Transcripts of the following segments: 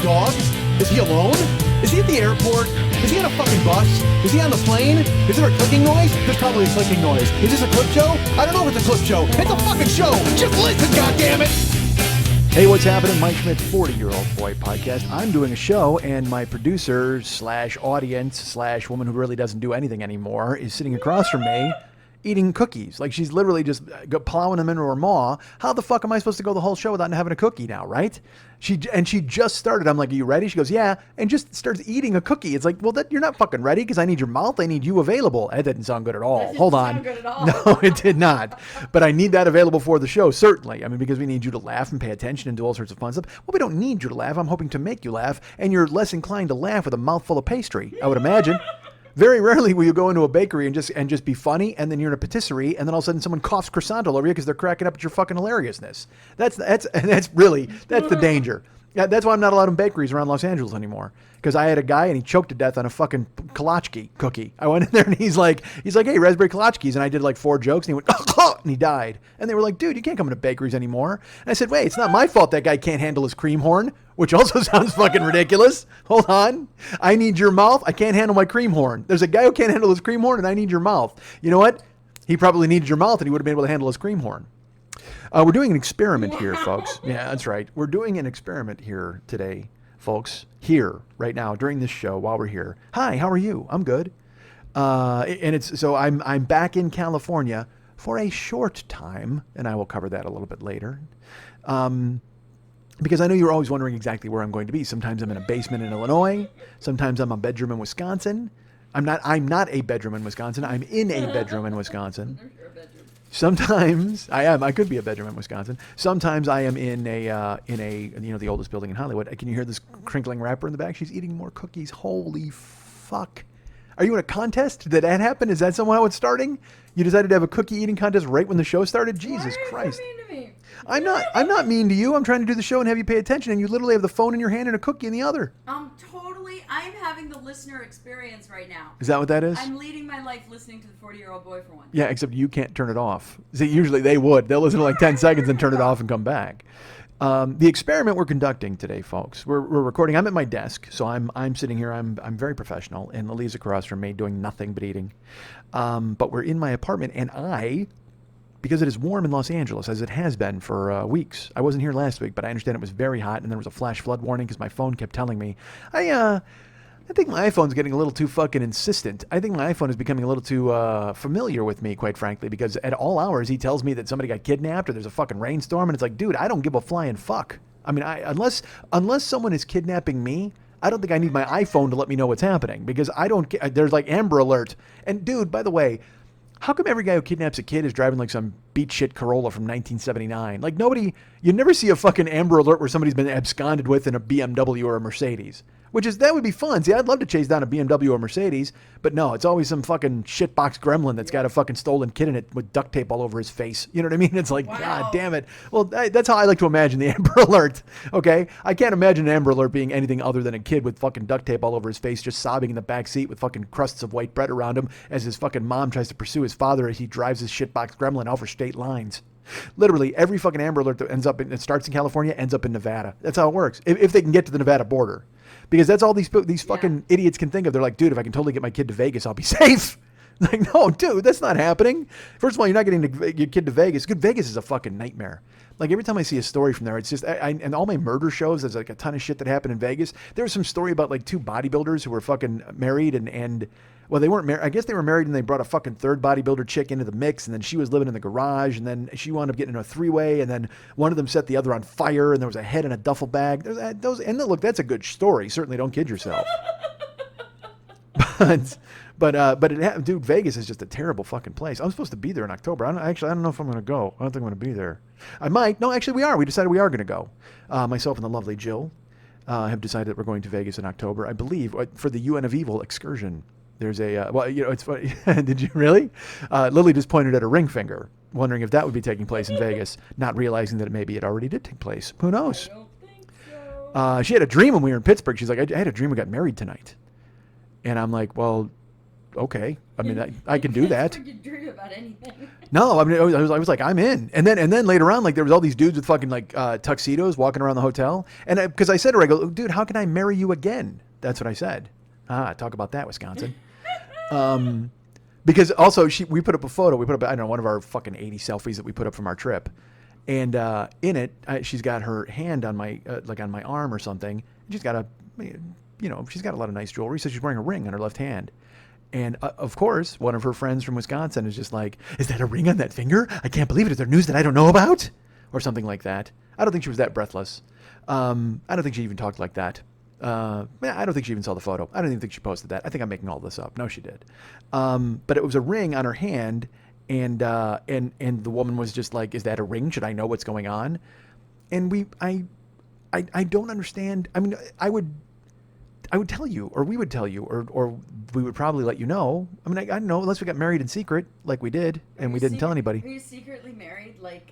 dog? Is he alone? Is he at the airport? Is he on a fucking bus? Is he on the plane? Is there a clicking noise? There's probably a clicking noise. Is this a clip show? I don't know if it's a clip show. It's a fucking show. Just listen, goddammit. Hey, what's happening? Mike Schmidt, 40-Year-Old Boy Podcast. I'm doing a show, and my producer slash audience slash woman who really doesn't do anything anymore is sitting across from me eating cookies. Like, she's literally just plowing them into her maw. How the fuck am I supposed to go the whole show without having a cookie now, right? She just started. I'm like, are you ready? She goes, yeah, and just starts eating a cookie. It's like, well, you're not fucking ready because I need your mouth. I need you available. That didn't sound good at all. Hold on. Good at all. No, it did not. But I need that available for the show, certainly. I mean, because we need you to laugh and pay attention and do all sorts of fun stuff. Well, we don't need you to laugh. I'm hoping to make you laugh, and you're less inclined to laugh with a mouthful of pastry, I would imagine. Very rarely will you go into a bakery and just be funny, and then you're in a patisserie, and then all of a sudden someone coughs croissant all over you because they're cracking up at your fucking hilariousness. That's the danger. Yeah, that's why I'm not allowed in bakeries around Los Angeles anymore. Because I had a guy and he choked to death on a fucking kolachki cookie. I went in there and he's like, hey, raspberry kolachkis. And I did like 4 jokes and he went, and he died. And they were like, dude, you can't come into bakeries anymore. And I said, wait, it's not my fault that guy can't handle his cream horn, which also sounds fucking ridiculous. Hold on. I need your mouth. I can't handle my cream horn. There's a guy who can't handle his cream horn and I need your mouth. You know what? He probably needed your mouth and he would have been able to handle his cream horn. We're doing an experiment here, folks. Yeah, that's right. We're doing an experiment here today, folks. Here, right now, during this show, while we're here. Hi, how are you? I'm good. I'm back in California for a short time, and I will cover that a little bit later. Because I know you're always wondering exactly where I'm going to be. Sometimes I'm in a basement in Illinois. Sometimes I'm a bedroom in Wisconsin. I'm not a bedroom in Wisconsin. I'm in a bedroom in Wisconsin. Sometimes I am. I could be a bedroom in Wisconsin. Sometimes I am in the oldest building in Hollywood. Can you hear this crinkling wrapper in the back? She's eating more cookies. Holy fuck! Are you in a contest? Did that happen? Is that somehow it's starting? You decided to have a cookie eating contest right when the show started? Jesus Christ! Why are you so mean to me? I'm not mean to you. I'm trying to do the show and have you pay attention, and you literally have the phone in your hand and a cookie in the other. I'm having the listener experience right now. Is that what that is? I'm leading my life listening to the 40-Year-Old Boy for one. Yeah, except you can't turn it off. See, usually they would. They'll listen to like 10 seconds and turn it off and come back. The experiment we're conducting today, folks, we're recording. I'm at my desk, so I'm sitting here. I'm very professional, and Lily's across from me doing nothing but eating. But we're in my apartment, and because it is warm in Los Angeles, as it has been for weeks. I wasn't here last week, but I understand it was very hot, and there was a flash flood warning because my phone kept telling me. I think my iPhone's getting a little too fucking insistent. I think my iPhone is becoming a little too familiar with me, quite frankly, because at all hours he tells me that somebody got kidnapped or there's a fucking rainstorm, and it's like, dude, I don't give a flying fuck. I mean, unless someone is kidnapping me, I don't think I need my iPhone to let me know what's happening, because I don't. There's like Amber Alert, and dude, by the way, how come every guy who kidnaps a kid is driving like some beat shit Corolla from 1979? Like you never see a fucking Amber Alert where somebody's been absconded with in a BMW or a Mercedes. That would be fun. See, I'd love to chase down a BMW or Mercedes, but no, it's always some fucking shitbox gremlin that's got a fucking stolen kid in it with duct tape all over his face. You know what I mean? It's like, wow. God damn it. Well, that's how I like to imagine the Amber Alert, okay? I can't imagine an Amber Alert being anything other than a kid with fucking duct tape all over his face, just sobbing in the back seat with fucking crusts of white bread around him as his fucking mom tries to pursue his father as he drives his shitbox gremlin over state lines. Literally, every fucking Amber Alert that it starts in California ends up in Nevada. That's how it works, if they can get to the Nevada border. Because that's all these fucking idiots can think of. They're like, dude, if I can totally get my kid to Vegas, I'll be safe. Like, no, dude, that's not happening. First of all, you're not getting your kid to Vegas. Good, Vegas is a fucking nightmare. Like, every time I see a story from there, it's just, and all my murder shows, there's like a ton of shit that happened in Vegas. There was some story about like 2 bodybuilders who were fucking married and well, they weren't married. I guess they were married and they brought a fucking third bodybuilder chick into the mix, and then she was living in the garage, and then she wound up getting in a 3-way, and then one of them set the other on fire, and there was a head in a duffel bag. Look, that's a good story. Certainly don't kid yourself. But it happened, dude. Vegas is just a terrible fucking place. I'm supposed to be there in October. I don't know if I'm going to go. I don't think I'm going to be there. I might. No, actually, we are. We decided we are going to go. Myself and the lovely Jill have decided that we're going to Vegas in October, I believe, for the UN of Evil excursion. There's it's funny. Did you really? Lily just pointed at a ring finger, wondering if that would be taking place in Vegas, not realizing that maybe it already did take place. Who knows? I don't think so. She had a dream when we were in Pittsburgh. She's like, I had a dream we got married tonight. And I'm like, well, okay. I mean, I can do that. You dream about anything. No, I mean, I was like, I'm in. And then later on, like there was all these dudes with fucking like tuxedos walking around the hotel. And because I said to her, I go, dude, how can I marry you again? That's what I said. Talk about that, Wisconsin. Because also we put up a photo. We put up, I don't know, one of our fucking 80 selfies that we put up from our trip. And in it, she's got her hand on my, like on my arm or something. She's got she's got a lot of nice jewelry. So she's wearing a ring on her left hand. And of course, one of her friends from Wisconsin is just like, is that a ring on that finger? I can't believe it. Is there news that I don't know about? Or something like that. I don't think she was that breathless. I don't think she even talked like that. I don't think she even saw the photo. I don't even think she posted that. I think I'm making all this up. No, she did. But it was a ring on her hand, and the woman was just like, "Is that a ring? Should I know what's going on?" And I don't understand. I mean, I would tell you, or we would tell you, or we would probably let you know. I mean, I don't know, unless we got married in secret, like we did, and we didn't tell anybody. Were you secretly married, like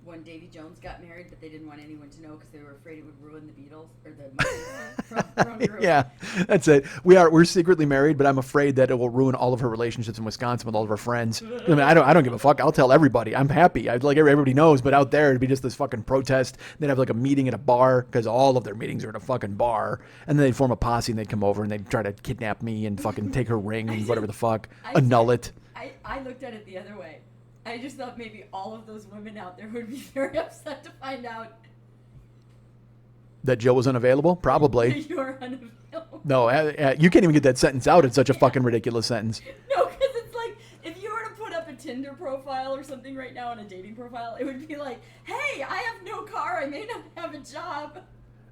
when Davy Jones got married, but they didn't want anyone to know because they were afraid it would ruin the Beatles or the Monkees from Throne Group? Yeah, that's it. We're secretly married, but I'm afraid that it will ruin all of her relationships in Wisconsin with all of her friends. I mean, I don't give a fuck. I'll tell everybody. I'm happy. I'd like everybody knows, but out there it'd be just this fucking protest. They'd have like a meeting at a bar because all of their meetings are at a fucking bar, and then they'd form a posse and they'd come over and they'd try to kidnap me and fucking take her ring and whatever the fuck, annul it. I looked at it the other way. I just thought maybe all of those women out there would be very upset to find out that Jill was unavailable. Probably. that you're unavailable. No, you can't even get that sentence out. It's such a fucking ridiculous sentence. No, because it's like if you were to put up a Tinder profile or something right now on a dating profile, it would be like, "Hey, I have no car. I may not have a job."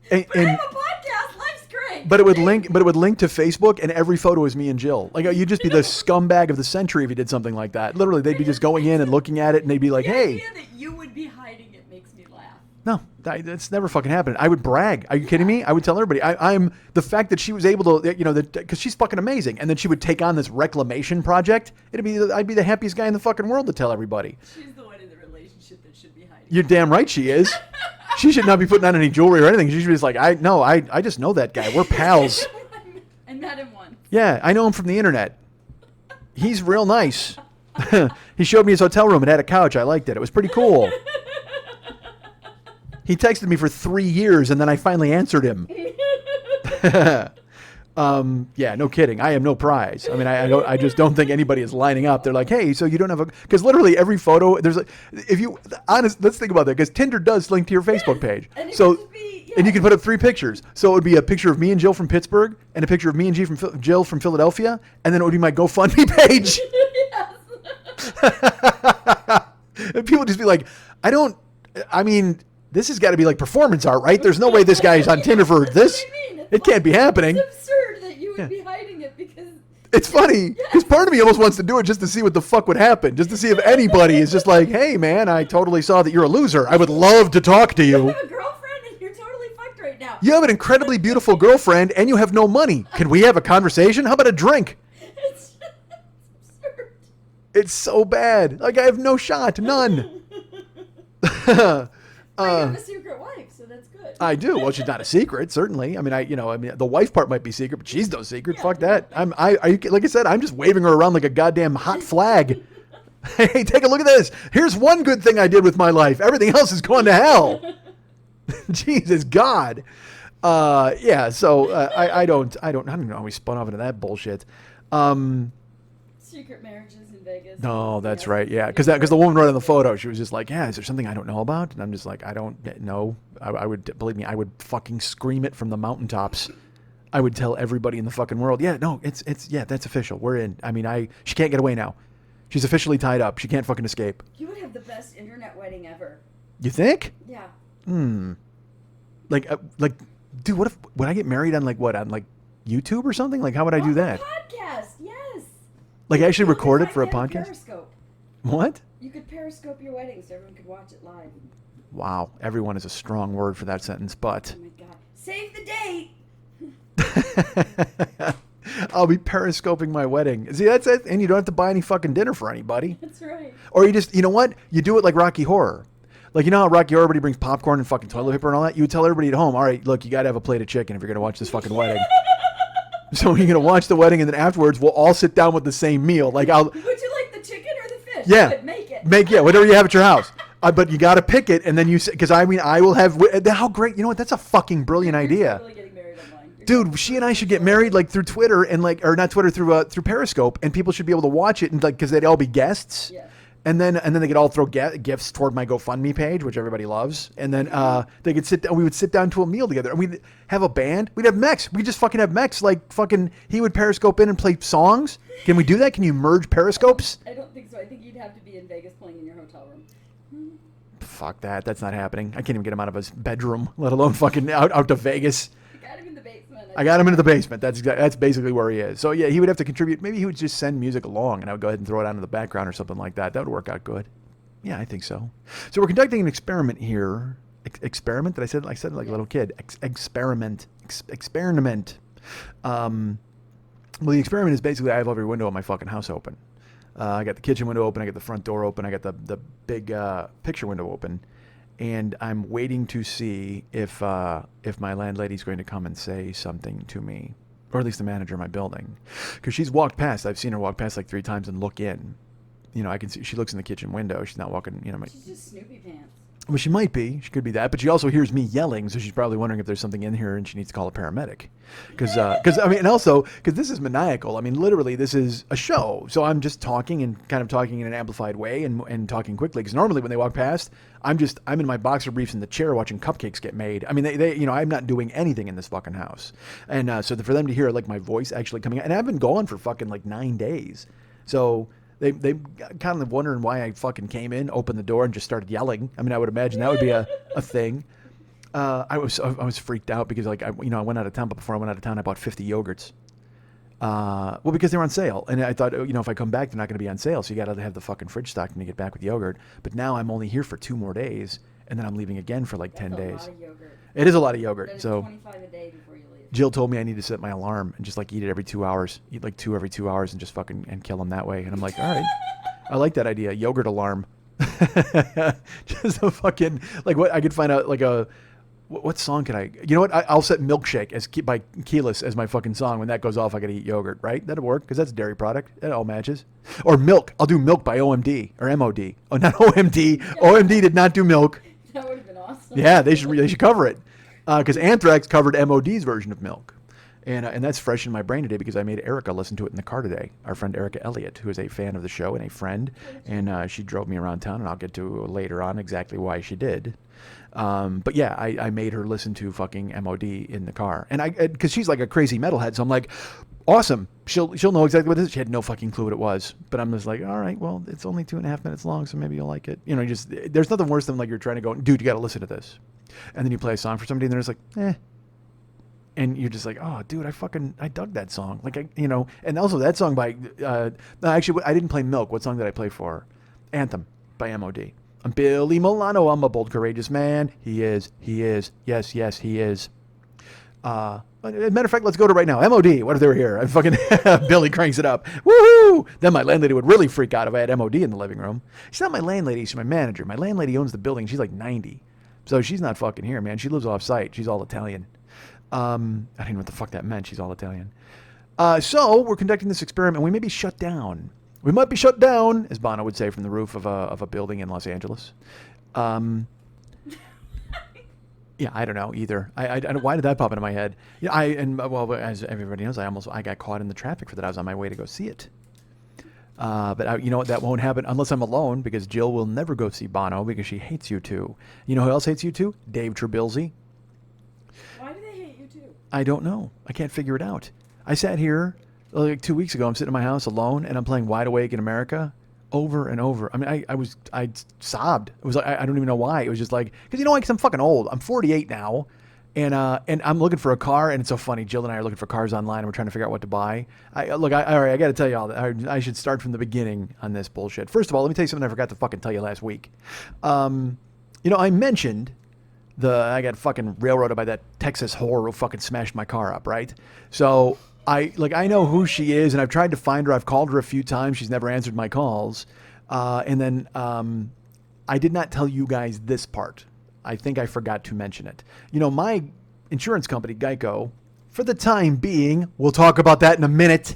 But I have a podcast. Life's great. But it would link to Facebook, and every photo is me and Jill. Like you'd just be the scumbag of the century if you did something like that. Literally, they'd be just going in and looking at it, and they'd be like, the "Hey." idea that you would be hiding it makes me laugh. No, that's never fucking happened. I would brag. Are you kidding me? I would tell everybody. I'm the fact that she was able to, because she's fucking amazing, and then she would take on this reclamation project. I'd be the happiest guy in the fucking world to tell everybody. She's the one in the relationship that should be hiding. You're damn right she is. She should not be putting on any jewelry or anything. She should be just like, I just know that guy. We're pals. I met him once. Yeah, I know him from the internet. He's real nice. He showed me his hotel room. It had a couch. I liked it. It was pretty cool. He texted me for 3 years, and then I finally answered him. Yeah, no kidding. I am no prize. I mean, I just don't think anybody is lining up. They're like, hey, so you don't have because literally every photo, there's like, let's think about that, because Tinder does link to your Facebook page. And and you can put up 3 pictures. So it would be a picture of me and Jill from Pittsburgh, and a picture of me and Jill from Philadelphia, and then it would be my GoFundMe page. And people would just be like, this has got to be like performance art, right? There's no way this guy is on Tinder for this. It can't be happening. It's absurd that you would be hiding it because... It's funny, because part of me almost wants to do it just to see what the fuck would happen, just to see if anybody is just like, hey, man, I totally saw that you're a loser. I would love to talk to you. You have a girlfriend and you're totally fucked right now. You have an incredibly beautiful girlfriend and you have no money. Can we have a conversation? How about a drink? It's absurd. It's so bad. Like, I have no shot. None. You have a secret wife, so that's good. I do. Well, she's not a secret, certainly. I mean, the wife part might be secret, but she's no secret. Fuck that. Like I said, I'm just waving her around like a goddamn hot flag. Hey, take a look at this. Here's one good thing I did with my life. Everything else is going to hell. Jesus God. Yeah. So I don't know how we spun off into that bullshit. Secret marriages in Vegas. No, that's right. Yeah, because the woman right on the photo, she was just like, "Yeah, is there something I don't know about?" And I'm just like, "I don't know." I would, believe me, I would fucking scream it from the mountaintops. I would tell everybody in the fucking world, "Yeah, no, it's that's official. We're in." I mean, she can't get away now. She's officially tied up. She can't fucking escape. You would have the best internet wedding ever. You think? Yeah. Like, dude, would I get married on like YouTube or something? Like, how would I do that? Podcast, yes. Like, actually record it for a podcast? Periscope. What? You could Periscope your wedding so everyone could watch it live. Wow, everyone is a strong word for that sentence, but... Oh my God. Save the date! I'll be Periscoping my wedding. See, that's it. And you don't have to buy any fucking dinner for anybody. That's right. Or you just, you know what? You do it like Rocky Horror. Like, you know how Rocky Horror, everybody brings popcorn and fucking toilet paper and all that? You would tell everybody at home, all right, look, you got to have a plate of chicken if you're going to watch this fucking wedding. So you're gonna watch the wedding, and then afterwards we'll all sit down with the same meal. Like Would you like the chicken or the fish? Yeah. Good, make it. Whatever you have at your house. But you got to pick it, and then you, because I mean, I will have. How great! You know what? That's a fucking brilliant idea. Totally getting married online. Dude, she and I should get married like through Twitter and like, or not Twitter, through Periscope, and people should be able to watch it and like, because they'd all be guests. Yeah. And then they could all throw gifts toward my GoFundMe page, which everybody loves. And then they could sit. We would sit down to a meal together. And we'd have a band. We'd have mechs. We just fucking have mechs. Like fucking, he would Periscope in and play songs. Can we do that? Can you merge Periscopes? I don't think so. I think you'd have to be in Vegas playing in your hotel room. Fuck that. That's not happening. I can't even get him out of his bedroom, let alone fucking out to Vegas. I got him in the basement. I got him into the basement. That's basically where he is. So yeah, he would have to contribute. Maybe he would just send music along, and I would go ahead and throw it out in the background or something like that. That would work out good. Yeah, I think so. So we're conducting an experiment here. Experiment? Did I say it like a little kid? Experiment. Well, the experiment is basically I have every window in my fucking house open. I got the kitchen window open. I got the front door open. I got the big picture window open, and I'm waiting to see if my landlady's going to come and say something to me, or at least the manager of my building, because she's walked past. I've seen her walk past like 3 times and look in. You know, I can see she looks in the kitchen window. She's not walking. You know, She's just Snoopy pants. well, she might be. She could be that, but she also hears me yelling, so she's probably wondering if there's something in here, and she needs to call a paramedic. Because I mean, and also because this is maniacal. I mean, literally, this is a show. So I'm just talking and kind of talking in an amplified way and talking quickly. Because normally when they walk past, I'm in my boxer briefs in the chair watching cupcakes get made. I mean, they you know, I'm not doing anything in this fucking house. And so for them to hear like my voice actually coming out, and I've been gone for fucking like 9 days, so. They kind of wondering why I fucking came in, opened the door, and just started yelling. I mean, I would imagine that would be a thing. I was freaked out because like I went out of town, but before I went out of town, I bought 50 yogurts. Well, because they were on sale, and I thought, you know, if I come back, they're not going to be on sale, so you got to have the fucking fridge stocked when you get back with yogurt. But now I'm only here for 2 more days, and then I'm leaving again for like 10 days. That's a lot of yogurt. It is a lot of yogurt. That is So 25 a day before you leave. Jill told me I need to set my alarm and just like eat it every 2 hours. Eat like 2 every 2 hours and just fucking and kill them that way. And I'm like, all right, I like that idea. Yogurt alarm. Just a fucking like what I could find out like a what song can I? You know what? I'll set Milkshake by Keyless as my fucking song. When that goes off, I gotta eat yogurt, right? That'll work because that's a dairy product. It all matches. Or Milk. I'll do Milk by OMD or MOD. Oh, not OMD. OMD did not do Milk. That would have been awesome. Yeah, they should cover it. Because Anthrax covered MOD's version of Milk. And that's fresh in my brain today because I made Erica listen to it in the car today. Our friend Erica Elliott, who is a fan of the show and a friend. And she drove me around town, and I'll get to later on exactly why she did. But yeah, I made her listen to fucking MOD in the car. And because she's like a crazy metalhead, so I'm like, awesome. She'll know exactly what it is. She had no fucking clue what it was. But I'm just like, all right, well, it's only 2.5 minutes long, so maybe you'll like it. You know, there's nothing worse than like you're trying to go, dude, you got to listen to this. And then you play a song for somebody, and they're just like, eh. And you're just like, oh, dude, I dug that song. Like, and also that song by, no, actually, I didn't play Milk. What song did I play for? Anthem by MOD. I'm Billy Milano. I'm a bold, courageous man. He is. Yes, he is. Matter of fact, let's go to right now. MOD. What if they were here? I fucking Billy cranks it up. Woohoo! Then my landlady would really freak out if I had MOD in the living room. She's not my landlady. She's my manager. My landlady owns the building. She's like 90. So she's not fucking here, man. She lives off site. She's all Italian. I didn't know what the fuck that meant. She's all Italian. So we're conducting this experiment. We may be shut down. We might be shut down, as Bono would say from the roof of a building in Los Angeles. Yeah, I don't know either. I don't, why did that pop into my head? Yeah, well, as everybody knows, I got caught in the traffic for that. I was on my way to go see it. But you know what? That won't happen unless I'm alone, because Jill will never go see Bono because she hates U2. You know who else hates U2? Dave Trebilzy. Why do they hate you too? I don't know. I can't figure it out. I sat here like 2 weeks ago. I'm sitting in my house alone, and I'm playing Wide Awake in America over and over. I mean, I sobbed. It was like, I don't even know why. It was just like, because because I'm fucking old. I'm 48 now. And I'm looking for a car, and it's so funny. Jill and I are looking for cars online, and we're trying to figure out what to buy. All right, I got to tell you all that. I should start from the beginning on this bullshit. First of all, let me tell you something I forgot to fucking tell you last week. I mentioned I got fucking railroaded by that Texas whore who fucking smashed my car up, right? So I know who she is, and I've tried to find her. I've called her a few times. She's never answered my calls. And then I did not tell you guys this part. I think I forgot to mention it. My insurance company, Geico, for the time being. We'll talk about that in a minute.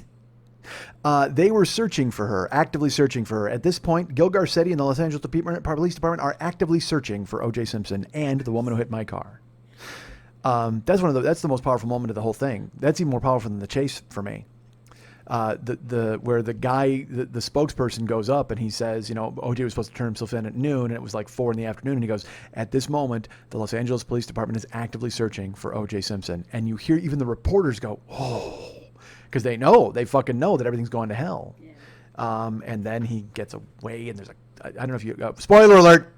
They were searching for her, actively searching for her. At this point, Gil Garcetti and the Los Angeles Police Department are actively searching for O.J. Simpson and the woman who hit my car. That's the most powerful moment of the whole thing. That's even more powerful than the chase for me. Where the guy, the spokesperson goes up and he says, you know, OJ was supposed to turn himself in at noon and it was like 4 PM, and he goes, at this moment, the Los Angeles Police Department is actively searching for OJ Simpson. And you hear even the reporters go, oh, because they fucking know that everything's going to hell. Yeah. And then he gets away and there's I don't know if you, spoiler alert.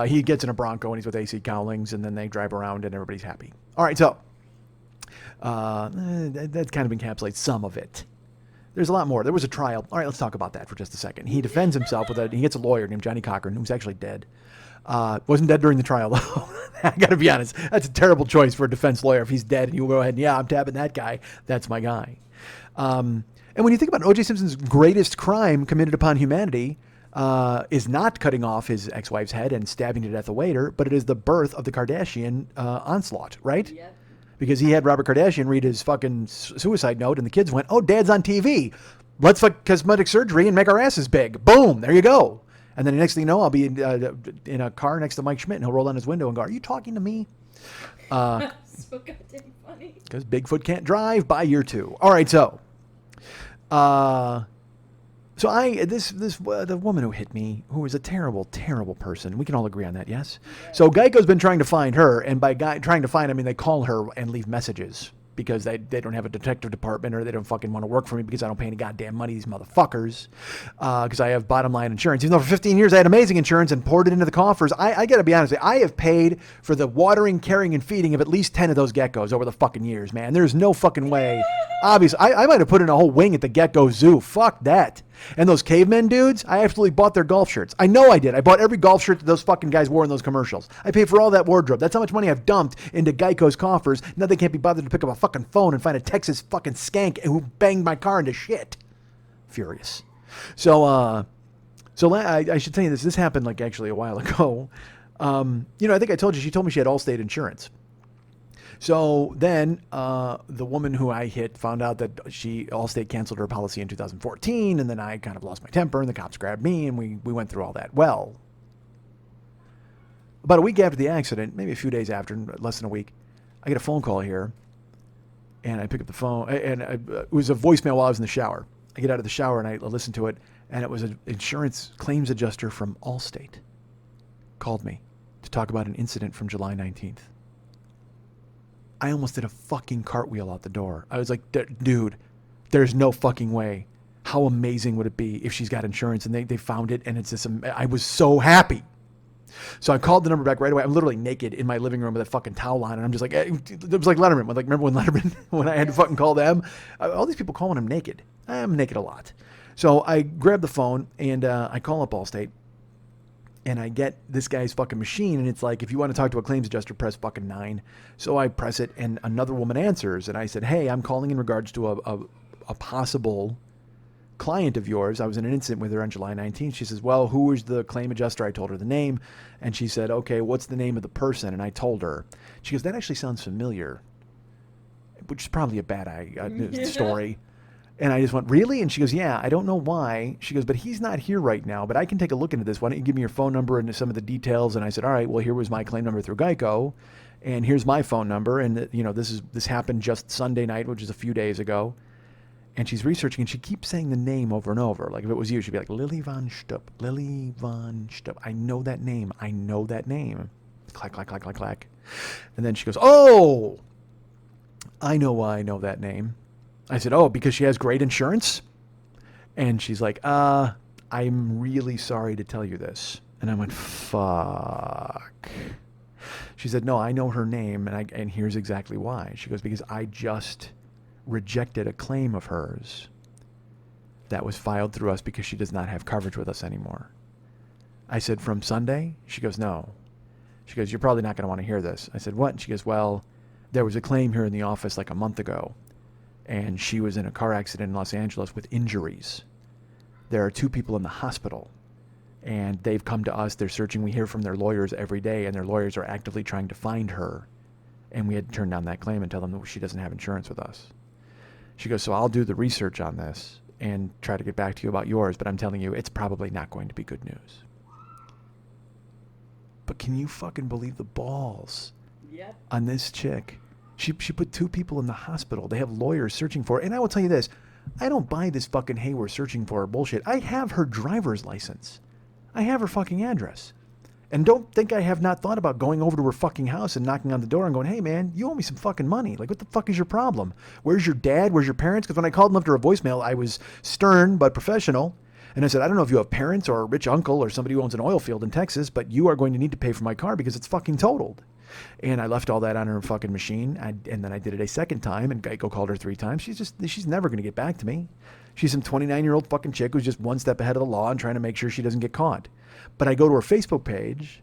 He gets in a Bronco and he's with AC Cowlings and then they drive around and everybody's happy. All right, so that kind of encapsulates some of it. There's a lot more. There was a trial. All right, let's talk about that for just a second. He defends himself he gets a lawyer named Johnny Cochran, who's actually dead. Wasn't dead during the trial, though. I got to be honest. That's a terrible choice for a defense lawyer. If he's dead and you go ahead and, I'm tapping that guy, that's my guy. And when you think about O.J. Simpson's greatest crime committed upon humanity, is not cutting off his ex-wife's head and stabbing to death a waiter, but it is the birth of the Kardashian onslaught, right? Yep. Because he had Robert Kardashian read his fucking suicide note, and the kids went, oh, Dad's on TV. Let's fuck cosmetic surgery and make our asses big. Boom, there you go. And then the next thing you know, I'll be in a car next to Mike Schmidt, and he'll roll down his window and go, are you talking to me? So goddamn funny. Because Bigfoot can't drive by year 2. All right, so... the woman who hit me, who was a terrible, terrible person. We can all agree on that, yes? Yeah. So Geico's been trying to find her, and by trying to find, I mean they call her and leave messages because they don't have a detective department or they don't fucking want to work for me because I don't pay any goddamn money, these motherfuckers. Because I have bottom line insurance. Even though for 15 years I had amazing insurance and poured it into the coffers, I got to be honest with you, I have paid for the watering, carrying, and feeding of at least 10 of those geckos over the fucking years, man. There's no fucking way. Obviously, I might have put in a whole wing at the Gecko Zoo. Fuck that. And those cavemen dudes, I absolutely bought their golf shirts. I know I did. I bought every golf shirt that those fucking guys wore in those commercials. I paid for all that wardrobe. That's how much money I've dumped into Geico's coffers. Now they can't be bothered to pick up a fucking phone and find a Texas fucking skank who banged my car into shit. Furious. So I should tell you this. This happened like actually a while ago. I think I told you, she told me she had Allstate insurance. So then the woman who I hit found out that Allstate canceled her policy in 2014, and then I kind of lost my temper, and the cops grabbed me, and we went through all that. Well, about a week after the accident, maybe a few days after, less than a week, I get a phone call here, and I pick up the phone, and it was a voicemail while I was in the shower. I get out of the shower, and I listen to it, and it was an insurance claims adjuster from Allstate called me to talk about an incident from July 19th. I almost did a fucking cartwheel out the door. I was like, dude, there's no fucking way. How amazing would it be if she's got insurance and they found it and it's this, I was so happy. So I called the number back right away. I'm literally naked in my living room with a fucking towel on, and I'm just like, it was like Letterman. Like, remember when Letterman, when I had to fucking call them? All these people call when I'm naked. I'm naked a lot. So I grab the phone and I call up Allstate. And I get this guy's fucking machine, and it's like, if you want to talk to a claims adjuster, press fucking 9. So I press it, and another woman answers, and I said, hey, I'm calling in regards to a possible client of yours. I was in an incident with her on July 19th. She says, well, who was the claim adjuster? I told her the name, and she said, okay, what's the name of the person? And I told her. She goes, that actually sounds familiar, which is probably a bad story. And I just went, really? And she goes, yeah, I don't know why. She goes, but he's not here right now, but I can take a look into this. Why don't you give me your phone number and some of the details? And I said, all right, well, here was my claim number through Geico, and here's my phone number. And this happened just Sunday night, which is a few days ago. And she's researching, and she keeps saying the name over and over. Like if it was you, she'd be like, Lily Von Stupp, Lily Von Stupp. I know that name. I know that name. Clack, clack, clack, clack, clack. And then she goes, oh, I know why I know that name. I said, oh, because she has great insurance? And she's like, I'm really sorry to tell you this. And I went, fuck. She said, no, I know her name, and here's exactly why. She goes, because I just rejected a claim of hers that was filed through us because she does not have coverage with us anymore. I said, from Sunday? She goes, no. She goes, you're probably not going to want to hear this. I said, what? And she goes, well, there was a claim here in the office like a month ago, and she was in a car accident in Los Angeles with injuries. There are 2 people in the hospital, and they've come to us. They're searching. We hear from their lawyers every day, and their lawyers are actively trying to find her. And we had to turn down that claim and tell them that she doesn't have insurance with us. She goes, so I'll do the research on this and try to get back to you about yours, but I'm telling you, it's probably not going to be good news. But can you fucking believe the balls on this chick? She put 2 people in the hospital. They have lawyers searching for her. And I will tell you this, I don't buy this fucking, hey, we're searching for her bullshit. I have her driver's license. I have her fucking address. And don't think I have not thought about going over to her fucking house and knocking on the door and going, hey, man, you owe me some fucking money. Like, what the fuck is your problem? Where's your dad? Where's your parents? Because when I called them up to her voicemail, I was stern but professional. And I said, I don't know if you have parents or a rich uncle or somebody who owns an oil field in Texas, but you are going to need to pay for my car because it's fucking totaled. And I left all that on her fucking machine. And then I did it a second time, and Geico called her 3 times. She's never going to get back to me. She's some 29-year-old fucking chick who's just one step ahead of the law and trying to make sure she doesn't get caught. But I go to her Facebook page,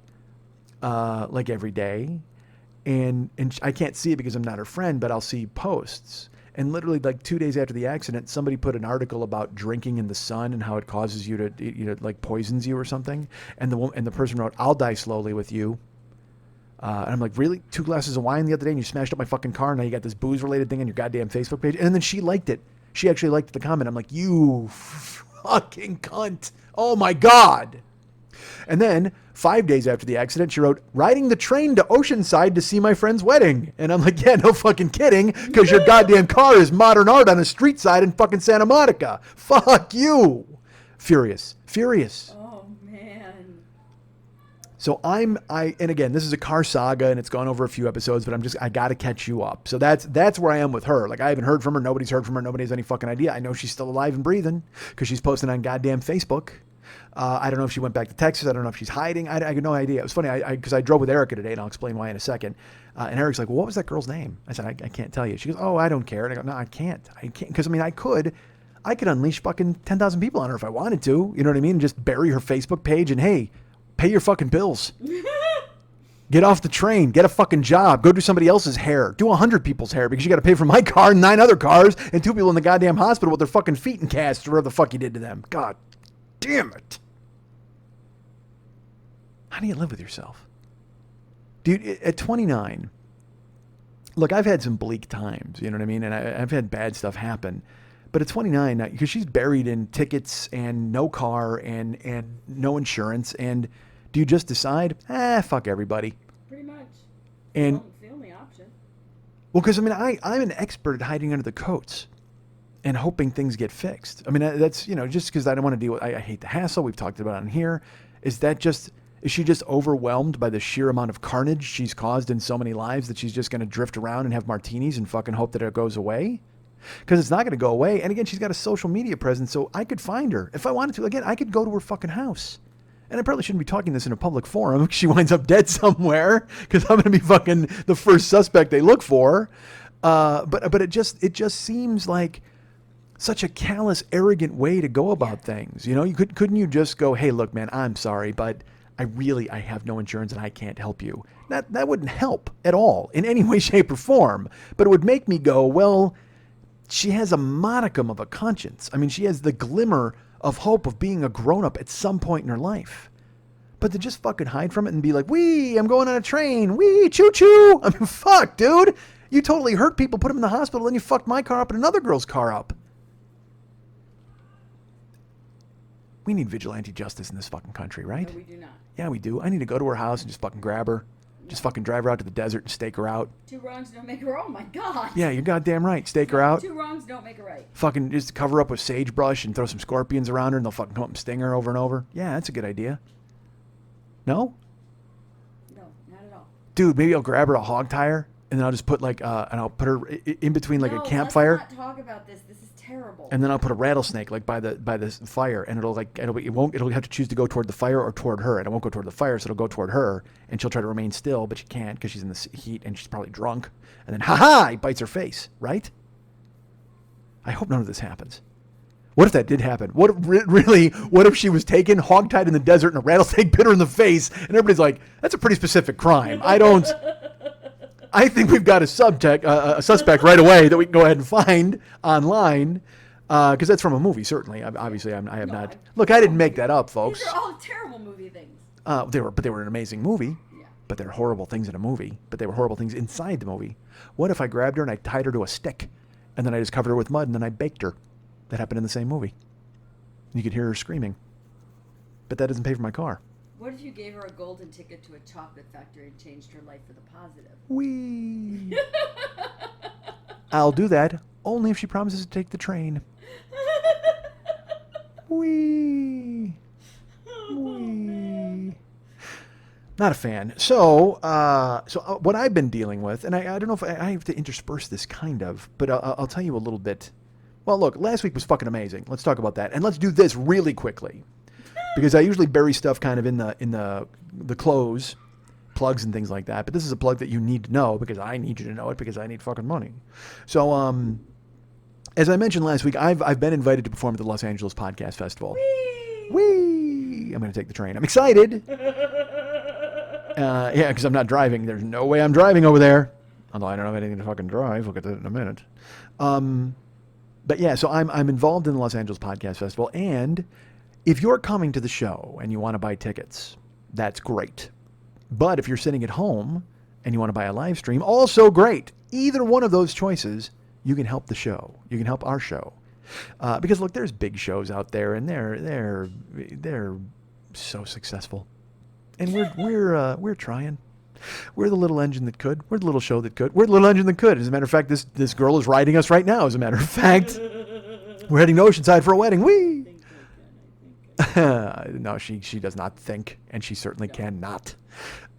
like every day, and I can't see it because I'm not her friend, but I'll see posts. And literally like 2 days after the accident, somebody put an article about drinking in the sun and how it causes you to, like poisons you or something. And the person wrote, I'll die slowly with you. And I'm like, really? 2 glasses of wine the other day and you smashed up my fucking car and now you got this booze related thing on your goddamn Facebook page? And then she liked it. She actually liked the comment. I'm like, you fucking cunt. Oh my God. And then 5 days after the accident, she wrote, riding the train to Oceanside to see my friend's wedding. And I'm like, yeah, no fucking kidding, because your goddamn car is modern art on a street side in fucking Santa Monica. Fuck you. Furious. Oh, man. So and again, this is a car saga and it's gone over a few episodes, but I got to catch you up. So that's where I am with her. Like, I haven't heard from her. Nobody's heard from her. Nobody has any fucking idea. I know she's still alive and breathing because she's posting on goddamn Facebook. I don't know if she went back to Texas. I don't know if she's hiding. I have no idea. It was funny because I drove with Erica today, and I'll explain why in a second. And Eric's like, well, what was that girl's name? I said, I can't tell you. She goes, oh, I don't care. And I go, no, I can't. Because, I mean, I could unleash fucking 10,000 people on her if I wanted to. You know what I mean? And just bury her Facebook page and, hey, pay your fucking bills. Get off the train. Get a fucking job. Go do somebody else's hair. Do 100 people's hair because you got to pay for my car and 9 other cars and 2 people in the goddamn hospital with their fucking feet in casts or whatever the fuck you did to them. God damn it. How do you live with yourself? Dude, at 29, look, I've had some bleak times, you know what I mean? And I've had bad stuff happen. But at 29, because she's buried in tickets and no car and no insurance, and do you just decide, fuck everybody? Pretty much. And Well, it's the only option. well, because I mean, I'm an expert at hiding under the coats and hoping things get fixed. I mean, that's, just because I don't want to deal with, I hate the hassle. We've talked about it on here. Is she just overwhelmed by the sheer amount of carnage she's caused in so many lives that she's just going to drift around and have martinis and fucking hope that it goes away? Because it's not going to go away. And again, she's got a social media presence, so I could find her. If I wanted to, again, I could go to her fucking house. And I probably shouldn't be talking this in a public forum if she winds up dead somewhere, because I'm going to be fucking the first suspect they look for. But it just seems like such a callous, arrogant way to go about things. Couldn't you just go, hey, look, man, I'm sorry, but I have no insurance and I can't help you. That wouldn't help at all in any way, shape, or form. But it would make me go, well, she has a modicum of a conscience. I mean, she has the glimmer of hope of being a grown-up at some point in her life. But to just fucking hide from it and be like, wee, I'm going on a train, wee, choo-choo. I mean, fuck, dude. You totally hurt people, put them in the hospital, then you fucked my car up and another girl's car up. We need vigilante justice in this fucking country, right? No, we do not. Yeah, we do. I need to go to her house and just fucking grab her. Just fucking drive her out to the desert and stake her out. 2 wrongs don't make a right. Oh my God. Yeah, you're goddamn right. Stake her out. 2 wrongs don't make a right. Fucking just cover up with sagebrush and throw some scorpions around her and they'll fucking come up and sting her over and over. Yeah, that's a good idea. No? No, not at all. Dude, maybe I'll grab her, I'll hog tie her, and then I'll just put and I'll put her in between like a campfire. Let's not talk about this. This is terrible. And then I'll put a rattlesnake like by the fire, and it'll have to choose to go toward the fire or toward her, and it won't go toward the fire, so it'll go toward her, and she'll try to remain still, but she can't because she's in the heat and she's probably drunk, and then he bites her face, right? I hope none of this happens. What if that did happen? What if she was taken, hogtied in the desert, and a rattlesnake bit her in the face, and everybody's like, that's a pretty specific crime. I think we've got a suspect right away that we can go ahead and find online, because that's from a movie, certainly. Obviously, I have not. Look, I didn't make that up, folks. These are all terrible movie things. They were an amazing movie. Yeah. but they're horrible things in a movie, but they were horrible things inside the movie. What if I grabbed her and I tied her to a stick and then I just covered her with mud and then I baked her? That happened in the same movie. You could hear her screaming. But that doesn't pay for my car. What if you gave her a golden ticket to a chocolate factory and changed her life for the positive? Whee! I'll do that only if she promises to take the train. Whee! Whee! Not a fan. So what I've been dealing with, and I don't know if I have to intersperse this kind of, but I'll tell you a little bit. Well, look, last week was fucking amazing. Let's talk about that, and let's do this really quickly, because I usually bury stuff kind of in the close, plugs and things like that. But this is a plug that you need to know because I need you to know it because I need fucking money. So as I mentioned last week, I've been invited to perform at the Los Angeles Podcast Festival. Whee! I'm going to take the train. I'm excited. Yeah, because I'm not driving. There's no way I'm driving over there. Although I don't have anything to fucking drive. We'll get to that in a minute. But yeah, so I'm involved in the Los Angeles Podcast Festival. And if you're coming to the show and you want to buy tickets, that's great. But if you're sitting at home and you want to buy a live stream, also great. Either one of those choices, you can help the show. You can help our show. Because look, there's big shows out there, and they're so successful. And we're trying. We're the little engine that could. We're the little show that could. We're the little engine that could. As a matter of fact, this girl is riding us right now. As a matter of fact, we're heading to Oceanside for a wedding. Whee! No, she does not think, and she certainly cannot.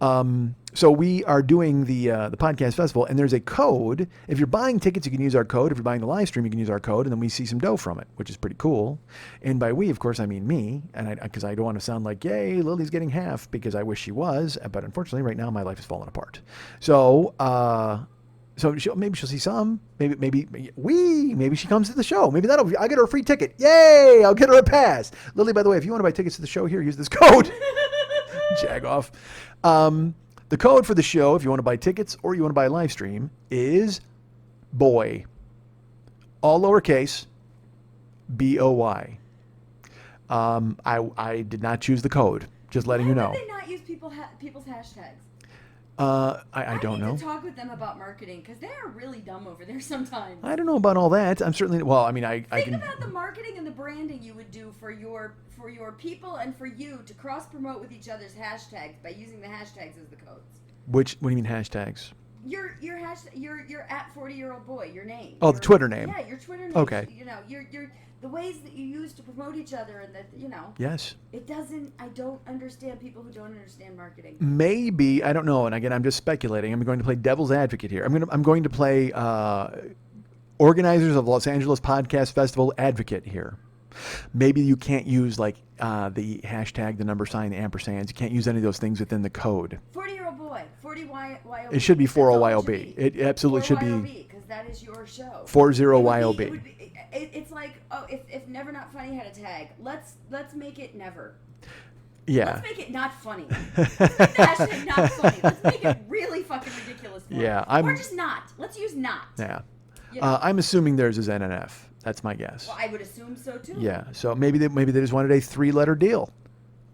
So we are doing the podcast festival, and there's a code. If you're buying tickets, you can use our code. If you're buying the live stream, you can use our code, and then we see some dough from it, which is pretty cool. And by we, of course, I mean me, and because I don't want to sound like, yay, Lily's getting half, because I wish she was, but unfortunately, right now, my life is falling apart. So maybe she'll see some. Maybe she comes to the show. Maybe I get her a free ticket. Yay! I'll get her a pass. Lily, by the way, if you want to buy tickets to the show here, use this code. Jag off. The code for the show, if you want to buy tickets or you want to buy a live stream, is BOY. All lowercase, BOY. I did not choose the code. Just letting you know. Why would they not use people's hashtags? I don't know. I need to talk with them about marketing because they are really dumb over there sometimes. I don't know about all that. I'm certainly I can think about the marketing and the branding you would do for your people and for you to cross promote with each other's hashtags by using the hashtags as the codes. What do you mean hashtags? Your hashtag, your at 40-year-old boy, your name. Oh, the Twitter name. Yeah, your Twitter name. Okay. You know, your the ways that you use to promote each other and that, you know. Yes. I don't understand people who don't understand marketing. Maybe, I don't know, and again, I'm just speculating. I'm going to play devil's advocate here. I'm going to play organizers of Los Angeles Podcast Festival advocate here. Maybe you can't use like the hashtag, the number sign, the ampersands. You can't use any of those things within the code. 40-year-old boy, 40YOB. It should be 40YOB. It absolutely should be. Because that is your show. 40YOB. It's like, if Never Not Funny had a tag, let's make it never. Yeah. Let's make it not funny. Let's make the hashtag not funny. Let's make it really fucking ridiculous. Yeah, or just not. Let's use not. Yeah. You know? I'm assuming theirs is NNF. That's my guess. Well, I would assume so too. Yeah. So maybe they just wanted a 3-letter deal.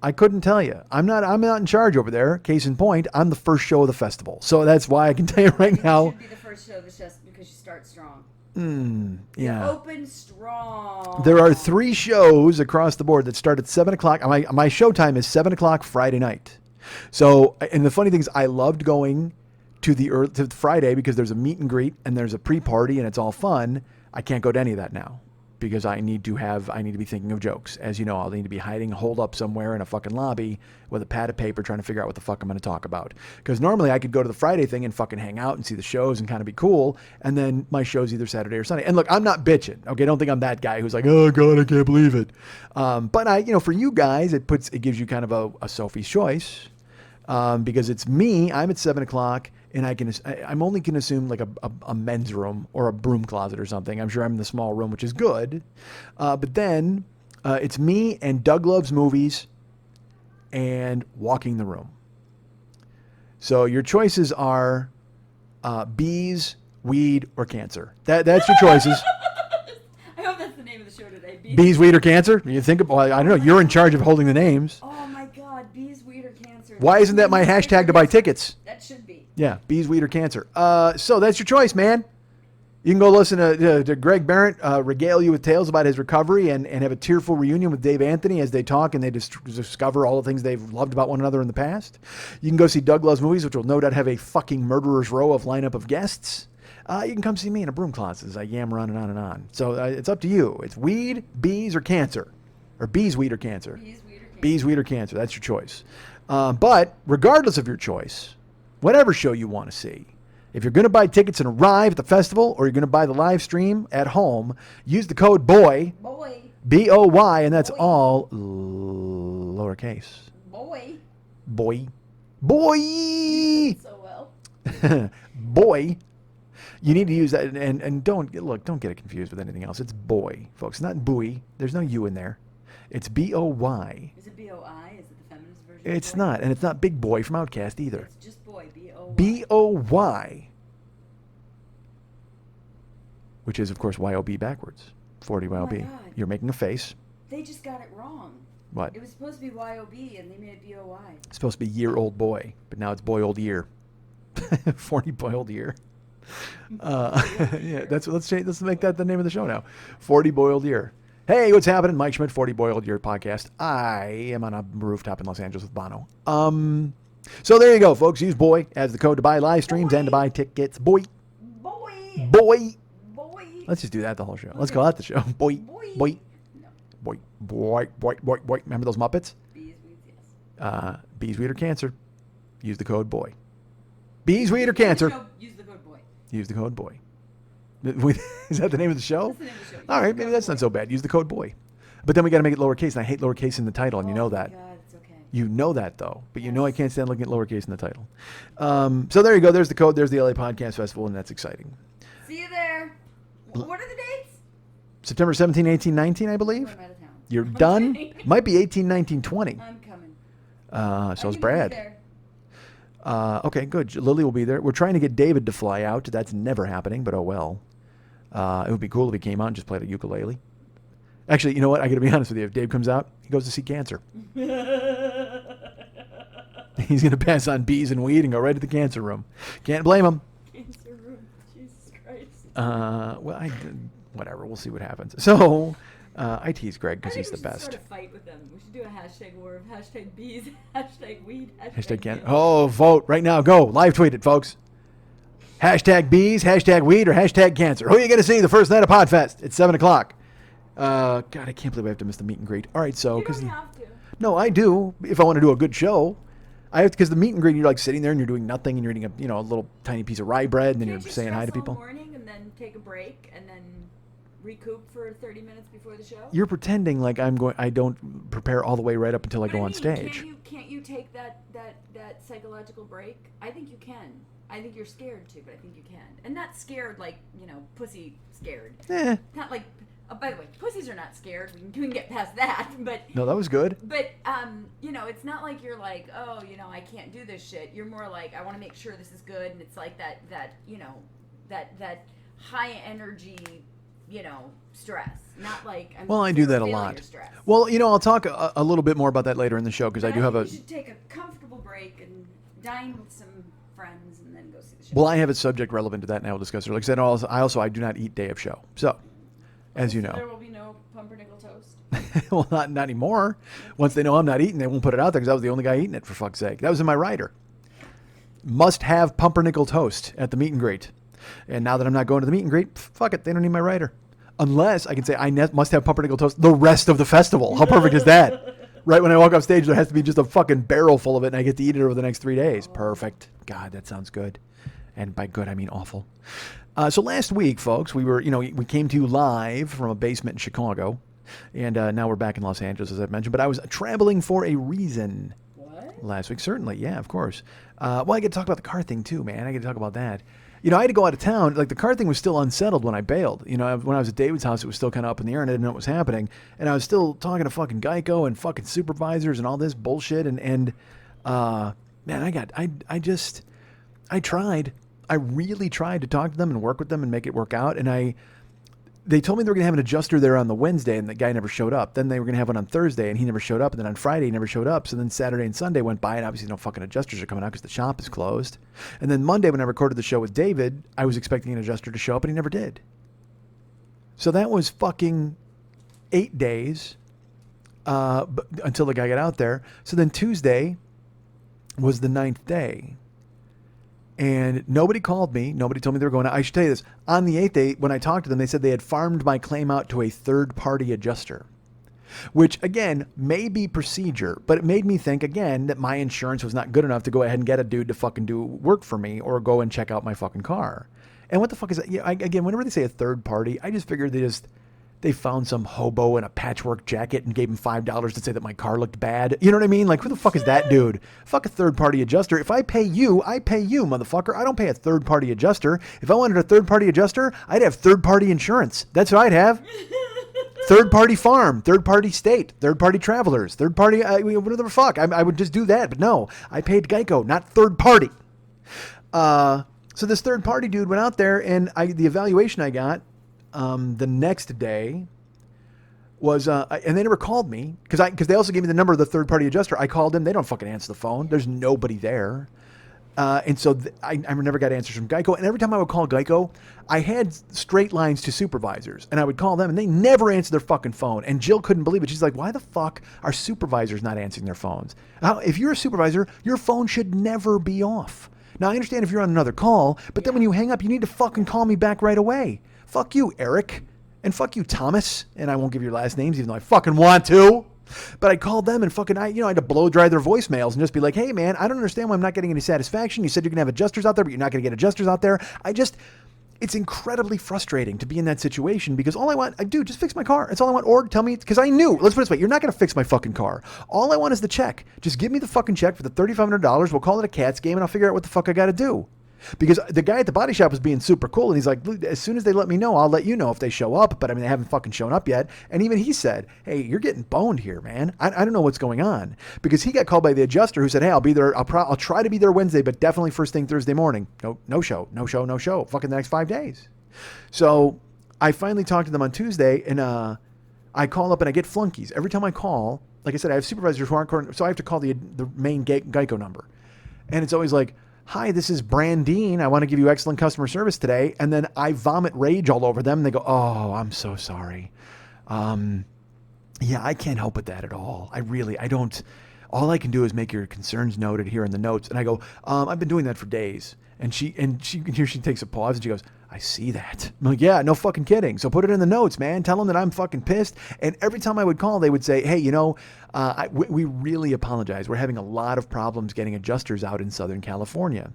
I couldn't tell you. I'm not in charge over there. Case in point, I'm the first show of the festival. So that's why I can tell you right now. You should be the first show of the festival because you start strong. Yeah. You open strong. There are 3 shows across the board that start at 7 o'clock. My show time is 7 o'clock Friday night. So, and the funny thing is, I loved going to the Friday because there's a meet and greet and there's a pre-party and it's all fun. I can't go to any of that now because I need to be thinking of jokes. As you know, I'll need to be holed up somewhere in a fucking lobby with a pad of paper trying to figure out what the fuck I'm going to talk about. Because normally I could go to the Friday thing and fucking hang out and see the shows and kind of be cool. And then my show's either Saturday or Sunday. And look, I'm not bitching. Okay, don't think I'm that guy who's like, oh God, I can't believe it. But for you guys, it gives you kind of a Sophie's choice. Because it's me, I'm at 7 o'clock. And I'm only going to assume like a men's room or a broom closet or something. I'm sure I'm in the small room, which is good. But then it's me and Doug Loves Movies and Walking the Room. So your choices are bees, weed, or cancer. That's your choices. I hope that's the name of the show today. Bees, weed, or cancer? You think I don't know. You're in charge of holding the names. Oh my God, bees, weed, or cancer. Why isn't that my hashtag to buy tickets? That should be. Yeah, bees, weed, or cancer. So that's your choice, man. You can go listen to Greg Barrett regale you with tales about his recovery and have a tearful reunion with Dave Anthony as they talk and they discover all the things they've loved about one another in the past. You can go see Doug Loves Movies, which will no doubt have a fucking murderer's row of lineup of guests. You can come see me in a broom closet as I yammer on and on and on. So it's up to you. It's weed, bees, or cancer. Or bees, weed, or cancer. Bees, weed, or cancer. That's your choice. But regardless of your choice, whatever show you want to see, if you're going to buy tickets and arrive at the festival or you're going to buy the live stream at home, use the code BOY, B-O-Y, and that's all lowercase. Boy. So well. Boy. You need to use that, and don't get it confused with anything else. It's boy, folks. It's not buoy. There's no U in there. It's B-O-Y. Is it B-O-I? Is it the feminist version? It's not, and it's not Big Boy from Outkast either. It's just boy, B-O-Y. B-O-Y. Which is, of course, Y-O-B backwards. 40 Y-O-B. God. You're making a face. They just got it wrong. What? It was supposed to be Y-O-B, and they made it B-O-Y. It's supposed to be year-old boy, but now it's boy-old year. 40 boy-old year. Yeah, let's make that the name of the show now. 40 boiled year. Hey, what's happening? Mike Schmidt, 40 boiled year podcast. I am on a rooftop in Los Angeles with Bono. So there you go, folks. Use boy as the code to buy live streams and to buy tickets. Boy. Let's just do that the whole show. Let's call that the show. Boy. No. Boy. Remember those Muppets? Bees, weeds, yes. Bees, weed, or cancer. Use the code boy. Bees, weed, or cancer. Use the code boy. Use the code boy. Is that the name of the show? That's the name of the show. All right, maybe that's not so bad. Use the code boy. But then we got to make it lowercase, and I hate lowercase in the title, and you know that. Oh my God, it's okay. You know that, though. But you know I can't stand looking at lowercase in the title. So there you go. There's the code. There's the LA Podcast Festival, and that's exciting. See you there. What are the dates? September 17, 18, 19, I believe. I'm out of town. You're I'm done? kidding. Might be 18, 19, 20. I'm coming. So is I'm gonna be Brad. there. Okay, good. Lily will be there. We're trying to get David to fly out. That's never happening, but oh well. It would be cool if he came out and just played a ukulele. Actually, you know what? I got to be honest with you. If Dave comes out, he goes to see cancer. He's going to pass on bees and weed and go right to the cancer room. Can't blame him. Cancer room. Jesus Christ. Well, whatever. We'll see what happens. So, I tease Greg because he's the best. Start a fight with them. We should do a hashtag war of hashtag bees, hashtag weed, Hashtag cancer. Oh, vote right now. Go. Live tweet it, folks. Hashtag bees, hashtag weed, or hashtag cancer. Who are you going to see the first night of Podfest? It's 7 o'clock. God, I can't believe I have to miss the meet and greet. All right, so You don't have to. no, I do. If I want to do a good show, I have to, because the meet and greet, you're like sitting there and you're doing nothing and you're eating a little tiny piece of rye bread and then Can't you're you saying hi to stress all people. morning and then take a break and then recoup for 30 minutes before the show? You're pretending like I don't prepare all the way right up until I But go on mean, stage. Can't you take that psychological break? I think you can. I think you're scared too, but I think you can. And not scared like, pussy scared. Not like, by the way, pussies are not scared. We can get past that, but... No, that was good. But, it's not like you're like, oh, I can't do this shit. You're more like, I want to make sure this is good, and it's like that high energy, stress. Not like, Well, I do that a lot. Stress. Well, I'll talk a little bit more about that later in the show because I do have a... You should take a comfortable break and dine with some friends and then go see the show. Well, I have a subject relevant to that, and I will discuss it. Like I said, I do not eat day of show. So, as you know. There will be no pumpernickel toast. Well, not anymore. Once they know I'm not eating, they won't put it out there because I was the only guy eating it, for fuck's sake. That was in my rider. Must have pumpernickel toast at the meet and greet. And now that I'm not going to the meet and greet, fuck it, they don't need my rider. Unless I can say I must have pumpernickel toast the rest of the festival. How perfect is that? Right when I walk off stage, there has to be just a fucking barrel full of it, and I get to eat it over the next 3 days. Perfect. God, that sounds good. And by good, I mean awful. So last week, folks, we came to you live from a basement in Chicago, and now we're back in Los Angeles, as I've mentioned. But I was traveling for a reason. What? Last week, certainly, yeah, of course. Well, I get to talk about the car thing too, man. I get to talk about that. I had to go out of town. Like, the car thing was still unsettled when I bailed. When I was at David's house, it was still kind of up in the air, and I didn't know what was happening. And I was still talking to fucking Geico and fucking supervisors and all this bullshit. Man, I tried. I really tried to talk to them and work with them and make it work out. And they told me they were going to have an adjuster there on the Wednesday, and the guy never showed up. Then they were going to have one on Thursday, and he never showed up. And then on Friday, he never showed up. So then Saturday and Sunday went by, and obviously no fucking adjusters are coming out because the shop is closed. And then Monday, when I recorded the show with David, I was expecting an adjuster to show up, and he never did. So that was fucking 8 days until the guy got out there. So then Tuesday was the 9th day. And nobody called me. Nobody told me they were going out. I should tell you this. On the 8th day, when I talked to them, they said they had farmed my claim out to a third-party adjuster, which, again, may be procedure, but it made me think, again, that my insurance was not good enough to go ahead and get a dude to fucking do work for me or go and check out my fucking car. And what the fuck is that? Yeah, again, whenever they say a third party, I just figured they found some hobo in a patchwork jacket and gave him $5 to say that my car looked bad. You know what I mean? Like, who the fuck is that dude? Fuck a third-party adjuster. If I pay you, motherfucker. I don't pay a third-party adjuster. If I wanted a third-party adjuster, I'd have third-party insurance. That's what I'd have. Third-party farm, third-party state, third-party travelers, third-party, whatever the fuck. I would just do that. But no, I paid Geico, not third-party. So this third-party dude went out there, and the evaluation I got the next day was, and they never called me because they also gave me the number of the third-party adjuster. I called them. They don't fucking answer the phone. There's nobody there. And so I never got answers from Geico. And every time I would call Geico, I had straight lines to supervisors. And I would call them, and they never answered their fucking phone. And Jill couldn't believe it. She's like, why the fuck are supervisors not answering their phones? If you're a supervisor, your phone should never be off. Now, I understand if you're on another call, but then when you hang up, you need to fucking call me back right away. Fuck you, Eric. And fuck you, Thomas. And I won't give your last names, even though I fucking want to. But I called them and fucking, I had to blow dry their voicemails and just be like, hey, man, I don't understand why I'm not getting any satisfaction. You said you're going to have adjusters out there, but you're not going to get adjusters out there. It's incredibly frustrating to be in that situation because all I want, dude, just fix my car. That's all I want. Or tell me, because I knew, let's put it this way, you're not going to fix my fucking car. All I want is the check. Just give me the fucking check for the $3,500. We'll call it a cat's game and I'll figure out what the fuck I got to do. Because the guy at the body shop was being super cool, and he's like, as soon as they let me know, I'll let you know if they show up. But I mean, they haven't fucking shown up yet. And even he said, hey, you're getting boned here, man. I don't know what's going on. Because he got called by the adjuster who said, hey, I'll be there. I'll try to be there Wednesday, but definitely first thing Thursday morning. No show. Fucking the next 5 days. So I finally talked to them on Tuesday, and I call up and I get flunkies. Every time I call, like I said, I have supervisors who aren't, so I have to call the main Geico number. And it's always like, hi, this is Brandine. I want to give you excellent customer service today. And then I vomit rage all over them. And they go, oh, I'm so sorry. Yeah, I can't help with that at all. I don't. All I can do is make your concerns noted here in the notes. And I go, I've been doing that for days. And she takes a pause and she goes, I see that. I'm like, yeah, no fucking kidding. So put it in the notes, man. Tell them that I'm fucking pissed. And every time I would call, they would say, hey, we really apologize. We're having a lot of problems getting adjusters out in Southern California.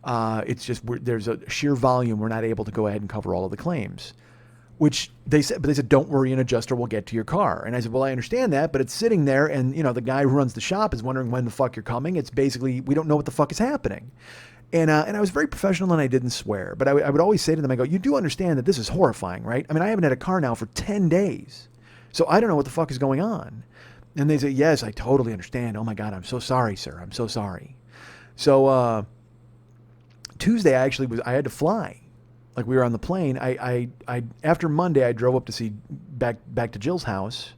It's just there's a sheer volume. We're not able to go ahead and cover all of the claims. Which they said, don't worry, an adjuster will get to your car. And I said, well, I understand that, but it's sitting there, and the guy who runs the shop is wondering when the fuck you're coming. It's basically we don't know what the fuck is happening. And I was very professional and I didn't swear, but I would always say to them, I go, you do understand that this is horrifying, right? I mean, I haven't had a car now for 10 days, so I don't know what the fuck is going on. And they say, yes, I totally understand. Oh my God, I'm so sorry, sir. I'm so sorry. So Tuesday, I had to fly. Like we were on the plane. I after Monday, I drove up to see back to Jill's house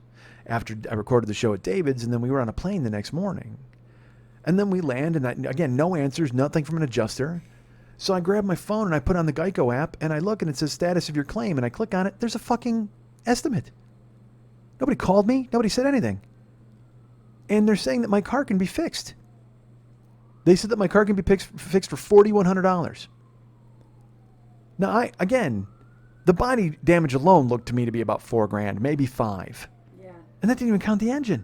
after I recorded the show at David's, and then we were on a plane the next morning. And then we land, and again, no answers, nothing from an adjuster. So I grab my phone and I put on the Geico app, and I look, and it says status of your claim, and I click on it. There's a fucking estimate. Nobody called me. Nobody said anything. And they're saying that my car can be fixed. They said that my car can be fixed for $4,100. Now, the body damage alone looked to me to be about $4,000, maybe $5,000. Yeah. And that didn't even count the engine.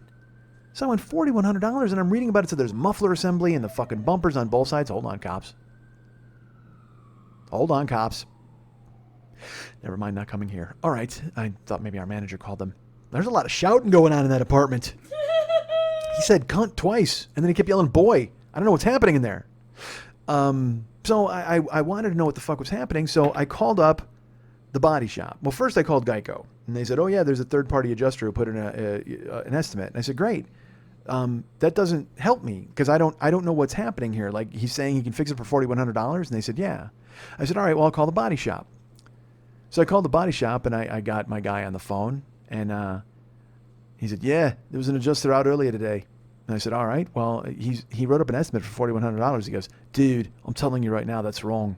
So I went $4,100, and I'm reading about it. So there's muffler assembly and the fucking bumpers on both sides. Hold on, cops. Never mind, not coming here. All right. I thought maybe our manager called them. There's a lot of shouting going on in that apartment. He said cunt twice, and then he kept yelling boy. I don't know what's happening in there. So I wanted to know what the fuck was happening, so I called up the body shop. Well, first I called Geico, and they said, oh, yeah, there's a third-party adjuster who put in an estimate. And I said, great. That doesn't help me because I don't know what's happening here. Like, he's saying he can fix it for $4,100, and they said, yeah. I said, all right, well, I'll call the body shop. So I called the body shop, and I got my guy on the phone, and he said, yeah, there was an adjuster out earlier today. And I said, all right, well, he wrote up an estimate for $4,100. He goes, dude, I'm telling you right now, that's wrong.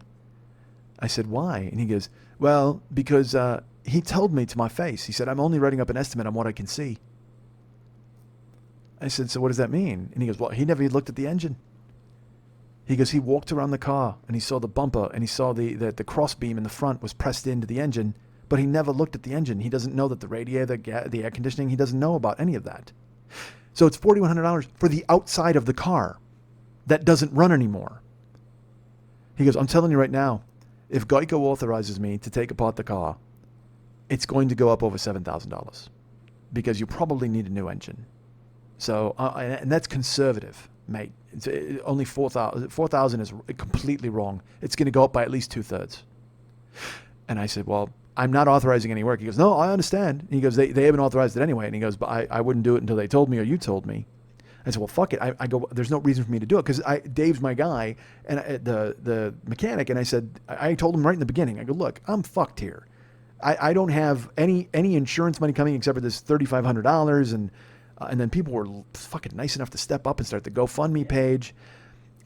I said, why? And he goes, well, because he told me to my face. He said, I'm only writing up an estimate on what I can see. I said, so what does that mean? And he goes, well, he never looked at the engine. He goes, he walked around the car and he saw the bumper and he saw the cross beam in the front was pressed into the engine, but he never looked at the engine. He doesn't know that the radiator, the air conditioning, he doesn't know about any of that. So it's $4,100 for the outside of the car that doesn't run anymore. He goes, I'm telling you right now, if Geico authorizes me to take apart the car, it's going to go up over $7,000 because you probably need a new engine. So, and that's conservative, mate. It's only 4,000. 4,000 is completely wrong. It's going to go up by at least 2/3. And I said, well, I'm not authorizing any work. He goes, no, I understand. And he goes, they haven't authorized it anyway. And he goes, but I wouldn't do it until they told me or you told me. I said, well, fuck it. I go, there's no reason for me to do it because Dave's my guy and the mechanic. And I said, I told him right in the beginning, I go, look, I'm fucked here. I don't have any insurance money coming except for this $3,500. And then people were fucking nice enough to step up and start the GoFundMe page.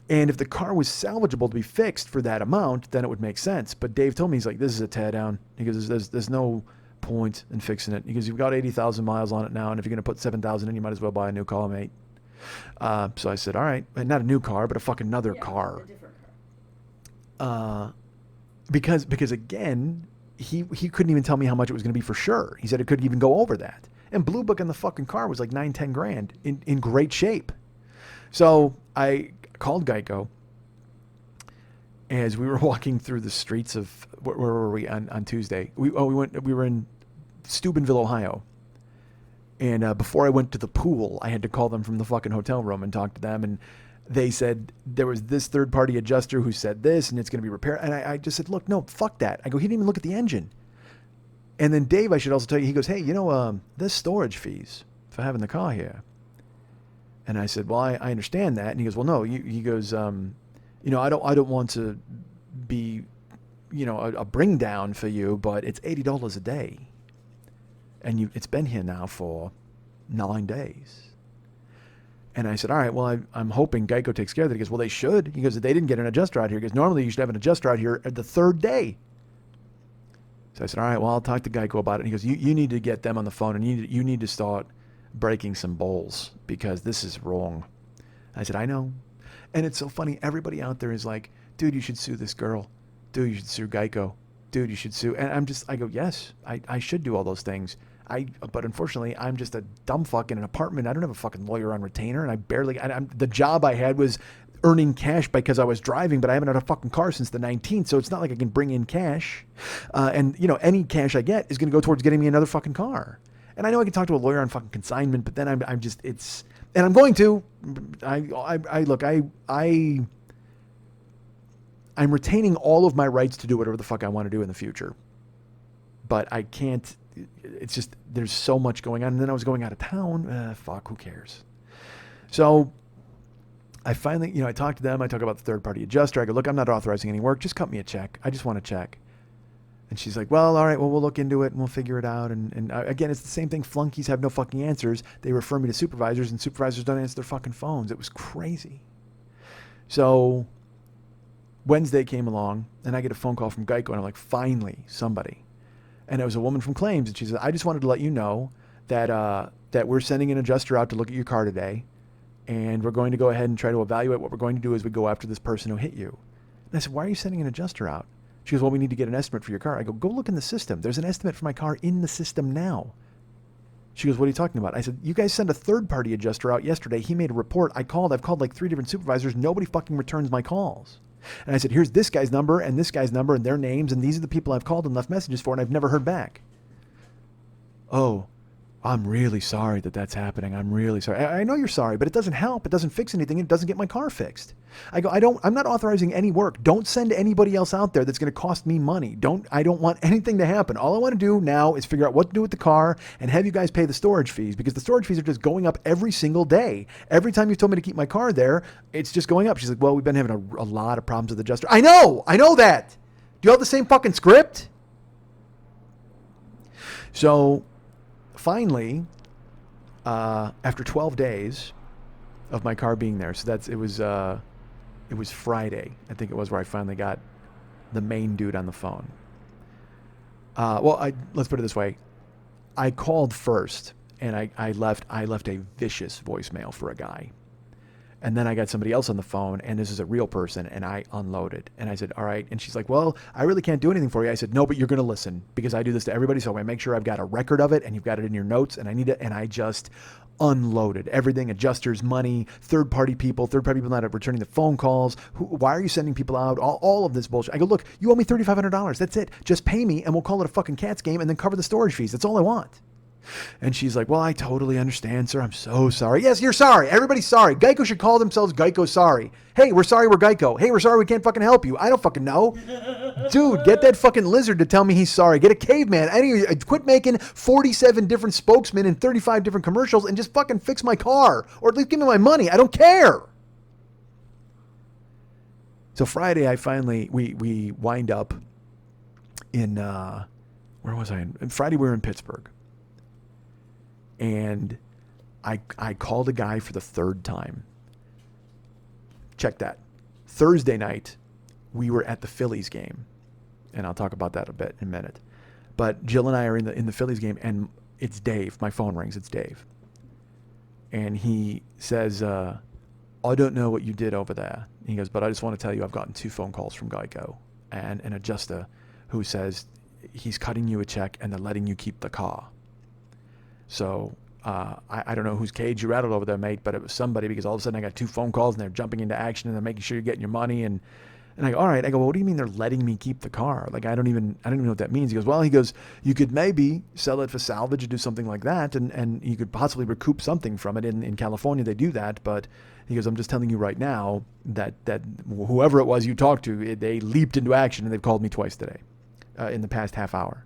And if the car was salvageable to be fixed for that amount, then it would make sense. But Dave told me, he's like, this is a tear down. He goes, there's no point in fixing it. He goes, you've got 80,000 miles on it now. And if you're going to put 7,000 in, you might as well buy a new car, mate. So I said, all right, not a new car, but a fucking another car. A different car. Because again, he couldn't even tell me how much it was going to be for sure. He said it couldn't even go over that. And Blue Book on the fucking car was like $9-10 grand in great shape. So I called Geico as we were walking through the streets of where were we on Tuesday? We were in Steubenville, Ohio. And before I went to the pool, I had to call them from the fucking hotel room and talk to them. And they said there was this third-party adjuster who said this, and it's going to be repaired. And I just said, look, no, fuck that. I go, he didn't even look at the engine. And then Dave, I should also tell you, he goes, hey, there's storage fees for having the car here. And I said, well, I understand that. And he goes, well, no, he goes, I don't want to be, a bring down for you, but it's $80 a day. And it's been here now for 9 days. And I said, all right, well, I'm hoping Geico takes care of that. He goes, well, they should. He goes, they didn't get an adjuster out here. He goes, normally you should have an adjuster out here at the third day. So I said, all right, well, I'll talk to Geico about it. And he goes, you need to get them on the phone and you need to start breaking some bowls because this is wrong. I said, I know. And it's so funny. Everybody out there is like, dude, you should sue this girl. Dude, you should sue Geico. Dude, you should sue. And I go, yes, I should do all those things. But unfortunately, I'm just a dumb fuck in an apartment. I don't have a fucking lawyer on retainer. And the job I had was earning cash because I was driving, but I haven't had a fucking car since the 19th. So it's not like I can bring in cash. And any cash I get is going to go towards getting me another fucking car. And I know I can talk to a lawyer on fucking consignment, but then and I'm going to, I'm retaining all of my rights to do whatever the fuck I want to do in the future. But I can't, it's just, there's so much going on. And then I was going out of town. Fuck, who cares? So I finally, I talked to them. I talk about the third-party adjuster. I go, look, I'm not authorizing any work. Just cut me a check. I just want a check. And she's like, well, all right, well, we'll look into it and we'll figure it out. And again, it's the same thing. Flunkies have no fucking answers. They refer me to supervisors and supervisors don't answer their fucking phones. It was crazy. So Wednesday came along and I get a phone call from Geico and I'm like, finally, somebody. And it was a woman from claims and she said, I just wanted to let you know that we're sending an adjuster out to look at your car today. And we're going to go ahead and try to evaluate. What we're going to do is we go after this person who hit you. And I said, why are you sending an adjuster out? She goes, well, we need to get an estimate for your car. I go look in the system. There's an estimate for my car in the system now. She goes, what are you talking about? I said, you guys sent a third-party adjuster out yesterday. He made a report. I've called like 3 different supervisors. Nobody fucking returns my calls. And I said, here's this guy's number and this guy's number and their names. And these are the people I've called and left messages for. And I've never heard back. Oh, I'm really sorry that's happening. I'm really sorry. I know you're sorry, but it doesn't help. It doesn't fix anything. It doesn't get my car fixed. I go, I'm not authorizing any work. Don't send anybody else out there that's going to cost me money. I don't want anything to happen. All I want to do now is figure out what to do with the car and have you guys pay the storage fees because the storage fees are just going up every single day. Every time you've told me to keep my car there, it's just going up. She's like, well, we've been having a lot of problems with the adjuster. I know that. Do you have the same fucking script? So finally, after 12 days of my car being there, so it was Friday, I think it was, where I finally got the main dude on the phone. Let's put it this way. I called first, and I left a vicious voicemail for a guy. And then I got somebody else on the phone, and this is a real person, and I unloaded. And I said, all right. And she's like, well, I really can't do anything for you. I said, no, but you're going to listen, because I do this to everybody, so I'm going to make sure I've got a record of it, and you've got it in your notes, and I need it. And I just unloaded everything: adjusters, money, third-party people not returning the phone calls. Why are you sending people out? All of this bullshit. I go, look, you owe me $3,500. That's it. Just pay me, and we'll call it a fucking Cats game, and then cover the storage fees. That's all I want. And she's like, well, I totally understand, sir. I'm so sorry. Yes, you're sorry. Everybody's sorry. Geico should call themselves Geico Sorry. Hey, we're sorry we're Geico. Hey, we're sorry we can't fucking help you. I don't fucking know. Dude, get that fucking lizard to tell me he's sorry. Get a caveman. Quit making 47 different spokesmen and 35 different commercials and just fucking fix my car. Or at least give me my money. I don't care. So Friday, we wind up in, where was I? Friday, we were in Pittsburgh. And I called a guy for the third time. Check that. Thursday night, we were at the Phillies game. And I'll talk about that a bit in a minute. But Jill and I are in the Phillies game, and it's Dave. My phone rings. It's Dave. And he says, I don't know what you did over there. He goes, but I just want to tell you I've gotten 2 phone calls from Geico and an adjuster who says he's cutting you a check and they're letting you keep the car. So I don't know whose cage you rattled over there, mate, but it was somebody, because all of a sudden I got 2 phone calls and they're jumping into action and they're making sure you're getting your money. And I go, all right. I go, well, what do you mean they're letting me keep the car? Like, I don't even know what that means. He goes, you could maybe sell it for salvage or do something like that. And you could possibly recoup something from it. In California, they do that. But he goes, I'm just telling you right now that whoever it was you talked to, they leaped into action and they've called me twice today in the past half hour.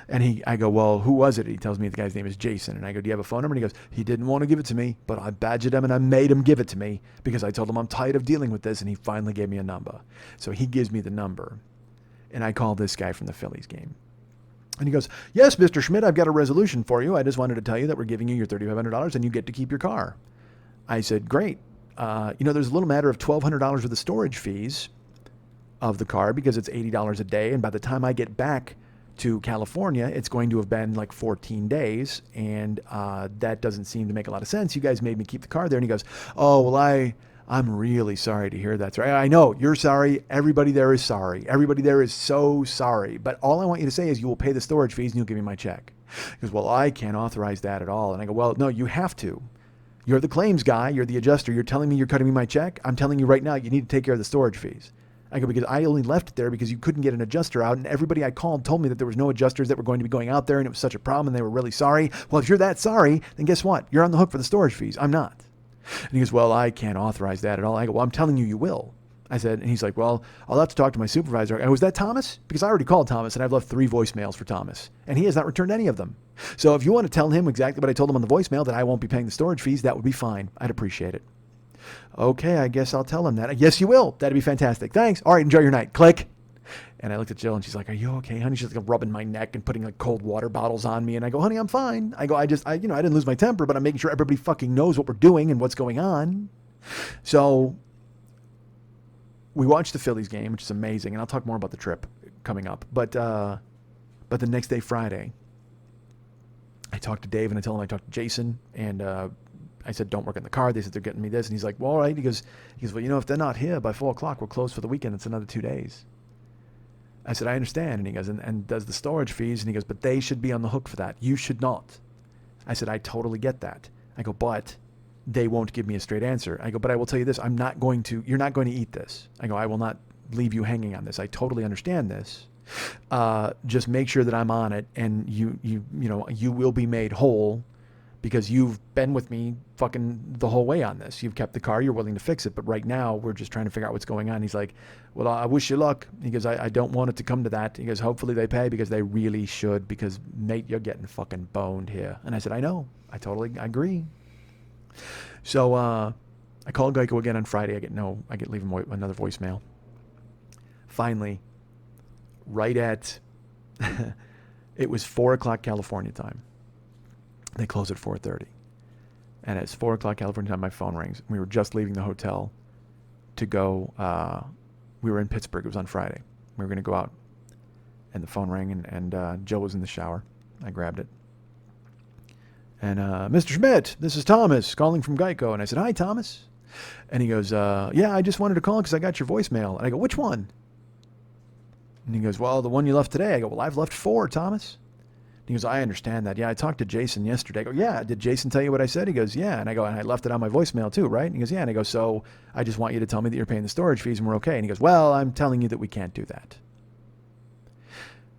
And I go, well, who was it? He tells me the guy's name is Jason. And I go, do you have a phone number? And he goes, he didn't want to give it to me, but I badgered him and I made him give it to me because I told him I'm tired of dealing with this. And he finally gave me a number. So he gives me the number. And I call this guy from the Phillies game. And he goes, yes, Mr. Schmidt, I've got a resolution for you. I just wanted to tell you that we're giving you your $3,500 and you get to keep your car. I said, great. There's a little matter of $1,200 worth of storage fees of the car because it's $80 a day. And by the time I get back to California, it's going to have been like 14 days. And that doesn't seem to make a lot of sense. You guys made me keep the car there. And he goes, oh, well, I'm really sorry to hear that. I know you're sorry. Everybody there is sorry. Everybody there is so sorry. But all I want you to say is you will pay the storage fees and you'll give me my check. He goes, well, I can't authorize that at all. And I go, well, no, you have to. You're the claims guy. You're the adjuster. You're telling me you're cutting me my check. I'm telling you right now, you need to take care of the storage fees. I go, because I only left it there because you couldn't get an adjuster out, and everybody I called told me that there was no adjusters that were going to be going out there, and it was such a problem, and they were really sorry. Well, if you're that sorry, then guess what? You're on the hook for the storage fees. I'm not. And he goes, well, I can't authorize that at all. I go, well, I'm telling you, you will. I said, and he's like, well, I'll have to talk to my supervisor. And was that Thomas? Because I already called Thomas, and I've left 3 voicemails for Thomas, and he has not returned any of them. So if you want to tell him exactly what I told him on the voicemail, that I won't be paying the storage fees, that would be fine. I'd appreciate it. Okay, I guess I'll tell him that. Yes, you will. That'd be fantastic. Thanks. All right, enjoy your night. Click. And I looked at Jill, and she's like, are you okay, honey? She's like rubbing my neck and putting like cold water bottles on me. And I go, honey, I'm fine. I go, I didn't lose my temper, but I'm making sure everybody fucking knows what we're doing and what's going on. So we watched the Phillies game, which is amazing. And I'll talk more about the trip coming up. But the next day, Friday, I talked to Dave and I told him I talked to Jason, and I said, don't work in the car. They said they're getting me this. And he's like, well, all right. He goes, well, if they're not here by 4 o'clock, we're closed for the weekend. It's another 2 days. I said, I understand. And he goes, and does the storage fees? And he goes, but they should be on the hook for that. You should not. I said, I totally get that. I go, but they won't give me a straight answer. I go, but I will tell you this. You're not going to eat this. I go, I will not leave you hanging on this. I totally understand this. Just make sure that I'm on it, and you will be made whole, because you've been with me fucking the whole way on this. You've kept the car. You're willing to fix it. But right now, we're just trying to figure out what's going on. He's like, well, I wish you luck. He goes, I don't want it to come to that. He goes, hopefully they pay, because they really should, because, mate, you're getting fucking boned here. And I said, I know. I totally agree. So I called Geico again on Friday. I leave him another voicemail. Finally, right at It was 4 o'clock California time. They close at 4:30. And it's 4 o'clock California time, my phone rings. We were just leaving the hotel to go. We were in Pittsburgh. It was on Friday. We were going to go out. And the phone rang, and Jill was in the shower. I grabbed it. And, Mr. Schmidt, this is Thomas calling from Geico. And I said, hi, Thomas. And he goes, yeah, I just wanted to call because I got your voicemail. And I go, which one? And he goes, well, the one you left today. I go, well, I've left 4, Thomas. And he goes, I understand that. Yeah, I talked to Jason yesterday. I go, yeah, did Jason tell you what I said? He goes, yeah. And I go, and I left it on my voicemail too, right? And he goes, yeah. And I go, so I just want you to tell me that you're paying the storage fees and we're okay. And he goes, well, I'm telling you that we can't do that.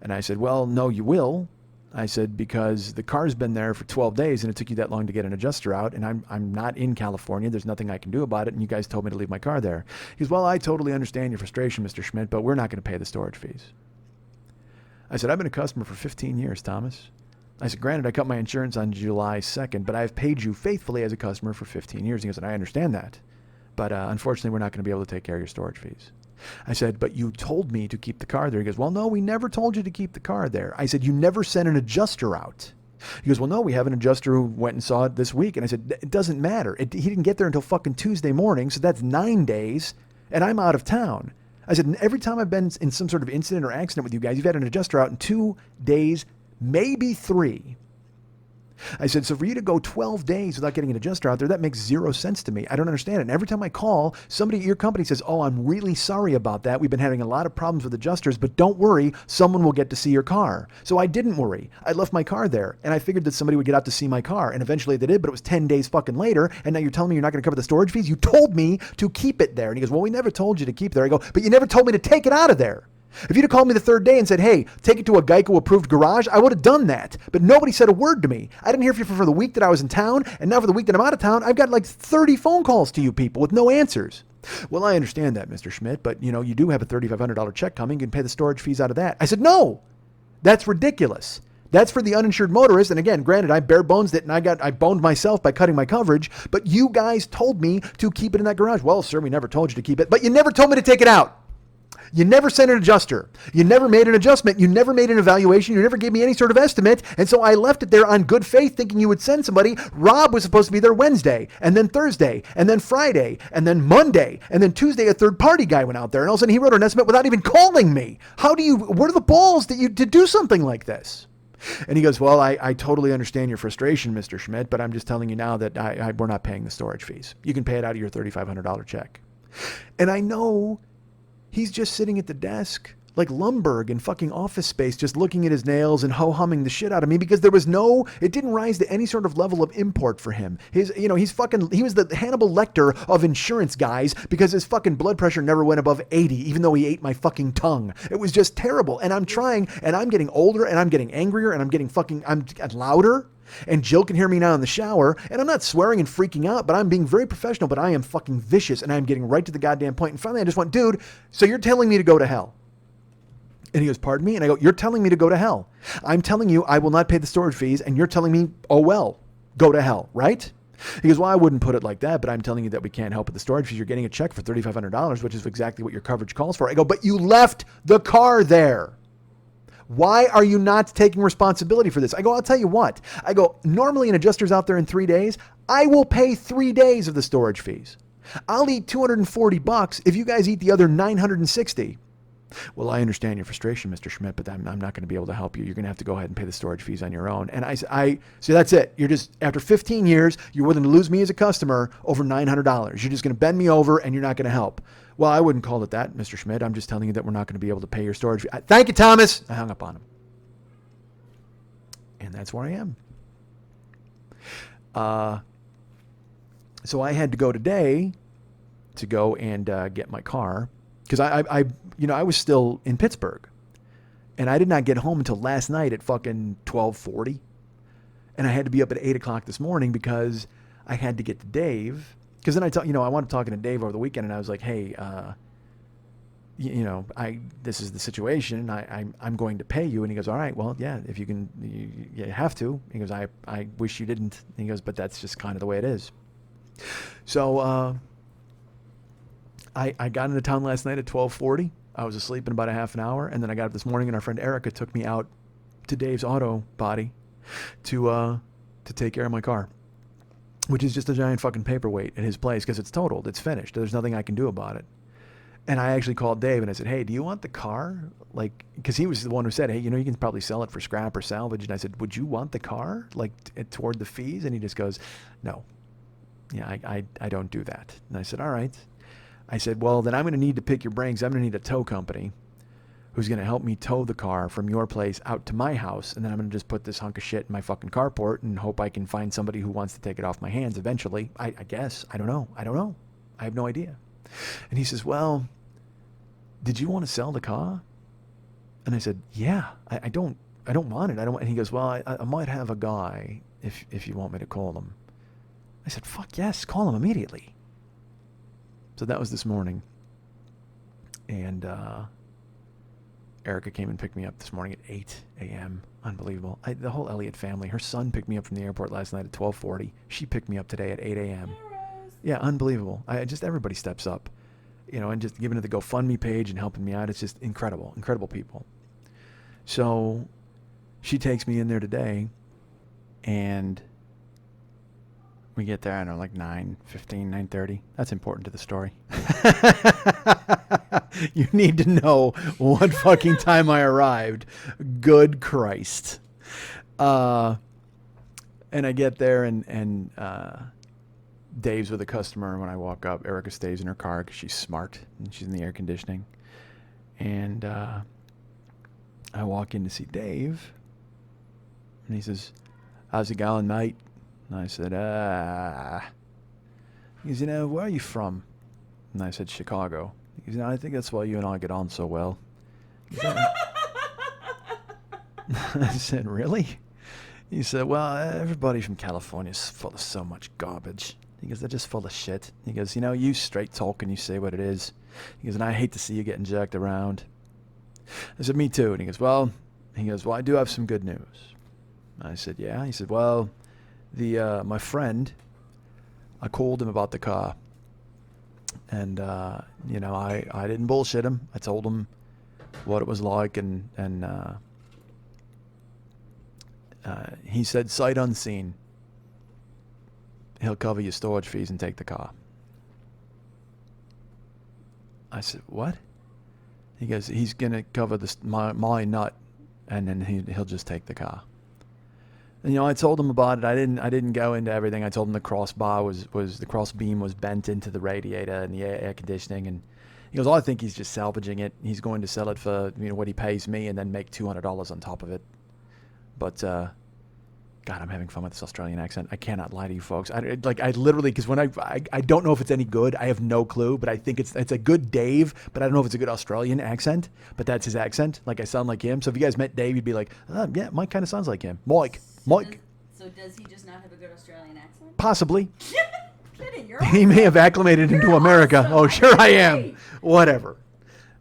And I said, well, no, you will. I said, because the car's been there for 12 days and it took you that long to get an adjuster out, and I'm not in California. There's nothing I can do about it, and you guys told me to leave my car there. He goes, well, I totally understand your frustration, Mr. Schmidt, but we're not going to pay the storage fees. I said, I've been a customer for 15 years, Thomas. I said, granted, I cut my insurance on July 2nd, but I've paid you faithfully as a customer for 15 years. He goes, and I understand that, but unfortunately, we're not going to be able to take care of your storage fees. I said, but you told me to keep the car there. He goes, well, no, we never told you to keep the car there. I said, you never sent an adjuster out. He goes, well, no, we have an adjuster who went and saw it this week. And I said, it doesn't matter. He didn't get there until fucking Tuesday morning. So that's 9 days and I'm out of town. I said, every time I've been in some sort of incident or accident with you guys, you've had an adjuster out in 2 days, maybe 3. I said, so for you to go 12 days without getting an adjuster out there, that makes 0 sense to me. I don't understand it. And every time I call, somebody at your company says, oh, I'm really sorry about that. We've been having a lot of problems with adjusters, but don't worry, someone will get to see your car. So I didn't worry. I left my car there, and I figured that somebody would get out to see my car, and eventually they did, but it was 10 days fucking later, and now you're telling me you're not going to cover the storage fees? You told me to keep it there. And he goes, well, we never told you to keep it there. I go, but you never told me to take it out of there. If you'd have called me the 3rd day and said, hey, take it to a Geico-approved garage, I would have done that. But nobody said a word to me. I didn't hear from you for the week that I was in town, and now for the week that I'm out of town, I've got like 30 phone calls to you people with no answers. Well, I understand that, Mr. Schmidt, but you do have a $3,500 check coming. You can pay the storage fees out of that. I said, no, that's ridiculous. That's for the uninsured motorist. And again, granted, I bare bones it, and I boned myself by cutting my coverage, but you guys told me to keep it in that garage. Well, sir, we never told you to keep it, but you never told me to take it out. You never sent an adjuster. You never made an adjustment. You never made an evaluation. You never gave me any sort of estimate. And so I left it there on good faith thinking you would send somebody. Rob was supposed to be there Wednesday, and then Thursday, and then Friday, and then Monday, and then Tuesday a third-party guy went out there, and all of a sudden he wrote an estimate without even calling me. What are the balls to do something like this? And he goes, well, I totally understand your frustration, Mr. Schmidt, but I'm just telling you now that we're not paying the storage fees. You can pay it out of your $3,500 check. And I know he's just sitting at the desk like Lumberg in fucking Office Space, just looking at his nails and ho-humming the shit out of me because it didn't rise to any sort of level of import for him. He was the Hannibal Lecter of insurance guys because his fucking blood pressure never went above 80, even though he ate my fucking tongue. It was just terrible. And I'm trying, and I'm getting older, and I'm getting angrier, and I'm louder. And Jill can hear me now in the shower, and I'm not swearing and freaking out, but I'm being very professional, but I am fucking vicious, and I'm getting right to the goddamn point. And finally, I just went, dude, so you're telling me to go to hell? And he goes, pardon me? And I go, you're telling me to go to hell. I'm telling you I will not pay the storage fees, and you're telling me, oh, well, go to hell, right? He goes, well, I wouldn't put it like that, but I'm telling you that we can't help with the storage fees. You're getting a check for $3,500, which is exactly what your coverage calls for. I go, but you left the car there. Why are you not taking responsibility for this? I go, I'll tell you what. I go, normally an adjuster's out there in 3 days. I will pay 3 days of the storage fees. I'll eat $240 if you guys eat the other $960. Well, I understand your frustration, Mr. Schmidt, but I'm not going to be able to help you. You're going to have to go ahead and pay the storage fees on your own. And I so that's it. You're just, after 15 years, you're willing to lose me as a customer over $900. You're just going to bend me over and you're not going to help. Well, I wouldn't call it that, Mr. Schmidt. I'm just telling you that we're not going to be able to pay your storage fee. Thank you, Thomas. I hung up on him. And that's where I am. So I had to go today to go and get my car because I was still in Pittsburgh, and I did not get home until last night at fucking 12:40, and I had to be up at 8 o'clock this morning because I had to get to Dave. Because then I wound up talking to Dave over the weekend, and I was like, hey, this is the situation. I'm going to pay you. And he goes, all right, well, yeah, if you can, you have to. He goes, I wish you didn't. He goes, but that's just kind of the way it is. So I got into town last night at 12:40. I was asleep in about a half an hour, and then I got up this morning, and our friend Erica took me out to Dave's Auto Body to take care of my car, which is just a giant fucking paperweight at his place because it's totaled. It's finished. There's nothing I can do about it. And I actually called Dave and I said, hey, do you want the car? Like, because he was the one who said, hey, you can probably sell it for scrap or salvage. And I said, would you want the car, like, toward the fees? And he just goes, no. Yeah, I don't do that. And I said, all right. I said, well, then I'm going to need to pick your brains. I'm going to need a tow company who's going to help me tow the car from your place out to my house. And then I'm going to just put this hunk of shit in my fucking carport and hope I can find somebody who wants to take it off my hands eventually. I guess. I don't know. I have no idea. And he says, well, did you want to sell the car? And I said, yeah, I don't want it. And he goes, well, I might have a guy if you want me to call him. I said, fuck yes, call him immediately. So that was this morning. And Erica came and picked me up this morning at 8 a.m. Unbelievable. The whole Elliott family, her son picked me up from the airport last night at 12:40. She picked me up today at 8 a.m. Yeah, unbelievable. Everybody steps up, and just giving it the GoFundMe page and helping me out. It's just incredible people. So she takes me in there today, and we get there, I don't know, like 9:15, 9:30. That's important to the story. You need to know what fucking time I arrived. Good Christ. And I get there, and Dave's with a customer. When I walk up, Erica stays in her car because she's smart and she's in the air conditioning. And I walk in to see Dave, and he says, how's it going, mate? And I said, he goes, where are you from? And I said, Chicago. He goes, I think that's why you and I get on so well. I said, really? He said, well, everybody from California is full of so much garbage. He goes, they're just full of shit. He goes, you straight talk and you say what it is. He goes, and I hate to see you getting jerked around. I said, me too. And he goes, well, I do have some good news. I said, yeah. He said, well, my friend, I called him about the car. And, I didn't bullshit him. I told him what it was like, and he said, sight unseen, he'll cover your storage fees and take the car. I said, what? He goes, he's going to cover my nut, and then he'll just take the car. And, I told him about it. I didn't go into everything. I told him the crossbar was the cross beam was bent into the radiator and the air conditioning. And he goes, I think he's just salvaging it. He's going to sell it for what he pays me and then make $200 on top of it. But God, I'm having fun with this Australian accent. I cannot lie to you folks. I literally, because when I don't know if it's any good. I have no clue, but I think it's a good Dave, but I don't know if it's a good Australian accent, but that's his accent. Like, I sound like him. So if you guys met Dave, you'd be like, yeah, Mike kind of sounds like him. Mike. So does he just not have a good Australian accent? Possibly. Kidding, he may have acclimated into America. Awesome. Oh, sure I am. Whatever.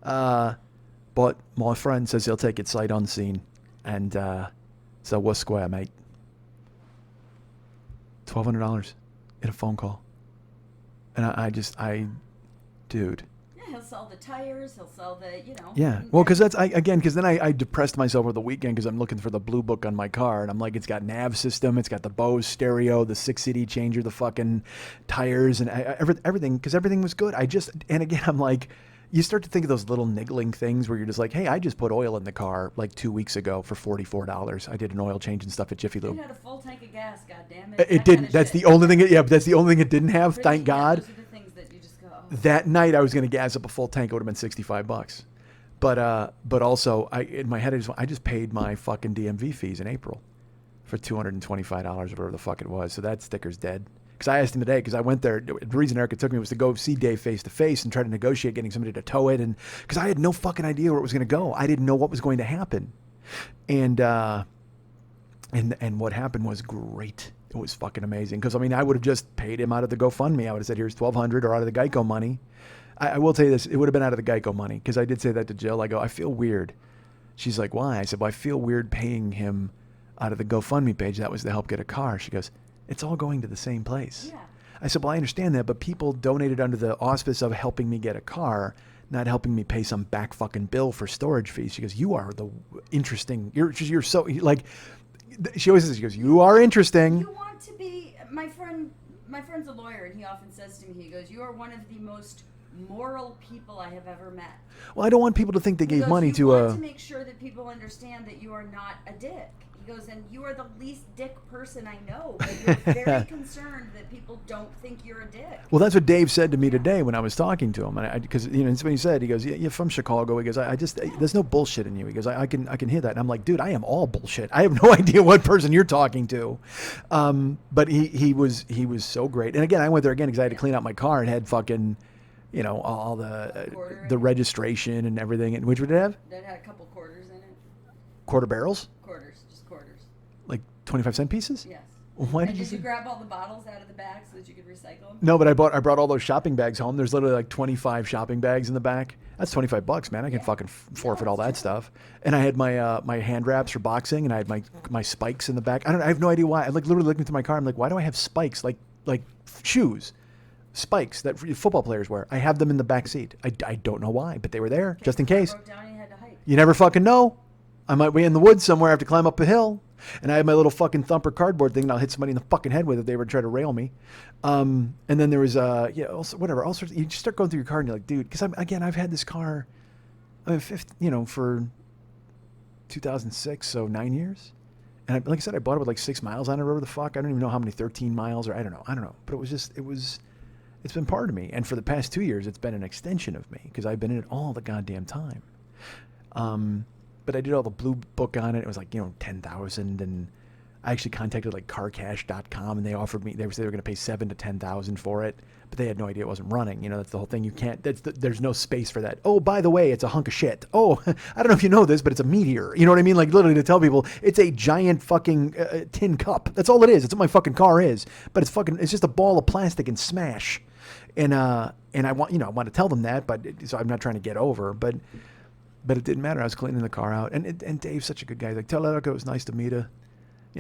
But my friend says he'll take it sight unseen. And so we're square, mate. $1,200 in a phone call. And dude. Yeah, he'll sell the tires. He'll sell the, Yeah. Well, because then I depressed myself over the weekend because I'm looking for the blue book on my car. And I'm like, it's got nav system. It's got the Bose stereo, the 6 CD changer, the fucking tires, and everything, because everything was good. And again, I'm like, you start to think of those little niggling things where you're just like, hey, I just put oil in the car like 2 weeks ago for $44. I did an oil change and stuff at Jiffy Lube. It had a full tank of gas, goddammit. It didn't. That's the only thing. But that's the only thing it didn't have. Thank God. Those are the things that you just go, oh. That night I was going to gas up a full tank. It would have been $65. But also in my head I just paid my fucking DMV fees in April for $225 or whatever the fuck it was. So that sticker's dead. Because I asked him today, because I went there, the reason Erica took me was to go see Dave face to face and try to negotiate getting somebody to tow it, and because I had no fucking idea where it was going to go. I didn't know what was going to happen. And what happened was great. It was fucking amazing. Because I would have just paid him out of the GoFundMe. I would have said, here's $1,200, or out of the Geico money. I will tell you this, it would have been out of the Geico money, because I did say that to Jill. I go, I feel weird. She's like, why? I said, well, I feel weird paying him out of the GoFundMe page. That was to help get a car. She goes, it's all going to the same place. Yeah. I said, well, I understand that, but people donated under the auspice of helping me get a car, not helping me pay some back fucking bill for storage fees. She goes, you are the interesting. You're so like. She always says, she goes, you are interesting. You want to be my friend. My friend's a lawyer, and he often says to me, he goes, you are one of the most moral people I have ever met. Well, I don't want people to think they gave money to You want to make sure that people understand that you are not a dick. He goes, and you are the least dick person I know, but you're very concerned that people don't think you're a dick. Well, that's what Dave said to me today when I was talking to him, and because it's when he said, he goes, yeah, you're from Chicago. He goes, I just there's no bullshit in you. He goes, I can hear that, and I'm like, dude, I am all bullshit. I have no idea what person you're talking to, but he was so great. And again, I went there again because I had to clean out my car and had fucking, all the registration and everything. And which would it have? That had a couple quarters in it. Quarter barrels? Just quarters. Like 25-cent pieces? Yes. Why did you grab all the bottles out of the bag so that you could recycle them? No, but I brought all those shopping bags home. There's literally like 25 shopping bags in the back. That's $25, man. I can fucking forfeit all that stuff. And I had my hand wraps for boxing, and I had my spikes in the back. I have no idea why. I literally looking through my car. I'm like, why do I have spikes like shoes? Spikes that football players wear. I have them in the back seat. I don't know why, but they were there just in case. Broke down and you had to hike. You never fucking know. I might be in the woods somewhere. I have to climb up a hill. And I have my little fucking thumper cardboard thing, and I'll hit somebody in the fucking head with it if they were to try to rail me. And then there was, also, whatever, all sorts. You just start going through your car, and you're like, dude, because I've had this car, for 2006, so 9 years. And like I said, I bought it with like 6 miles on it, whatever the fuck. I don't even know how many, 13 miles, or I don't know. But it's been part of me. And for the past 2 years, it's been an extension of me, because I've been in it all the goddamn time. But I did all the blue book on it. It was like, 10,000, and I actually contacted like carcash.com, and they offered me, they were going to pay $7,000 to $10,000 for it, but they had no idea it wasn't running. That's the whole thing. You can't, there's no space for that. Oh, by the way, it's a hunk of shit. Oh, I don't know if you know this, but it's a meteor. You know what I mean? Like literally to tell people it's a giant fucking tin cup. That's all it is. It's what my fucking car is, but it's just a ball of plastic and smash. And I want to tell them that, but so I'm not trying to get over, but it didn't matter. I was cleaning the car out, and Dave's such a good guy. He's like, tell Erica it was nice to meet her.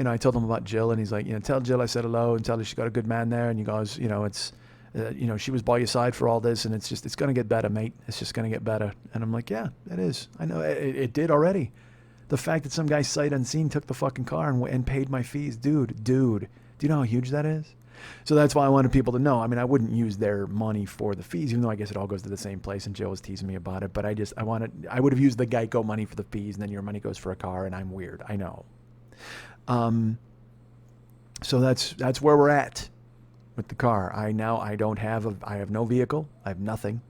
I told him about Jill, and he's like, tell Jill I said hello, and tell her she got a good man there. And he goes, it's, she was by your side for all this, and it's going to get better, mate. It's just going to get better. And I'm like, yeah, it is. I know it did already. The fact that some guy sight unseen took the fucking car and paid my fees, dude. Do you know how huge that is? So that's why I wanted people to know. I mean, I wouldn't use their money for the fees, even though I guess it all goes to the same place, and Jill was teasing me about it. But I would have used the Geico money for the fees, and then your money goes for a car, and I'm weird. I know. So that's where we're at with the car. I have no vehicle. I have nothing.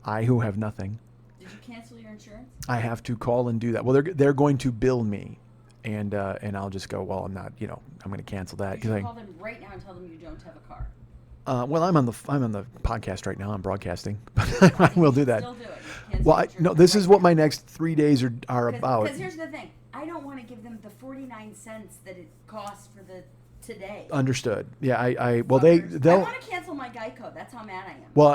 I who have nothing. Did you cancel your insurance? I have to call and do that. Well, they're going to bill me. And I'll just go, well, I'm not, I'm going to cancel that. You should call them right now and tell them you don't have a car. Well, I'm on the podcast right now. I'm broadcasting, but I will do that. Still do it. Well, no, this is what my next 3 days are about. Because here's the thing. I don't want to give them the 49 cents that it costs for the today. Understood. Yeah, I I want to cancel my Geico. That's how mad I am. Well,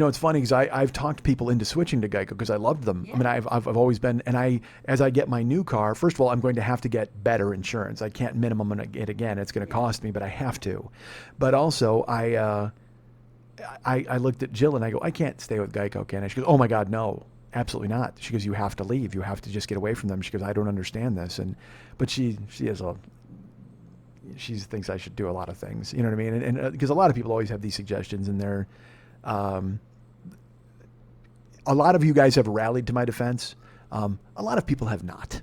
it's funny because I've talked people into switching to Geico because I loved them. Yeah. I mean, I've always been, and as I get my new car, first of all, I'm going to have to get better insurance. I can't minimum it again. It's going to cost me, but I have to. But also, I looked at Jill and I go, I can't stay with Geico, can I? She goes, oh my God, no. Absolutely not. She goes, you have to leave. You have to just get away from them. She goes, I don't understand this. But she thinks I should do a lot of things. You know what I mean? And because a lot of people always have these suggestions, and they're, a lot of you guys have rallied to my defense. A lot of people have not.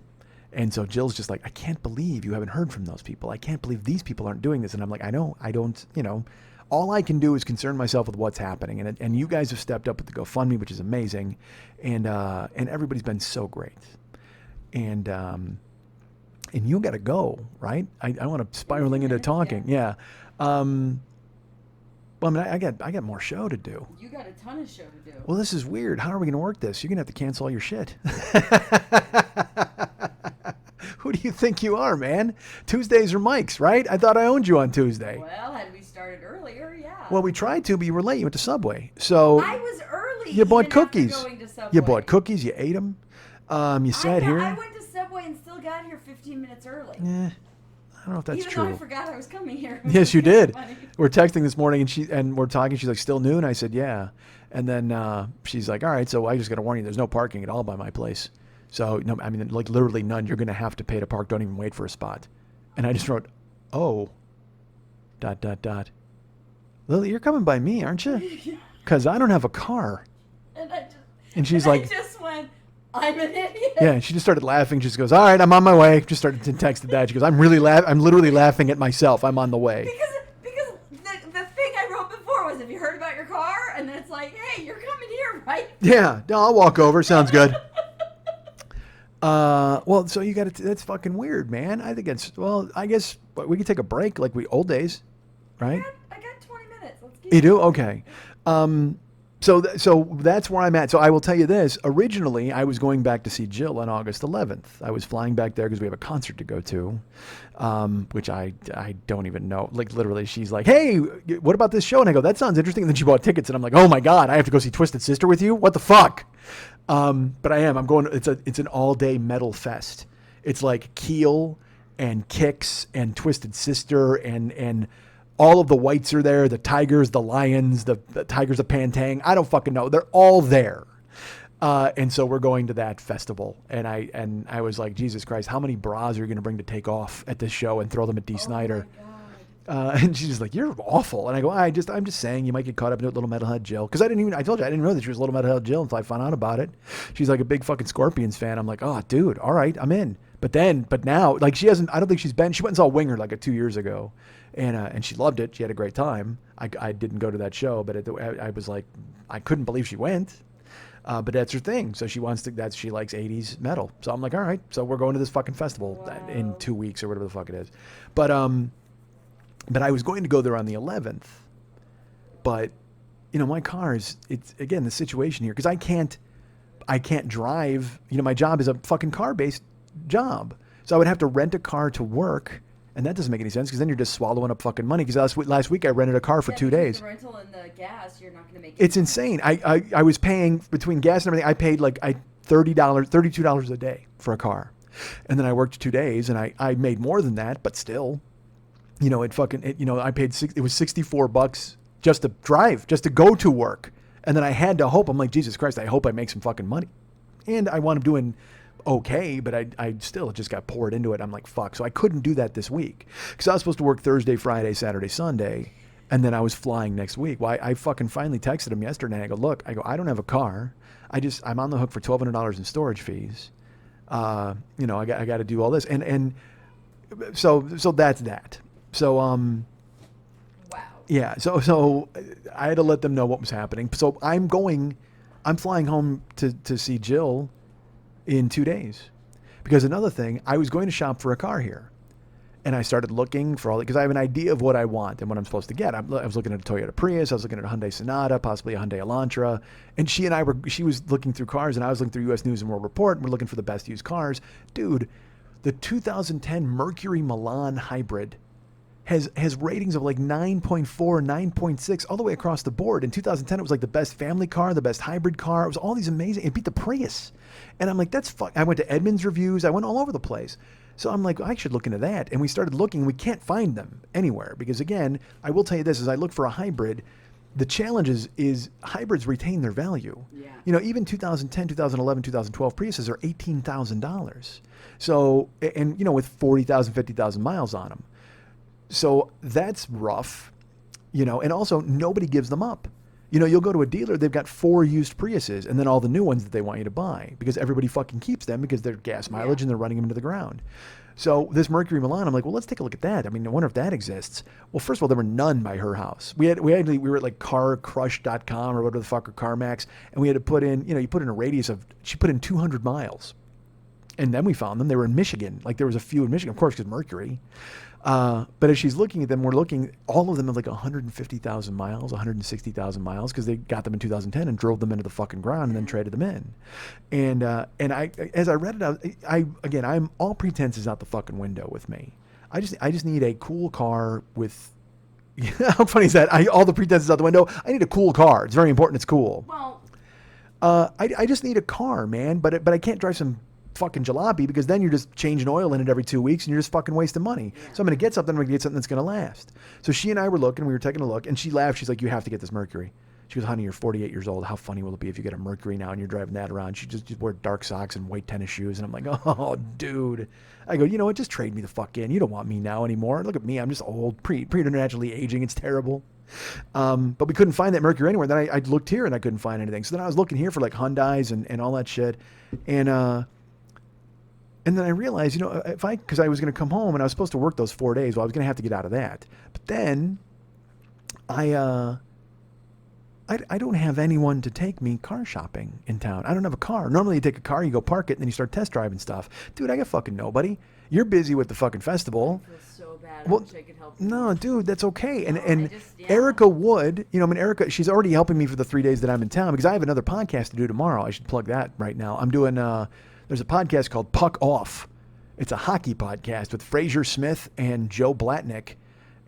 And so Jill's just like, I can't believe you haven't heard from those people. I can't believe these people aren't doing this. And I'm like, I know, I don't, all I can do is concern myself with what's happening. And you guys have stepped up with the GoFundMe, which is amazing. And everybody's been so great. And you got to go, right? I want to spiraling into talking. Yeah. Well, I mean, I got more show to do. You got a ton of show to do. Well, this is weird. How are we going to work this? You're going to have to cancel all your shit. Who do you think you are, man? Tuesdays are Mike's, right? I thought I owned you on Tuesday. Well, had we started earlier, yeah. Well, we tried to, but you were late. You went to Subway. So I was early. You bought cookies. Going to Subway. You bought cookies. You ate them. You sat here. I went to Subway and still got here 15 minutes early. I don't know if that's Even true. though I forgot I was coming here. Yes, you did. We're texting this morning, and we're talking. She's like, still noon? I said, yeah. And then she's like, all right, so I just got to warn you, there's no parking at all by my place. So, no, I mean, like literally none. You're going to have to pay to park. Don't even wait for a spot. And I just wrote, oh, ... Lily, you're coming by me, aren't you? Because I don't have a car. And she's I like, just went, I'm an idiot. yeah, and she just started laughing. She just goes, all right, I'm on my way. Just started to text the dad. She goes, I'm literally laughing at myself. I'm on the way. Because the thing I wrote before was, have you heard about your car? And then it's like, hey, you're coming here, right? Yeah, no, I'll walk over. Sounds good. Well, so you got to, that's fucking weird, man. I think I guess we could take a break like old days, right? I got 20 minutes. Let's You do? Okay. So that's where I'm at. So I will tell you this. Originally, I was going back to see Jill on August 11th. I was flying back there because we have a concert to go to, which I don't even know. Like literally, she's like, hey, what about this show? And I go, that sounds interesting. And then she bought tickets and I'm like, oh my God, I have to go see Twisted Sister with you? What the fuck? But I'm going, it's an all day metal fest. It's like Keel and Kix and Twisted Sister and all of the Whites are there, the Tigers, the Lions, the Tigers of Pantang. I don't fucking know. They're all there. And so we're going to that festival. And I was like, Jesus Christ, how many bras are you going to bring to take off at this show and throw them at Dee Snider? And she's just like, you're awful. And I go, I'm just saying you might get caught up in a little metalhead Jill. Because I told you, I didn't know that she was a little metalhead Jill until I found out about it. She's like a big fucking Scorpions fan. I'm like, oh, dude, all right, I'm in. But now, like she went and saw Winger like 2 years ago. And she loved it. She had a great time. I didn't go to that show, but I was like, I couldn't believe she went. But that's her thing. So she likes 80s metal. So I'm like, all right. So we're going to this fucking festival in 2 weeks or whatever the fuck it is. But I was going to go there on the 11th. But, my car it's again, the situation here, because I can't drive. My job is a fucking car-based job. So I would have to rent a car to work. And that doesn't make any sense because then you're just swallowing up fucking money. Because last week I rented a car for 2 days. The rental and the gas, you're not going to make. It's insane. I was paying between gas and everything. I paid $32 a day for a car, and then I worked 2 days and I made more than that. But still, I paid it was $64 just to drive, just to go to work, and then I had to hope. I'm like, Jesus Christ, I hope I make some fucking money, and I wound up doing okay, but I still just got poured into it. I'm like, fuck. So I couldn't do that this week because I was supposed to work Thursday, Friday, Saturday, Sunday, and then I was flying next week. Well, I fucking finally texted him yesterday. I go, I don't have a car. I'm on the hook for $1,200 in storage fees. I got to do all this, and so that's that. So wow. Yeah. So I had to let them know what was happening. So I'm flying home to see Jill in 2 days. Because another thing, I was going to shop for a car here. And I started looking for all because I have an idea of what I want and what I'm supposed to get. I was looking at a Toyota Prius, I was looking at a Hyundai Sonata, possibly a Hyundai Elantra. And she was looking through cars and I was looking through US News and World Report and we're looking for the best used cars. Dude, the 2010 Mercury Milan Hybrid has ratings of like 9.4, 9.6 all the way across the board. In 2010, it was like the best family car, the best hybrid car. It was all these amazing. It beat the Prius. And I'm like, I went to Edmunds Reviews. I went all over the place. So I'm like, I should look into that. And we started looking. We can't find them anywhere because, again, I will tell you this, as I look for a hybrid, the challenge is hybrids retain their value. Yeah. Even 2010, 2011, 2012 Priuses are $18,000. So, and, with 40,000, 50,000 miles on them. So that's rough, and also nobody gives them up. You'll go to a dealer, they've got 4 used Priuses and then all the new ones that they want you to buy because everybody fucking keeps them because they're gas mileage and they're running them into the ground. So this Mercury Milan, I'm like, well, let's take a look at that. I mean, I wonder if that exists. Well, first of all, there were none by her house. We were at like carcrush.com or whatever the fuck, or CarMax, and we had to put in, you put in a radius of, she put in 200 miles. And then we found them. They were in Michigan. Like there was a few in Michigan, of course, because Mercury. But as she's looking at them, we're looking, all of them have like 150,000 miles, 160,000 miles, because they got them in 2010 and drove them into the fucking ground and then traded them in. And I, as I read it out, I'm all pretense is out the fucking window with me. I just need a cool car with, how funny is that? All the pretense is out the window. I need a cool car. It's very important. It's cool. Well, I just need a car, man. But I can't drive some fucking jalopy because then you're just changing oil in it every 2 weeks and you're just fucking wasting money. Yeah. So I'm going to get something that's going to last. So she and I were looking, we were taking a look, and she laughed. She's like, you have to get this Mercury. She She goes, honey, you're 48 years old. How funny will it be if you get a Mercury now and you're driving that around? She just wear dark socks and white tennis shoes. And I'm like, oh, dude. I go, you know what? Just trade me the fuck in. You don't want me now anymore. Look at me. I'm just old, preternaturally aging. It's terrible. But we couldn't find that Mercury anywhere. Then I looked here and I couldn't find anything. So then I was looking here for like Hyundais and all that shit. And then I realized, because I was going to come home and I was supposed to work those 4 days, well, I was going to have to get out of that. But then I don't have anyone to take me car shopping in town. I don't have a car. Normally you take a car, you go park it, and then you start test driving stuff. Dude, I got fucking nobody. You're busy with the fucking festival. I feel so bad. Well, I wish I could help you. no, dude, that's okay. And Yeah. Erica would, Erica, she's already helping me for the 3 days that I'm in town because I have another podcast to do tomorrow. I should plug that right now. I'm doing, there's a podcast called Puck Off. It's a hockey podcast with Fraser Smith and Joe Blatnick.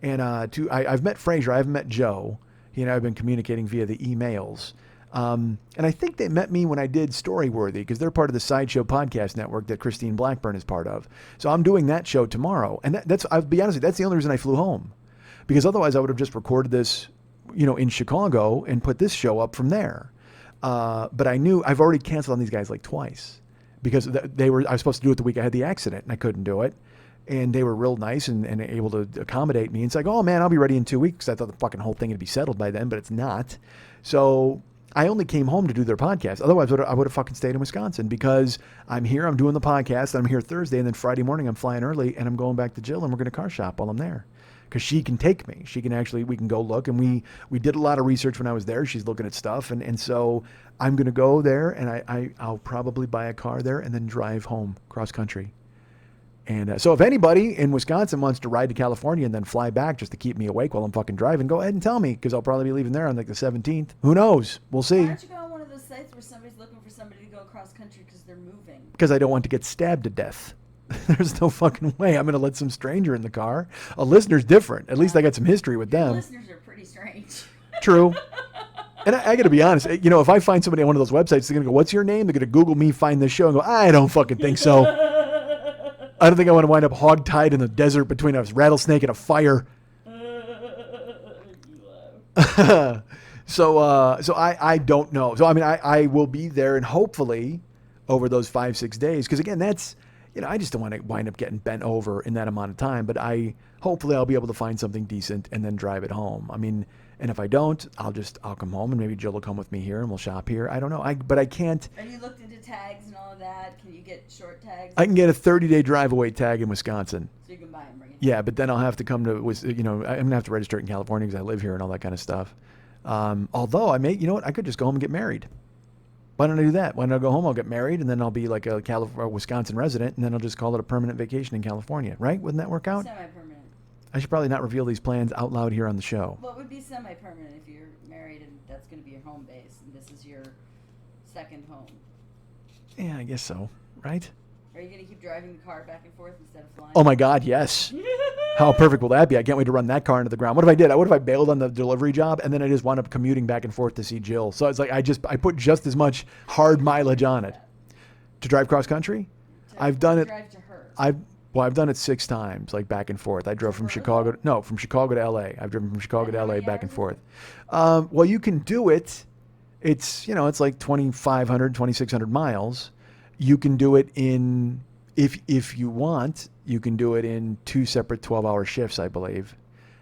And I've met Fraser. I haven't met Joe. He and I have been communicating via the emails. And I think they met me when I did Storyworthy because they're part of the Sideshow podcast network that Christine Blackburn is part of. So I'm doing that show tomorrow. And I'll be honest with you, that's the only reason I flew home. Because otherwise I would have just recorded this, in Chicago and put this show up from there. But I knew I've already canceled on these guys like twice because I was supposed to do it the week I had the accident and I couldn't do it. And they were real nice and able to accommodate me. And it's like, oh man, I'll be ready in 2 weeks. I thought the fucking whole thing would be settled by then, but it's not. So I only came home to do their podcast. Otherwise, I would have fucking stayed in Wisconsin because I'm here, I'm doing the podcast, and I'm here Thursday, and then Friday morning I'm flying early, and I'm going back to Jill, and we're going to car shop while I'm there. Because she can take me. She can we can go look. And we did a lot of research when I was there. She's looking at stuff. And so I'm going to go there, and I'll probably buy a car there and then drive home cross country. And so if anybody in Wisconsin wants to ride to California and then fly back just to keep me awake while I'm fucking driving, go ahead and tell me because I'll probably be leaving there on like the 17th. Who knows? We'll see. Why don't you go on one of those sites where somebody's looking for somebody to go across country because they're moving? Because I don't want to get stabbed to death. There's no fucking way I'm going to let some stranger in the car. A listener's different. At least I got some history with them. Listeners are pretty strange. True. And I got to be honest, if I find somebody on one of those websites, they're going to go, what's your name? They're going to Google me, find this show, and go, I don't fucking think so. I don't think I want to wind up hogtied in the desert between a rattlesnake and a fire. So I don't know. So, I mean, I will be there and hopefully over those 5-6 days. Because again, that's, I just don't want to wind up getting bent over in that amount of time. But hopefully I'll be able to find something decent and then drive it home. I mean, and if I don't, I'll come home and maybe Jill will come with me here and we'll shop here. I don't know. But I can't. Have you looked into tags and all of that? Can you get short tags? I can get a 30-day drive-away tag in Wisconsin. So you can buy and bring it. Yeah, but then I'll have to come to, I'm going to have to register it in California because I live here and all that kind of stuff. Although I may, I could just go home and get married. Why don't I do that? When I go home, I'll get married and then I'll be like a Wisconsin resident and then I'll just call it a permanent vacation in California, right? Wouldn't that work out? Semi-permanent. I should probably not reveal these plans out loud here on the show. Well, it would be semi-permanent if you're married and that's going to be your home base and this is your second home. Yeah, I guess so, right? Are you going to keep driving the car back and forth instead of flying? Oh my God, yes. How perfect will that be? I can't wait to run that car into the ground. What if I did? What if I bailed on the delivery job and then I just wound up commuting back and forth to see Jill? So it's like I put just as much hard mileage on it. To drive cross country? I've done it. Drive to her. I've done it 6 times, like back and forth. I drove from Chicago to LA. I've driven from Chicago to LA back and forth. Well, you can do it. It's, it's like 2,500, 2,600 miles. You can do it in, if you want, you can do it in 2 separate 12-hour shifts, I believe,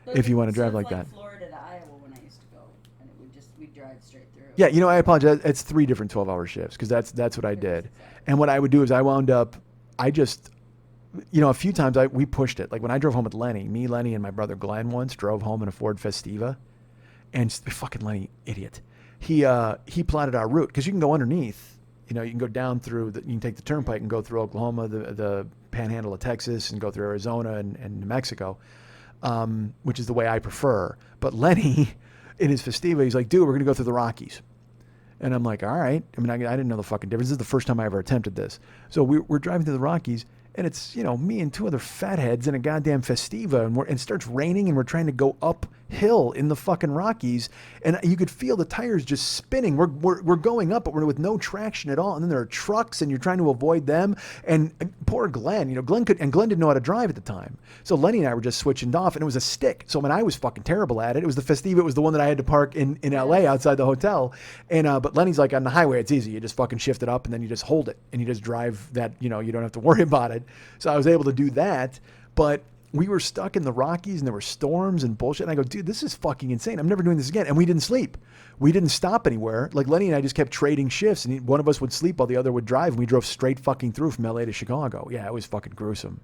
if you want to drive like that. Florida to Iowa when I used to go, and we'd drive straight through. Yeah, I apologize. It's 3 different 12-hour shifts because that's what I did. And what I would do is a few times we pushed it. Like when I drove home with Lenny, Lenny, and my brother Glenn once drove home in a Ford Festiva, and fucking Lenny, idiot. He plotted our route because you can go underneath. You can go down through you can take the turnpike and go through Oklahoma, the panhandle of Texas, and go through Arizona and New Mexico, which is the way I prefer. But Lenny, in his Festiva, he's like, dude, we're going to go through the Rockies. And I'm like, all right. I mean, I didn't know the fucking difference. This is the first time I ever attempted this. So we're driving through the Rockies, and it's, me and 2 other fatheads in a goddamn Festiva, and it starts raining, and we're trying to go up hill in the fucking Rockies, and you could feel the tires just spinning. We're going up, but we're with no traction at all. And then there are trucks, and you're trying to avoid them. And poor Glenn, Glenn didn't know how to drive at the time. So Lenny and I were just switching off, and it was a stick. So I mean, I was fucking terrible at it. It was the Festiva. It was the one that I had to park in LA outside the hotel. And but Lenny's like, on the highway, it's easy. You just fucking shift it up, and then you just hold it, and you just drive that. You don't have to worry about it. So I was able to do that, but we were stuck in the Rockies and there were storms and bullshit. And I go, dude, this is fucking insane. I'm never doing this again. And we didn't sleep. We didn't stop anywhere. Like Lenny and I just kept trading shifts, and one of us would sleep while the other would drive. And we drove straight fucking through from LA to Chicago. Yeah, it was fucking gruesome.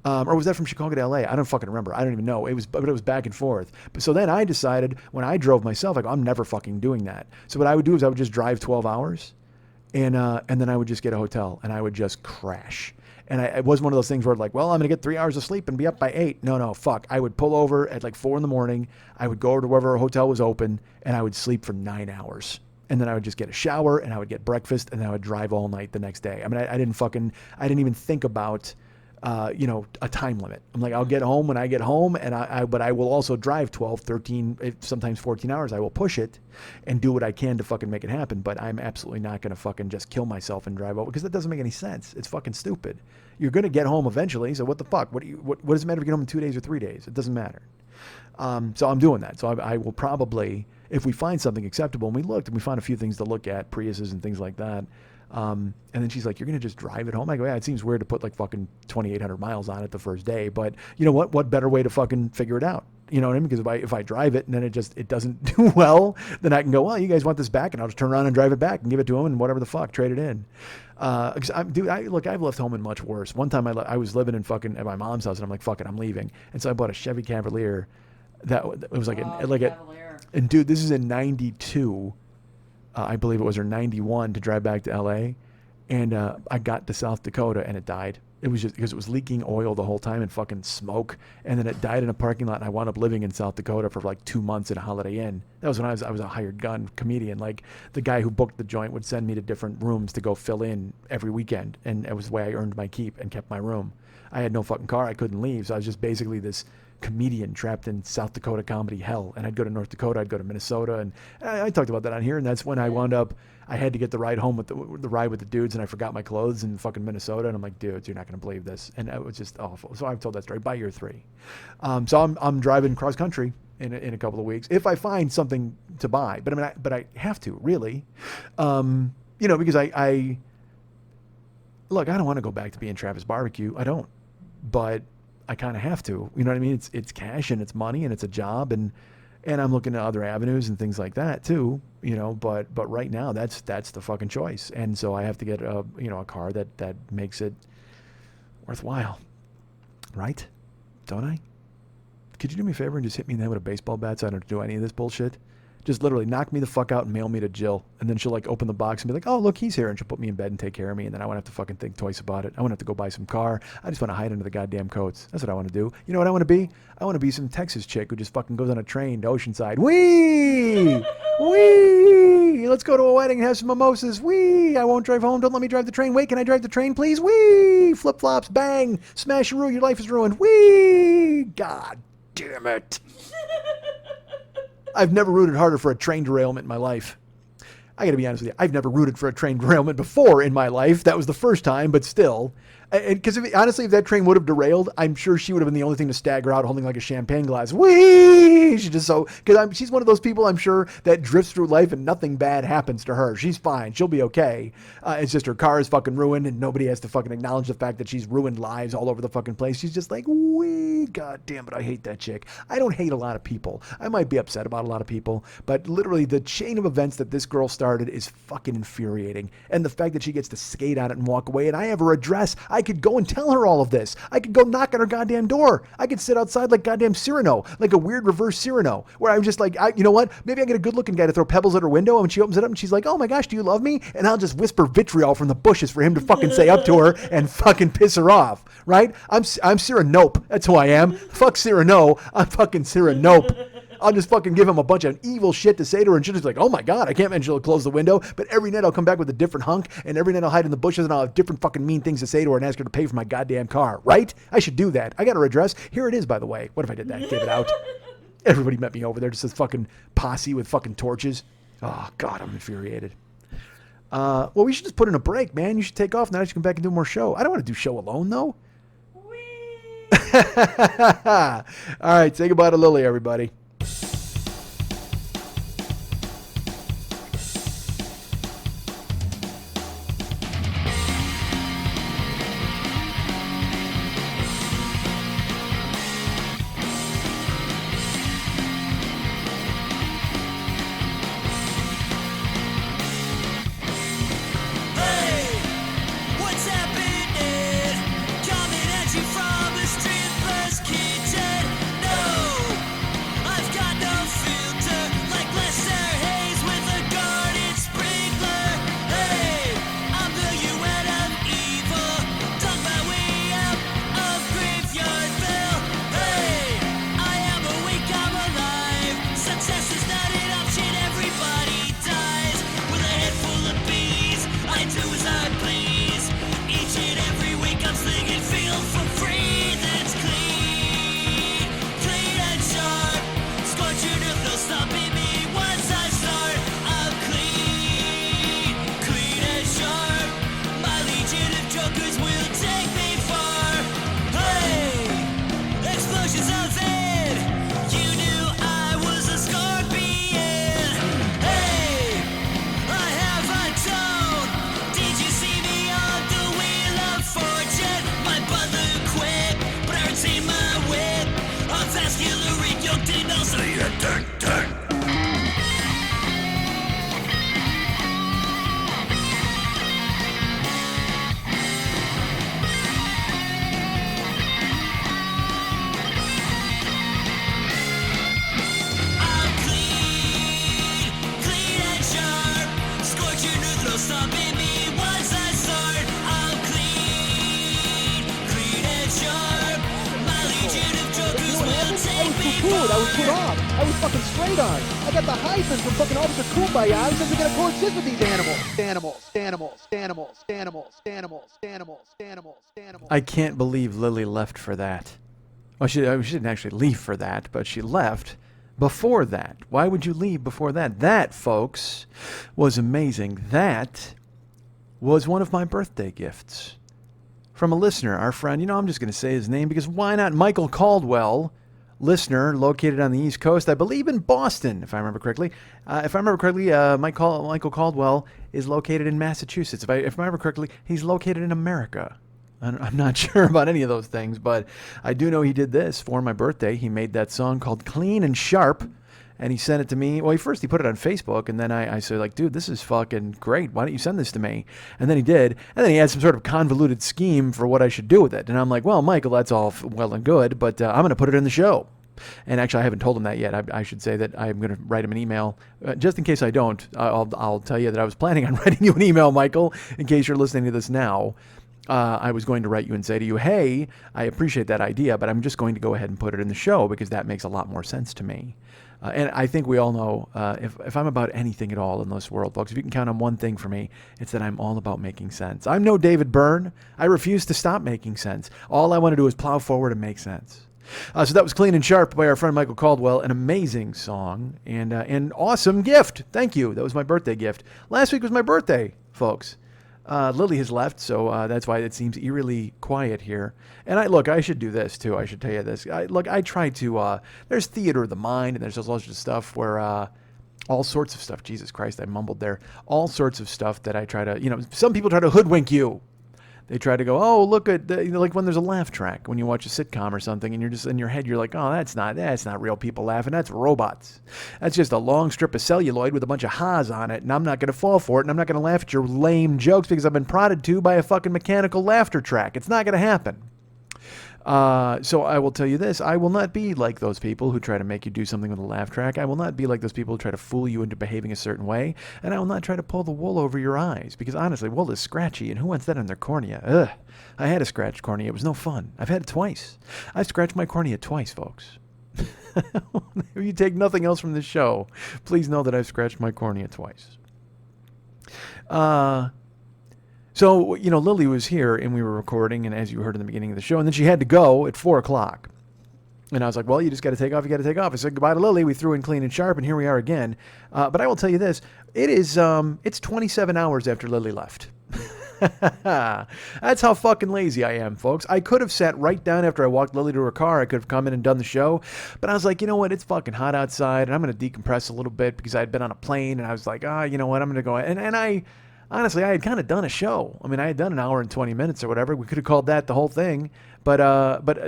Or was that from Chicago to LA? I don't fucking remember. I don't even know. But it was back and forth. But so then I decided when I drove myself, I go, I'm never fucking doing that. So what I would do is I would just drive 12 hours and then I would just get a hotel and I would just crash. And it wasn't one of those things where like, well, I'm going to get 3 hours of sleep and be up by 8. No, fuck. I would pull over at like 4 a.m. I would go over to wherever a hotel was open and I would sleep for 9 hours. And then I would just get a shower and I would get breakfast and then I would drive all night the next day. I mean, I didn't even think about, a time limit. I'm like, I'll get home when I get home, but I will also drive 12, 13, sometimes 14 hours. I will push it and do what I can to fucking make it happen. But I'm absolutely not going to fucking just kill myself and drive over, because that doesn't make any sense. It's fucking stupid. You're going to get home eventually. So what the fuck? What does it matter if you get home in 2 days or 3 days? It doesn't matter. So I'm doing that. So I will probably, if we find something acceptable, and we looked and we found a few things to look at, Priuses and things like that. And then she's like, you're going to just drive it home? I go, yeah, it seems weird to put like fucking 2,800 miles on it the first day, but you know what better way to fucking figure it out? You know what I mean? Because if I drive it and then it doesn't do well, then I can go, well, you guys want this back, and I'll just turn around and drive it back and give it to them and whatever the fuck, trade it in. I've left home in much worse. One time I was living in fucking at my mom's house and I'm like, fuck it, I'm leaving. And so I bought a Chevy Cavalier it was like and dude, this is in 92. I believe it was, or 91, to drive back to LA. And I got to South Dakota and it died. It was just because it was leaking oil the whole time and fucking smoke. And then it died in a parking lot, and I wound up living in South Dakota for like 2 months at a Holiday Inn. That was when I was a hired gun comedian. Like the guy who booked the joint would send me to different rooms to go fill in every weekend. And it was the way I earned my keep and kept my room. I had no fucking car. I couldn't leave. So I was just basically this comedian trapped in South Dakota comedy hell. And I'd go to North Dakota, I'd go to Minnesota, and I talked about that on here. And that's when I wound up, I had to get the ride home with the ride with the dudes, and I forgot my clothes in fucking Minnesota. And I'm like, dudes, you're not going to believe this. And it was just awful. So I've told that story by year 3. So I'm driving cross country in a couple of weeks if I find something to buy. But I have to really, because I look, I don't want to go back to being Travis Barbecue. I don't, but I kind of have to, you know what I mean? It's cash and it's money and it's a job, and I'm looking at other avenues and things like that too, but right now that's the fucking choice. And so I have to get a car that makes it worthwhile. Right? Don't I? Could you do me a favor and just hit me in the head with a baseball bat so I don't have to do any of this bullshit? Just literally knock me the fuck out and mail me to Jill. And then she'll like open the box and be like, oh, look, he's here. And she'll put me in bed and take care of me. And then I won't have to fucking think twice about it. I won't have to go buy some car. I just want to hide under the goddamn coats. That's what I want to do. You know what I want to be? I want to be some Texas chick who just fucking goes on a train to Oceanside. Wee! Wee! Let's go to a wedding and have some mimosas. Wee! I won't drive home. Don't let me drive the train. Wait, can I drive the train, please? Wee! Flip-flops. Bang! Smash-a-roo. Your life is ruined. Wee! God damn it. I've never rooted harder for a train derailment in my life. I got to be honest with you. I've never rooted for a train derailment before in my life. That was the first time, but still. Because honestly, if that train would have derailed, I'm sure she would have been the only thing to stagger out holding like a champagne glass. Whee! She's one of those people, I'm sure, that drifts through life and nothing bad happens to her. She's fine. She'll be okay. It's just her car is fucking ruined and nobody has to fucking acknowledge the fact that she's ruined lives all over the fucking place. She's just like, wee, god damn it, I hate that chick. I don't hate a lot of people. I might be upset about a lot of people, but literally the chain of events that this girl started is fucking infuriating. And the fact that she gets to skate on it and walk away, and I have her address. I could go and tell her all of this. I could go knock on her goddamn door. I could sit outside like goddamn Cyrano, like a weird reverse Cyrano, where I'm just like, you know what? Maybe I get a good looking guy to throw pebbles at her window, and when she opens it up and she's like, oh my gosh, do you love me? And I'll just whisper vitriol from the bushes for him to fucking say up to her and fucking piss her off, right? I'm Cyranope. That's who I am. Fuck Cyrano. I'm fucking Cyranope. I'll just fucking give him a bunch of evil shit to say to her, and she'll just be like, oh my God, I can't imagine she'll close the window. But every night I'll come back with a different hunk, and every night I'll hide in the bushes, and I'll have different fucking mean things to say to her and ask her to pay for my goddamn car, right? I should do that. I got her address. Here it is, by the way. What if I did that? Gave it out. Everybody met me over there, just this fucking posse with fucking torches. Oh, God, I'm infuriated. Well, we should just put in a break, man. You should take off now. You should come back and do more show. I don't want to do show alone, though. All right, say goodbye to Lily, everybody. I was put on. I was fucking straight on. I got the hyphen from fucking Officer Kumbaya. I was just gonna coexist with these animals. I can't believe Lily left for that. Well, she didn't actually leave for that, but she left before that. Why would you leave before that? That, folks, was amazing. That was one of my birthday gifts from a listener, our friend. I'm just going to say his name because why not? Michael Caldwell, listener located on the East Coast, I believe in Boston, if I remember correctly. Michael Caldwell is located in Massachusetts. If I remember correctly, he's located in America. I'm not sure about any of those things, but I do know he did this for my birthday. He made that song called Clean and Sharp, and he sent it to me. Well, he put it on Facebook, and then I said, like, dude, this is fucking great. Why don't you send this to me? And then he did, and then he had some sort of convoluted scheme for what I should do with it. And I'm like, well, Michael, that's all well and good, but I'm going to put it in the show. And actually, I haven't told him that yet. I should say that I'm going to write him an email. Just in case I don't, I'll tell you that I was planning on writing you an email, Michael, in case you're listening to this now. I was going to write you and say to you, hey, I appreciate that idea, but I'm just going to go ahead and put it in the show because that makes a lot more sense to me. And I think we all know if I'm about anything at all in this world, folks, if you can count on one thing for me, it's that I'm all about making sense. I'm no David Byrne. I refuse to stop making sense. All I want to do is plow forward and make sense. So that was Clean and Sharp by our friend Michael Caldwell, an amazing song and an awesome gift. Thank you. That was my birthday gift. Last week was my birthday, folks. Lily has left, so that's why it seems eerily quiet here. And I should do this too. I should tell you this. I try to. There's theater of the mind, and there's all sorts of stuff where all sorts of stuff. Jesus Christ, I mumbled there. All sorts of stuff that I try to. Some people try to hoodwink you. They try to go, oh, look at like when there's a laugh track when you watch a sitcom or something, and you're just in your head, you're like, oh, that's not real people laughing. That's robots. That's just a long strip of celluloid with a bunch of ha's on it, and I'm not going to fall for it, and I'm not going to laugh at your lame jokes because I've been prodded to by a fucking mechanical laughter track. It's not going to happen. So I will tell you this. I will not be like those people who try to make you do something with a laugh track. I will not be like those people who try to fool you into behaving a certain way. And I will not try to pull the wool over your eyes. Because honestly, wool is scratchy. And who wants that on their cornea? Ugh. I had a scratched cornea. It was no fun. I've had it twice. I've scratched my cornea twice, folks. If you take nothing else from this show, please know that I've scratched my cornea twice. So, Lily was here and we were recording, and as you heard in the beginning of the show, and then she had to go at 4 o'clock. And I was like, well, you just got to take off. You got to take off. I said goodbye to Lily. We threw in Clean and Sharp, and here we are again. But I will tell you this. It's 27 hours after Lily left. That's how fucking lazy I am, folks. I could have sat right down after I walked Lily to her car. I could have come in and done the show. But I was like, you know what? It's fucking hot outside, and I'm going to decompress a little bit because I had been on a plane, and I was like, you know what? I'm going to go. And I, honestly, I had kind of done a show. I mean, I had done an hour and 20 minutes or whatever. We could have called that the whole thing. But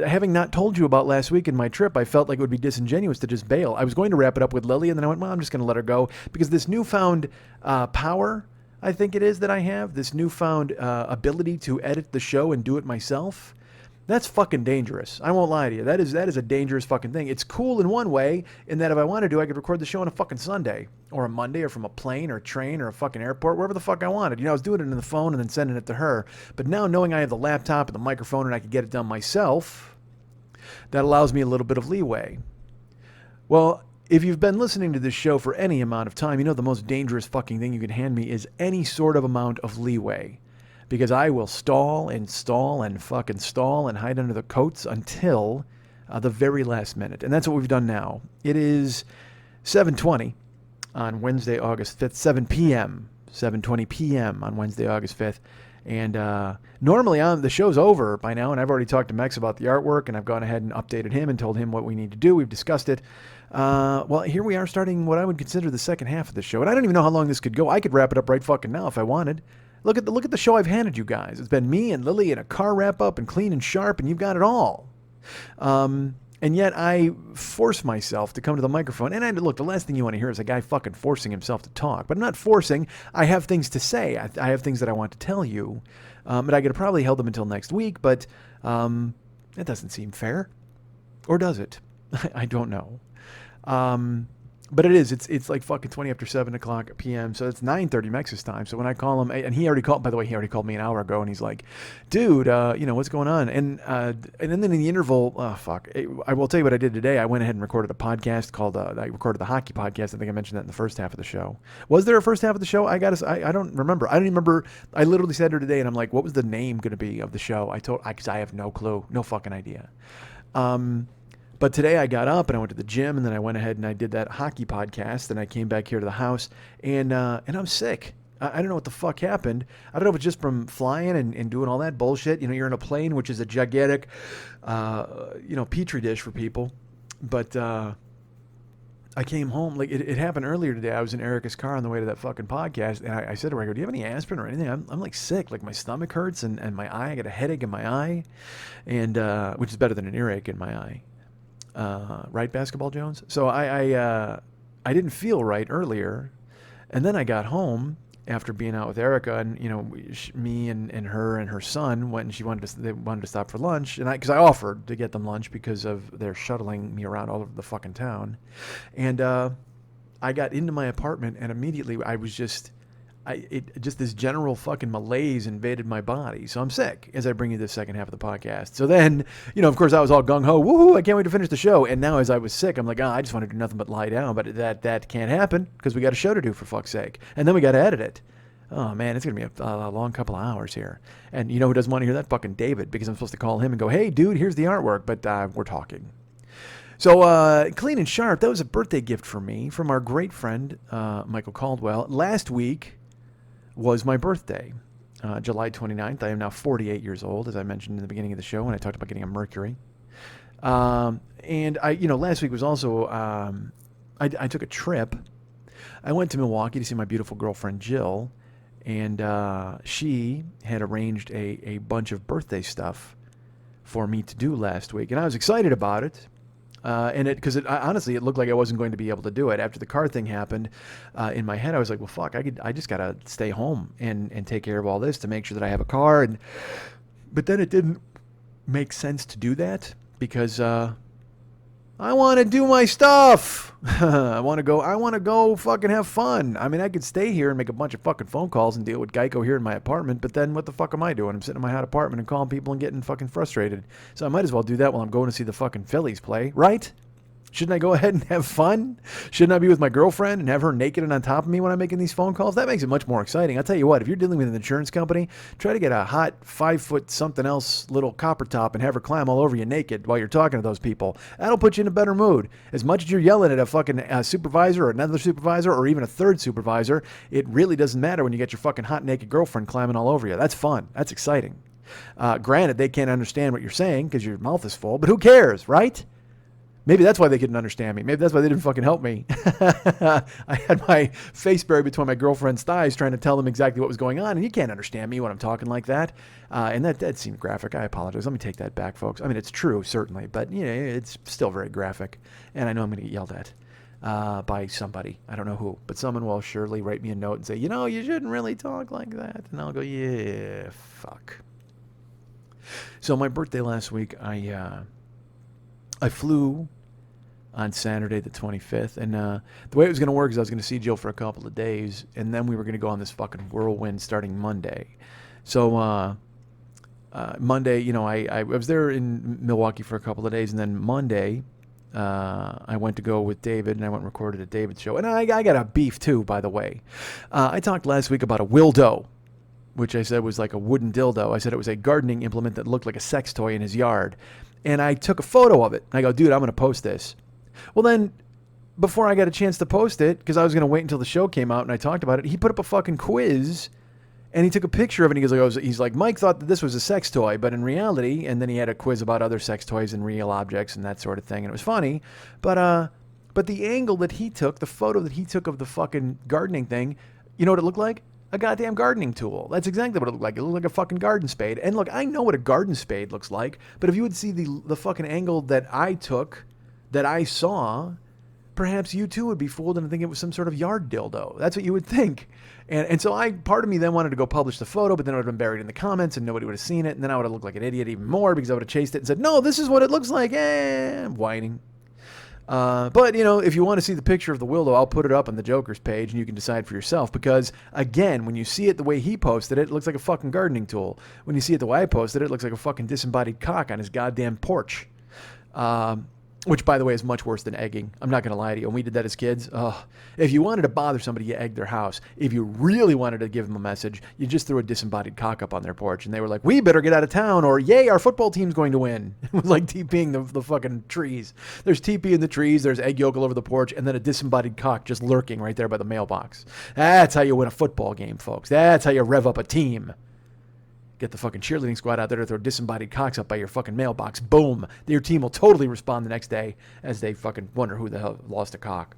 having not told you about last week and my trip, I felt like it would be disingenuous to just bail. I was going to wrap it up with Lily, and then I went, well, I'm just going to let her go. Because this newfound power, I think it is, that I have, this newfound ability to edit the show and do it myself, that's fucking dangerous. I won't lie to you. That is a dangerous fucking thing. It's cool in one way, in that if I wanted to, I could record the show on a fucking Sunday or a Monday or from a plane or a train or a fucking airport, wherever the fuck I wanted. You know, I was doing it in the phone and then sending it to her. But now knowing I have the laptop and the microphone and I can get it done myself, that allows me a little bit of leeway. Well, if you've been listening to this show for any amount of time, you know the most dangerous fucking thing you can hand me is any sort of amount of leeway. Because I will stall and fucking stall and hide under the coats until the very last minute. And that's what we've done now. It is 7:20 on Wednesday, August 5th, 7 p.m., 7:20 p.m. on Wednesday, August 5th. And normally the show's over by now, and I've already talked to Mex about the artwork, and I've gone ahead and updated him and told him what we need to do. We've discussed it. Well, here we are starting what I would consider the second half of the show. And I don't even know how long this could go. I could wrap it up right fucking now if I wanted. Look at the show I've handed you guys. It's been me and Lily and a car wrap-up and Clean and Sharp, and you've got it all. And yet I force myself to come to the microphone. And look, the last thing you want to hear is a guy fucking forcing himself to talk. But I'm not forcing. I have things to say. I have things that I want to tell you. And I could have probably held them until next week, but that doesn't seem fair. Or does it? I don't know. But it is. It's like fucking 20 after 7 o'clock p.m. So it's 9:30 Mex's time. So when I call him, and he already called. By the way, he already called me an hour ago, and he's like, "Dude, what's going on?" And then in the interval, I will tell you what I did today. I went ahead and recorded a podcast called. I recorded the hockey podcast. I think I mentioned that in the first half of the show. Was there a first half of the show? I don't remember. I don't even remember. I literally said to her today, and I'm like, "What was the name going to be of the show?" Because I have no clue, no fucking idea. But today I got up and I went to the gym, and then I went ahead and I did that hockey podcast, and I came back here to the house, and I'm sick. I don't know what the fuck happened. I don't know if it's just from flying and doing all that bullshit. You know, you're in a plane, which is a gigantic, petri dish for people. But I came home, like it happened earlier today. I was in Erica's car on the way to that fucking podcast, and I said to her, I go, "Do you have any aspirin or anything? I'm like sick, like my stomach hurts and my eye, I got a headache in my eye, and which is better than an earache in my eye." Right, Basketball Jones? So I didn't feel right earlier, and then I got home after being out with Erica, and me and her and her son went, and they wanted to stop for lunch, and because I offered to get them lunch because of their shuttling me around all over the fucking town, and I got into my apartment, and immediately I was just this general fucking malaise invaded my body. So I'm sick as I bring you this second half of the podcast. So then, of course I was all gung-ho, woohoo, I can't wait to finish the show. And now as I was sick, I'm like, I just want to do nothing but lie down. But that can't happen because we got a show to do, for fuck's sake. And then we got to edit it. Oh man, it's going to be a long couple of hours here. And you know who doesn't want to hear that? Fucking David, because I'm supposed to call him and go, hey dude, here's the artwork. But we're talking. So Clean and Sharp, that was a birthday gift for me from our great friend, Michael Caldwell. Last week was my birthday, July 29th. I am now 48 years old, as I mentioned in the beginning of the show when I talked about getting a Mercury. And last week was also, I took a trip. I went to Milwaukee to see my beautiful girlfriend, Jill, and she had arranged a bunch of birthday stuff for me to do last week. And I was excited about it. Because honestly, it looked like I wasn't going to be able to do it. After the car thing happened, in my head, I was like, well, fuck, I just got to stay home and take care of all this to make sure that I have a car. But then it didn't make sense to do that because I want to do my stuff. I want to go fucking have fun. I mean, I could stay here and make a bunch of fucking phone calls and deal with Geico here in my apartment, but then what the fuck am I doing? I'm sitting in my hot apartment and calling people and getting fucking frustrated. So I might as well do that while I'm going to see the fucking Phillies play, right? Shouldn't I go ahead and have fun? Shouldn't I be with my girlfriend and have her naked and on top of me when I'm making these phone calls? That makes it much more exciting. I'll tell you what, if you're dealing with an insurance company, try to get a hot 5-foot something else little copper top and have her climb all over you naked while you're talking to those people. That'll put you in a better mood. As much as you're yelling at a fucking supervisor or another supervisor or even a third supervisor, it really doesn't matter when you get your fucking hot naked girlfriend climbing all over you. That's fun. That's exciting. Granted, they can't understand what you're saying because your mouth is full, but who cares, right? Maybe that's why they couldn't understand me. Maybe that's why they didn't fucking help me. I had my face buried between my girlfriend's thighs trying to tell them exactly what was going on, and you can't understand me when I'm talking like that. And that seemed graphic. I apologize. Let me take that back, folks. I mean, it's true, certainly, but it's still very graphic. And I know I'm going to get yelled at by somebody. I don't know who, but someone will surely write me a note and say, you shouldn't really talk like that. And I'll go, yeah, fuck. So my birthday last week, I flew on Saturday the 25th, and the way it was going to work is I was going to see Jill for a couple of days, and then we were going to go on this fucking whirlwind starting Monday. So Monday, I was there in Milwaukee for a couple of days, and then Monday I went to go with David, and I went and recorded a David show. And I got a beef too, by the way. I talked last week about a Wildo, which I said was like a wooden dildo. I said it was a gardening implement that looked like a sex toy in his yard. And I took a photo of it. I go, dude, I'm going to post this. Well, then, before I got a chance to post it, because I was going to wait until the show came out and I talked about it, he put up a fucking quiz, and he took a picture of it, and he's like, Mike thought that this was a sex toy, but in reality, and then he had a quiz about other sex toys and real objects and that sort of thing, and it was funny, but the angle that he took, the photo that he took of the fucking gardening thing, you know what it looked like? A goddamn gardening tool. That's exactly what it looked like. It looked like a fucking garden spade. And look, I know what a garden spade looks like, but if you would see the fucking angle that I took, that I saw, perhaps you too would be fooled and think it was some sort of yard dildo. That's what you would think. And so part of me then wanted to go publish the photo, but then it would have been buried in the comments and nobody would have seen it. And then I would have looked like an idiot even more because I would have chased it and said, no, this is what it looks like. I'm whining. But, if you want to see the picture of the Wildo, I'll put it up on the Joker's page and you can decide for yourself. Because, again, when you see it the way he posted it, it looks like a fucking gardening tool. When you see it the way I posted it, it looks like a fucking disembodied cock on his goddamn porch. Which, by the way, is much worse than egging. I'm not going to lie to you. When we did that as kids, if you wanted to bother somebody, you egged their house. If you really wanted to give them a message, you just threw a disembodied cock up on their porch. And they were like, we better get out of town, or yay, our football team's going to win. It was like TPing the fucking trees. There's TP in the trees, there's egg yolk all over the porch, and then a disembodied cock just lurking right there by the mailbox. That's how you win a football game, folks. That's how you rev up a team. Get the fucking cheerleading squad out there to throw disembodied cocks up by your fucking mailbox. Boom. Your team will totally respond the next day as they fucking wonder who the hell lost a cock.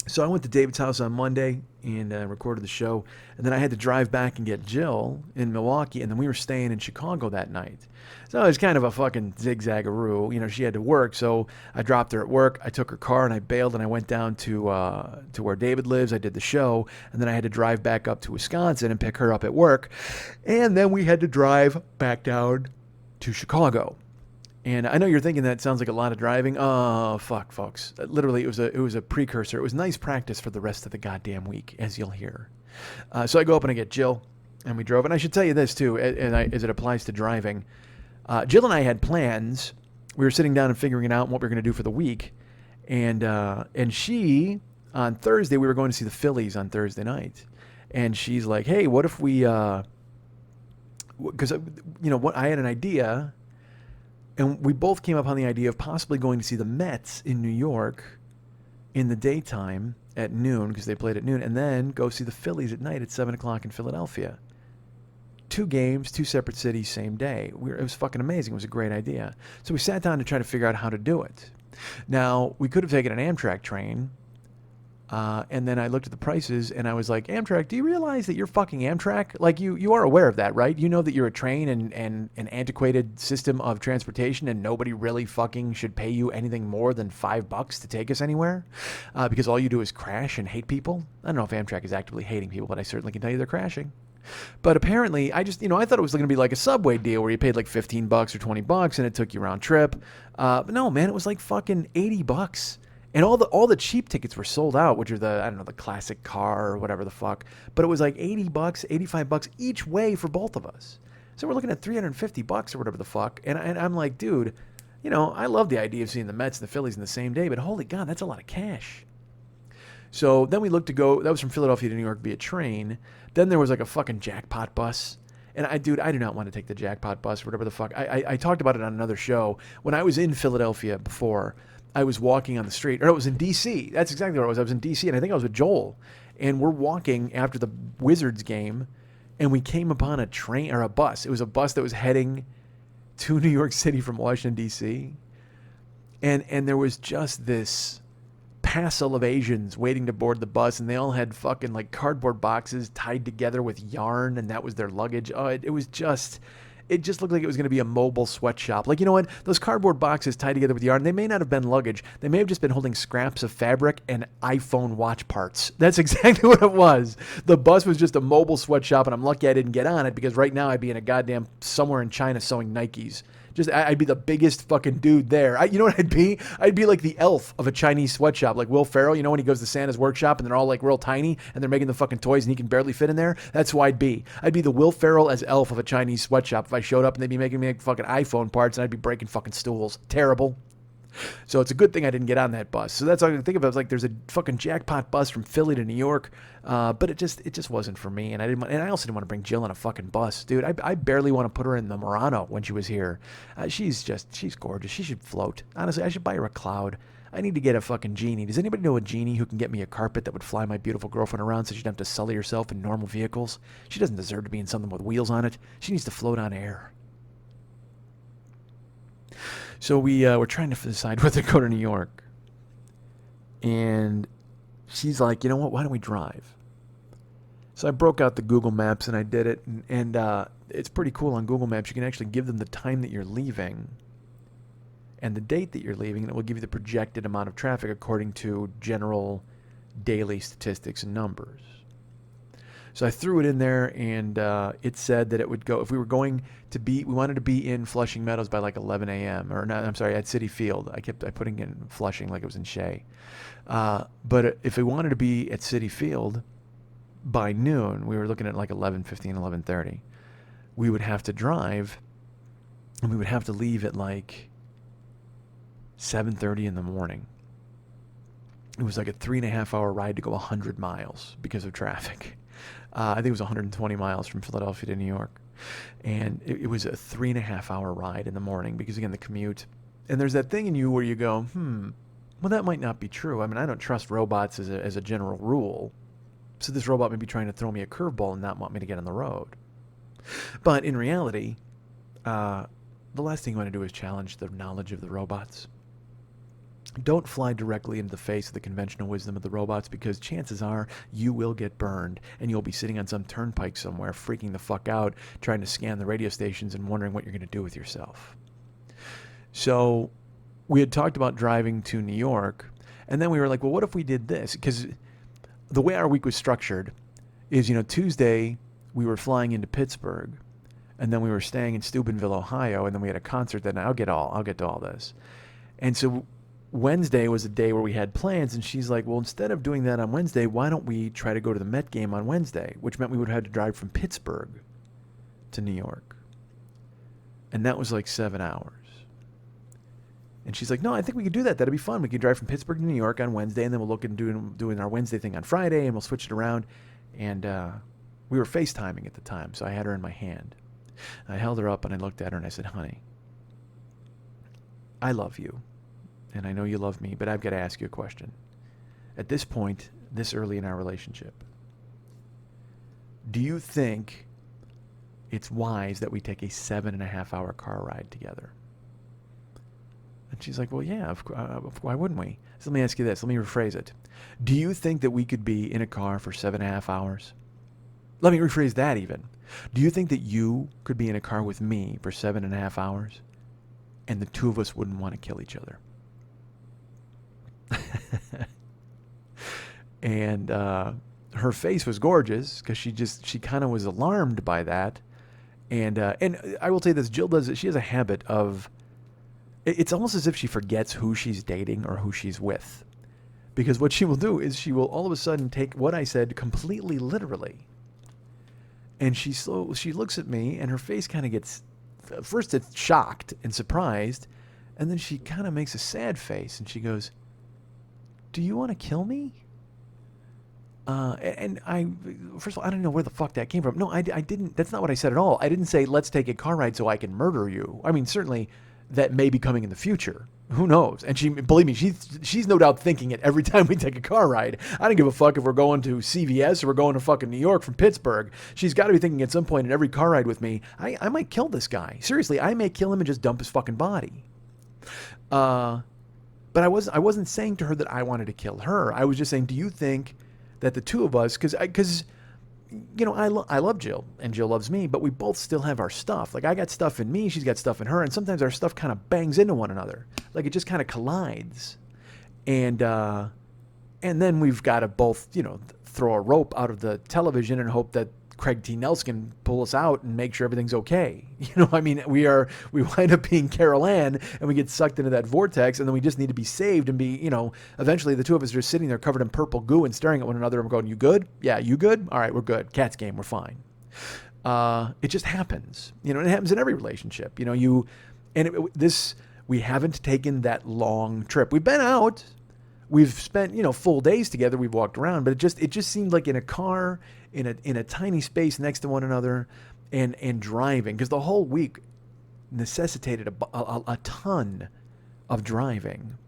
So I went to David's house on Monday and recorded the show. And then I had to drive back and get Jill in Milwaukee. And then we were staying in Chicago that night. So it was kind of a fucking zigzagaroo. She had to work. So I dropped her at work. I took her car and I bailed and I went down to where David lives. I did the show. And then I had to drive back up to Wisconsin and pick her up at work. And then we had to drive back down to Chicago. And I know you're thinking that sounds like a lot of driving. Oh, fuck, folks. Literally, it was a precursor. It was nice practice for the rest of the goddamn week, as you'll hear. So I go up and I get Jill, and we drove. And I should tell you this, too, as it applies to driving. Jill and I had plans. We were sitting down and figuring out what we were going to do for the week. And she, on Thursday, we were going to see the Phillies on Thursday night. And she's like, hey, what if we... Because, I had an idea... And we both came up on the idea of possibly going to see the Mets in New York in the daytime at noon, because they played at noon, and then go see the Phillies at night at 7 o'clock in Philadelphia. 2 games, 2 separate cities, same day. It was fucking amazing. It was a great idea. So we sat down to try to figure out how to do it. Now, we could have taken an Amtrak train, and then I looked at the prices, and I was like, Amtrak, do you realize that you're fucking Amtrak? Like, you are aware of that, right? You know that you're a train and an antiquated system of transportation, and nobody really fucking should pay you anything more than $5 to take us anywhere, because all you do is crash and hate people. I don't know if Amtrak is actively hating people, but I certainly can tell you they're crashing. But apparently, I just, I thought it was going to be like a Subway deal where you paid like $15 or $20 and it took you round trip. But no, man, it was like fucking $80. And all the cheap tickets were sold out, which are the classic car or whatever the fuck. But it was like $80, $85 each way for both of us. So we're looking at $350 or whatever the fuck. And I'm like, dude, I love the idea of seeing the Mets and the Phillies in the same day, but holy God, that's a lot of cash. So then we looked to go, that was from Philadelphia to New York via train. Then there was like a fucking jackpot bus. And I do not want to take the jackpot bus or whatever the fuck. I talked about it on another show. When I was in Philadelphia before, I was walking on the street. Or no, it was in D.C. That's exactly where I was. I was in D.C. and I think I was with Joel. And we're walking after the Wizards game. And we came upon a train or a bus. It was a bus that was heading to New York City from Washington, D.C. And there was just this passel of Asians waiting to board the bus, and they all had fucking like cardboard boxes tied together with yarn, and that was their luggage. Oh, it just looked like it was going to be a mobile sweatshop. Like, you know what? Those cardboard boxes tied together with yarn, they may not have been luggage. They may have just been holding scraps of fabric and iPhone watch parts. That's exactly what it was. The bus was just a mobile sweatshop, and I'm lucky I didn't get on it because right now I'd be in a goddamn somewhere in China sewing Nikes. I'd be the biggest fucking dude there. You know what I'd be? I'd be like the elf of a Chinese sweatshop, like Will Ferrell. You know when he goes to Santa's workshop and they're all like real tiny and they're making the fucking toys and he can barely fit in there? That's who I'd be. I'd be the Will Ferrell as elf of a Chinese sweatshop if I showed up and they'd be making me like fucking iPhone parts and I'd be breaking fucking stools. Terrible. So it's a good thing I didn't get on that bus. So that's all I can think of. I was like, there's a fucking jackpot bus from Philly to New York, but it just wasn't for me. And I also didn't want to bring Jill on a fucking bus, dude. I barely want to put her in the Murano when she was here. She's gorgeous. She should float. Honestly, I should buy her a cloud. I need to get a fucking genie. Does anybody know a genie who can get me a carpet that would fly my beautiful girlfriend around so she'd have to sully herself in normal vehicles? She doesn't deserve to be in something with wheels on it. She needs to float on air. So we're trying to decide whether to go to New York. And she's like, you know what, why don't we drive? So I broke out the Google Maps and I did it. And it's pretty cool on Google Maps. You can actually give them the time that you're leaving and the date that you're leaving, and it will give you the projected amount of traffic according to general daily statistics and numbers. So I threw it in there, and it said that it would go, if we were going to be, we wanted to be in Flushing Meadows by like 11 a.m. Or not, I'm sorry, at Citi Field. I kept putting in Flushing like it was in Shea. But if we wanted to be at Citi Field by noon, we were looking at like 11:15, 11:30. We would have to drive, and we would have to leave at like 7:30 in the morning. It was like a 3.5-hour ride to go 100 miles because of traffic. I think it was 120 miles from Philadelphia to New York. And it was a 3.5-hour ride in the morning because, again, the commute. And there's that thing in you where you go, well, that might not be true. I mean, I don't trust robots as a general rule. So this robot may be trying to throw me a curveball and not want me to get on the road. But in reality, the last thing you want to do is challenge the knowledge of the robots. Don't fly directly into the face of the conventional wisdom of the robots, because chances are you will get burned and you'll be sitting on some turnpike somewhere freaking the fuck out trying to scan the radio stations and wondering what you're going to do with yourself. So we had talked about driving to New York, and then we were like, well, what if we did this? Because the way our week was structured is, Tuesday we were flying into Pittsburgh, and then we were staying in Steubenville, Ohio, and then we had a concert. Then I'll get to all this. And so Wednesday was a day where we had plans, and she's like, well, instead of doing that on Wednesday, why don't we try to go to the Met game on Wednesday, which meant we would have had to drive from Pittsburgh to New York. And that was like 7 hours. And she's like, no, I think we could do that. That'd be fun. We could drive from Pittsburgh to New York on Wednesday, and then we'll look at doing our Wednesday thing on Friday, and we'll switch it around. And we were FaceTiming at the time, so I had her in my hand. I held her up, and I looked at her, and I said, honey, I love you. And I know you love me, but I've got to ask you a question. At this point, this early in our relationship, do you think it's wise that we take a 7.5-hour car ride together? And she's like, well, yeah, why wouldn't we? So let me ask you this. Let me rephrase it. Do you think that we could be in a car for 7.5 hours? Let me rephrase that even. Do you think that you could be in a car with me for 7.5 hours and the two of us wouldn't want to kill each other? And her face was gorgeous because she kind of was alarmed by that. And I will say this, Jill she has a habit of, it's almost as if she forgets who she's dating or who she's with. Because what she will do is she will all of a sudden take what I said completely literally. And she looks at me, and her face kind of gets, first it's shocked and surprised, And then she kind of makes a sad face and she goes, "Do you want to kill me?" And I, first of all, I don't know where the fuck that came from. No, I didn't. That's not what I said at all. I didn't say, let's take a car ride so I can murder you. I mean, certainly that may be coming in the future. Who knows? And she, believe me, she's no doubt thinking it every time we take a car ride. I don't give a fuck if we're going to CVS or we're going to fucking New York from Pittsburgh. She's got to be thinking at some point in every car ride with me, I might kill this guy. Seriously, I may kill him and just dump his fucking body. But I wasn't saying to her that I wanted to kill her. I was just saying, do you think that the two of us, because you know, I love Jill and Jill loves me, but we both still have our stuff. Like, I got stuff in me, she's got stuff in her, and sometimes our stuff kind of bangs into one another. Like, it just kind of collides. And then we've got to both, you know, throw a rope out of the television and hope that Craig T. Nelson can pull us out and make sure everything's okay. You know, I mean, we wind up being Carol Ann and we get sucked into that vortex, and then we just need to be saved and be, you know, eventually the two of us are just sitting there covered in purple goo and staring at one another and we're going, you good? Yeah, you good? All right, we're good. Cat's game, we're fine. It just happens. You know, and it happens in every relationship. You know, we haven't taken that long trip. We've been out. We've spent, you know, full days together. We've walked around, but it just seemed like in a car, in a tiny space next to one another, and driving, because the whole week necessitated a ton of driving,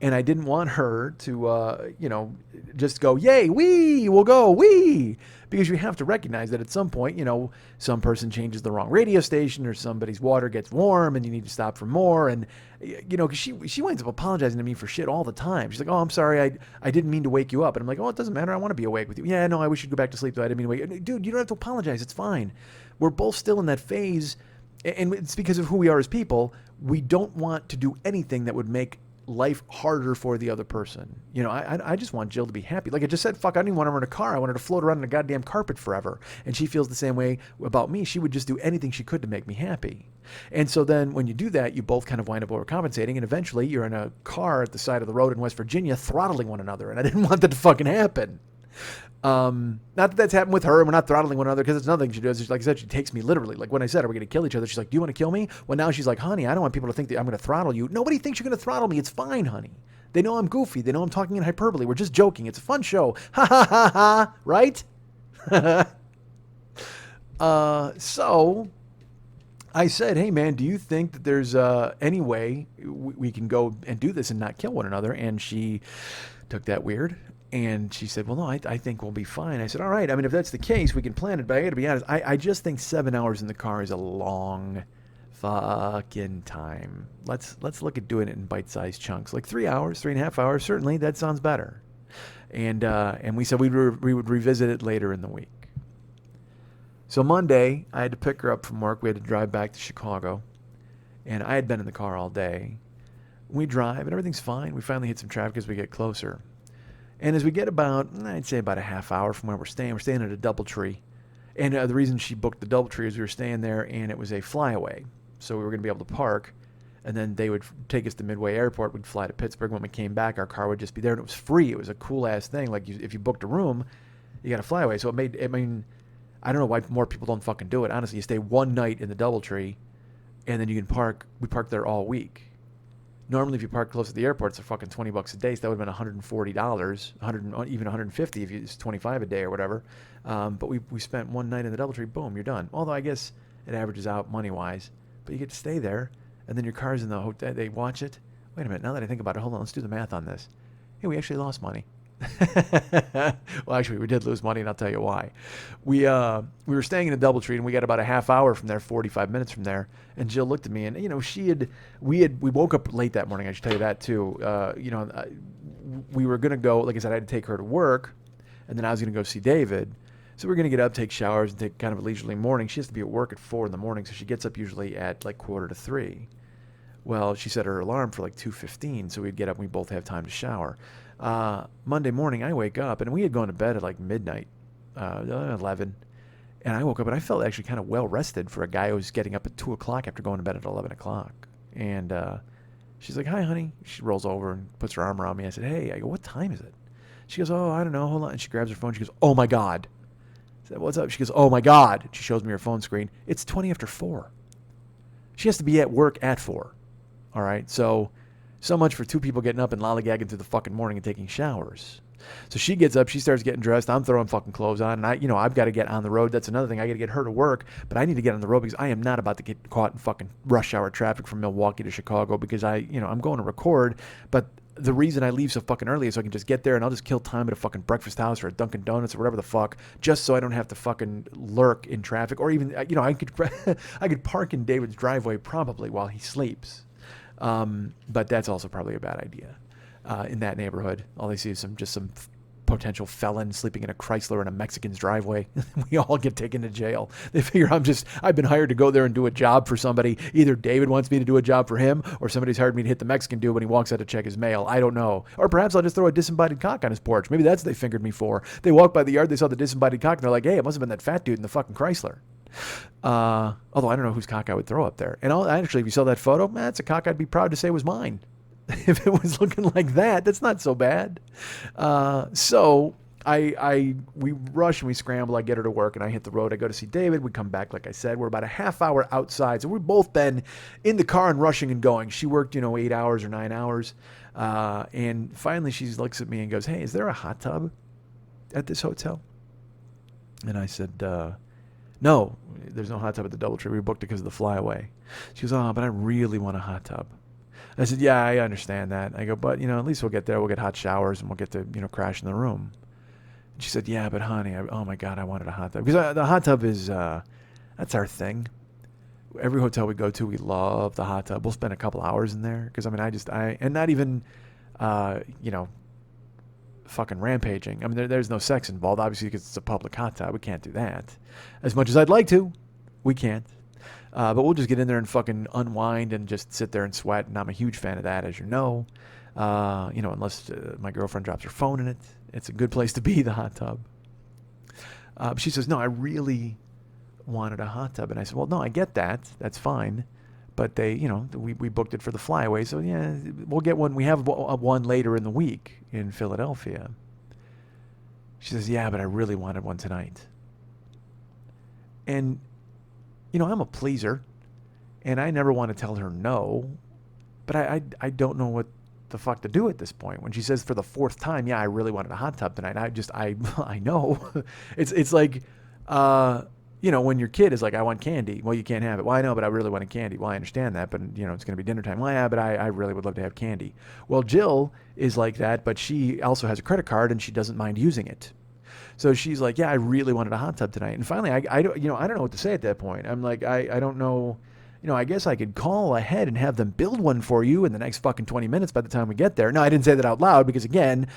and I didn't want her to, you know, just go, yay, wee, we'll go, wee, because you have to recognize that at some point, you know, some person changes the wrong radio station or somebody's water gets warm and you need to stop for more. And, you know, because she winds up apologizing to me for shit all the time. She's like, oh, I'm sorry, I didn't mean to wake you up. And I'm like, oh, it doesn't matter. I want to be awake with you. Yeah, no, I wish you'd go back to sleep, though. I didn't mean to wake you. Dude, you don't have to apologize. It's fine. We're both still in that phase, and it's because of who we are as people. We don't want to do anything that would make life harder for the other person. You know, I just want Jill to be happy. Like I just said, fuck, I didn't even want her in a car. I wanted to float around in a goddamn carpet forever. And she feels the same way about me. She would just do anything she could to make me happy. And so then when you do that, you both kind of wind up overcompensating, and eventually you're in a car at the side of the road in West Virginia throttling one another. And I didn't want that to fucking happen. Not that that's happened with her, and we're not throttling one another, because it's another thing she does. Like I said, she takes me literally. Like when I said, are we going to kill each other? She's like, do you want to kill me? Well, now she's like, honey, I don't want people to think that I'm going to throttle you. Nobody thinks you're going to throttle me. It's fine, honey. They know I'm goofy. They know I'm talking in hyperbole. We're just joking. It's a fun show. Ha ha ha ha. Right? So I said, hey man, do you think that there's any way we can go and do this and not kill one another? And she took that weird. And she said, well, no, I think we'll be fine. I said, all right. I mean, if that's the case, we can plan it. But I got to be honest, I just think 7 hours in the car is a long fucking time. Let's look at doing it in bite-sized chunks. Like 3 hours, 3.5 hours, certainly. That sounds better. And we said we would revisit it later in the week. So Monday, I had to pick her up from work. We had to drive back to Chicago. And I had been in the car all day. We drive, and everything's fine. We finally hit some traffic as we get closer. And as we get about, I'd say about a half hour from where we're staying at a DoubleTree. And the reason she booked the DoubleTree is we were staying there and it was a flyaway. So we were going to be able to park, and then they would take us to Midway Airport. We'd fly to Pittsburgh. When we came back, our car would just be there, and it was free. It was a cool-ass thing. Like, if you booked a room, you got a flyaway. So I don't know why more people don't fucking do it. Honestly, you stay one night in the DoubleTree, and then you can park. We parked there all week. Normally, if you park close to the airport, it's a fucking $20 a day. So that would have been $140, even $150 if it's $25 a day or whatever. But we spent one night in the DoubleTree. Boom, you're done. Although I guess it averages out money-wise. But you get to stay there, and then your car's in the hotel. They watch it. Wait a minute. Now that I think about it, hold on. Let's do the math on this. Hey, we actually lost money. Well, actually, we did lose money, and I'll tell you why. We were staying in a DoubleTree, and we got about a half hour from there, 45 minutes from there. And Jill looked at me, and you know, we woke up late that morning. I should tell you that too. We were gonna go. Like I said, I had to take her to work, and then I was gonna go see David. So we're gonna get up, take showers, and take kind of a leisurely morning. She has to be at work at 4 in the morning, so she gets up usually at like 2:45. Well, she set her alarm for like 2:15, so we'd get up and we both have time to shower. Monday morning, I wake up, and we had gone to bed at like midnight, 11. And I woke up, and I felt actually kind of well rested for a guy who was getting up at 2 o'clock after going to bed at 11 o'clock. And she's like, hi, honey. She rolls over and puts her arm around me. I said, hey. I go, what time is it? She goes, oh, I don't know. Hold on. And she grabs her phone. She goes, oh, my God. I said, what's up? She goes, oh, my God. She shows me her phone screen. It's 20 after 4. She has to be at work at 4. All right. So much for two people getting up and lollygagging through the fucking morning and taking showers. So she gets up, she starts getting dressed. I'm throwing fucking clothes on, and I've got to get on the road. That's another thing. I got to get her to work, but I need to get on the road because I am not about to get caught in fucking rush hour traffic from Milwaukee to Chicago because I'm going to record. But the reason I leave so fucking early is so I can just get there and I'll just kill time at a fucking breakfast house or a Dunkin' Donuts or whatever the fuck, just so I don't have to fucking lurk in traffic. Or even, I could I could park in David's driveway probably while he sleeps. But that's also probably a bad idea. In that neighborhood, all they see is some potential felon sleeping in a Chrysler in a Mexican's driveway. We all get taken to jail. They figure I've been hired to go there and do a job for somebody. Either David wants me to do a job for him, or somebody's hired me to hit the Mexican dude when he walks out to check his mail. I don't know. Or perhaps I'll just throw a disembodied cock on his porch. Maybe that's what they fingered me for. They walked by the yard, they saw the disembodied cock, and they're like, hey, it must have been that fat dude in the fucking Chrysler. Although I don't know whose cock I would throw up there. And actually, if you saw that photo, that's a cock I'd be proud to say was mine. If it was looking like that, that's not so bad. So we rush and we scramble. I get her to work and I hit the road. I go to see David. We come back, like I said. We're about a half hour outside. So we've both been in the car and rushing and going. She worked, 8 hours or 9 hours. And finally she looks at me and goes, hey, is there a hot tub at this hotel? And I said, no, there's no hot tub at the DoubleTree. We booked it because of the flyaway. She goes, oh, but I really want a hot tub. I said, yeah, I understand that. I go, but, at least we'll get there. We'll get hot showers and we'll get to, crash in the room. And she said, yeah, but honey, oh my God, I wanted a hot tub. Because the hot tub is, that's our thing. Every hotel we go to, we love the hot tub. We'll spend a couple hours in there. Because, and not even, fucking rampaging. There's no sex involved, obviously, because it's a public hot tub. We can't do that. As much as I'd like to, we can't. But we'll just get in there and fucking unwind and just sit there and sweat. And I'm a huge fan of that, as you know. Unless my girlfriend drops her phone in it. It's a good place to be, the hot tub. But she says, no, I really wanted a hot tub. And I said, well, no, I get that. That's fine. But we booked it for the flyaway. So, yeah, we'll get one. We have one later in the week in Philadelphia. She says, yeah, but I really wanted one tonight. And I'm a pleaser, and I never want to tell her no, but I don't know what the fuck to do at this point. When she says for the fourth time, yeah, I really wanted a hot tub tonight, I know. It's like, when your kid is like, I want candy. Well, you can't have it. Well, I know, but I really wanted candy. Well, I understand that, but, it's going to be dinner time. Well, yeah, but I really would love to have candy. Well, Jill is like that, but she also has a credit card, and she doesn't mind using it. So she's like, yeah, I really wanted a hot tub tonight. And finally, I don't know what to say at that point. I'm like, I don't know. I guess I could call ahead and have them build one for you in the next fucking 20 minutes by the time we get there. No, I didn't say that out loud because, again,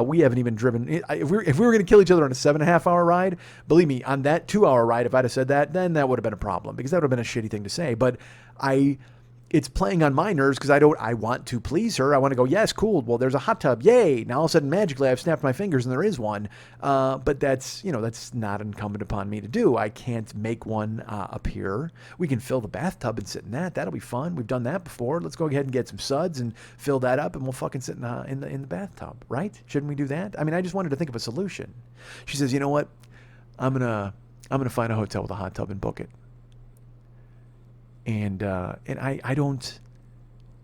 we haven't even driven. If we were going to kill each other on a 7.5-hour ride, believe me, on that 2-hour ride, if I'd have said that, then that would have been a problem because that would have been a shitty thing to say. But it's playing on my nerves because I want to please her. I want to go, yes, cool. Well, there's a hot tub. Yay. Now all of a sudden, magically, I've snapped my fingers and there is one. But that's not incumbent upon me to do. I can't make one appear. We can fill the bathtub and sit in that. That'll be fun. We've done that before. Let's go ahead and get some suds and fill that up and we'll fucking sit in the bathtub, right? Shouldn't we do that? I just wanted to think of a solution. She says, you know what? I'm gonna find a hotel with a hot tub and book it. And I don't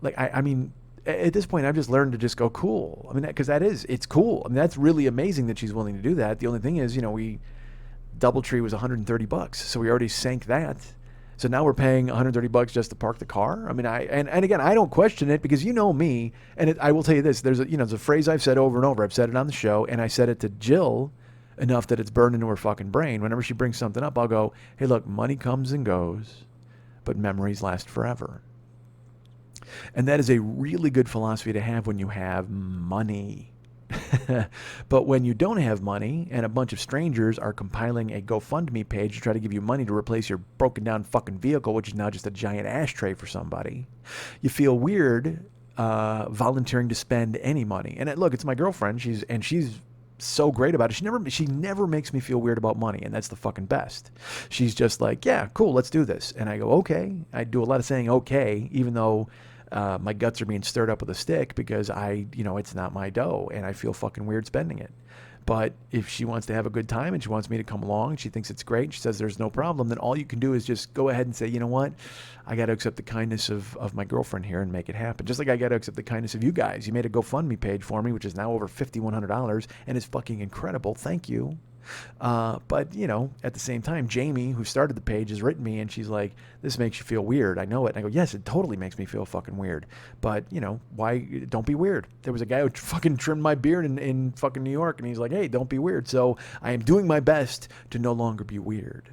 like, at this point I've just learned to just go cool. Because it's cool. That's really amazing that she's willing to do that. The only thing is, DoubleTree was $130. So we already sank that. So now we're paying $130 just to park the car. And again, I don't question it because me, and I will tell you this, there's a phrase I've said over and over. I've said it on the show and I said it to Jill enough that it's burned into her fucking brain. Whenever she brings something up, I'll go, hey, look, money comes and goes, but memories last forever. And that is a really good philosophy to have when you have money. But when you don't have money and a bunch of strangers are compiling a GoFundMe page to try to give you money to replace your broken down fucking vehicle, which is now just a giant ashtray for somebody, you feel weird volunteering to spend any money. And look, it's my girlfriend. She's so great about it. She never makes me feel weird about money, and that's the fucking best. She's just like, yeah, cool, let's do this. And I go, okay. I do a lot of saying okay, even though my guts are being stirred up with a stick because it's not my dough and I feel fucking weird spending it. But if she wants to have a good time and she wants me to come along and she thinks it's great and she says there's no problem, then all you can do is just go ahead and say, you know what? I got to accept the kindness of my girlfriend here and make it happen. Just like I got to accept the kindness of you guys. You made a GoFundMe page for me, which is now over $5,100 and is fucking incredible. Thank you. But, you know, at the same time, Jamie, who started the page, has written me and she's like, this makes you feel weird. I know it. And I go, yes, it totally makes me feel fucking weird. But, you know, why? Don't be weird. There was a guy who fucking trimmed my beard in fucking New York and he's like, hey, don't be weird. So I am doing my best to no longer be weird.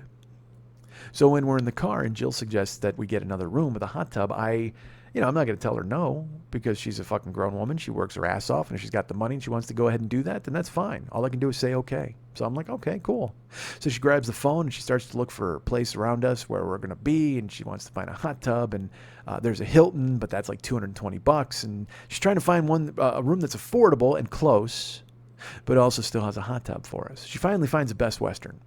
So when we're in the car and Jill suggests that we get another room with a hot tub, I'm not going to tell her no because she's a fucking grown woman. She works her ass off, and if she's got the money and she wants to go ahead and do that, then that's fine. All I can do is say okay. So I'm like, okay, cool. So she grabs the phone and she starts to look for a place around us where we're going to be, and she wants to find a hot tub, and there's a Hilton, but that's like $220, and she's trying to find a room that's affordable and close, but also still has a hot tub for us. She finally finds a Best Western,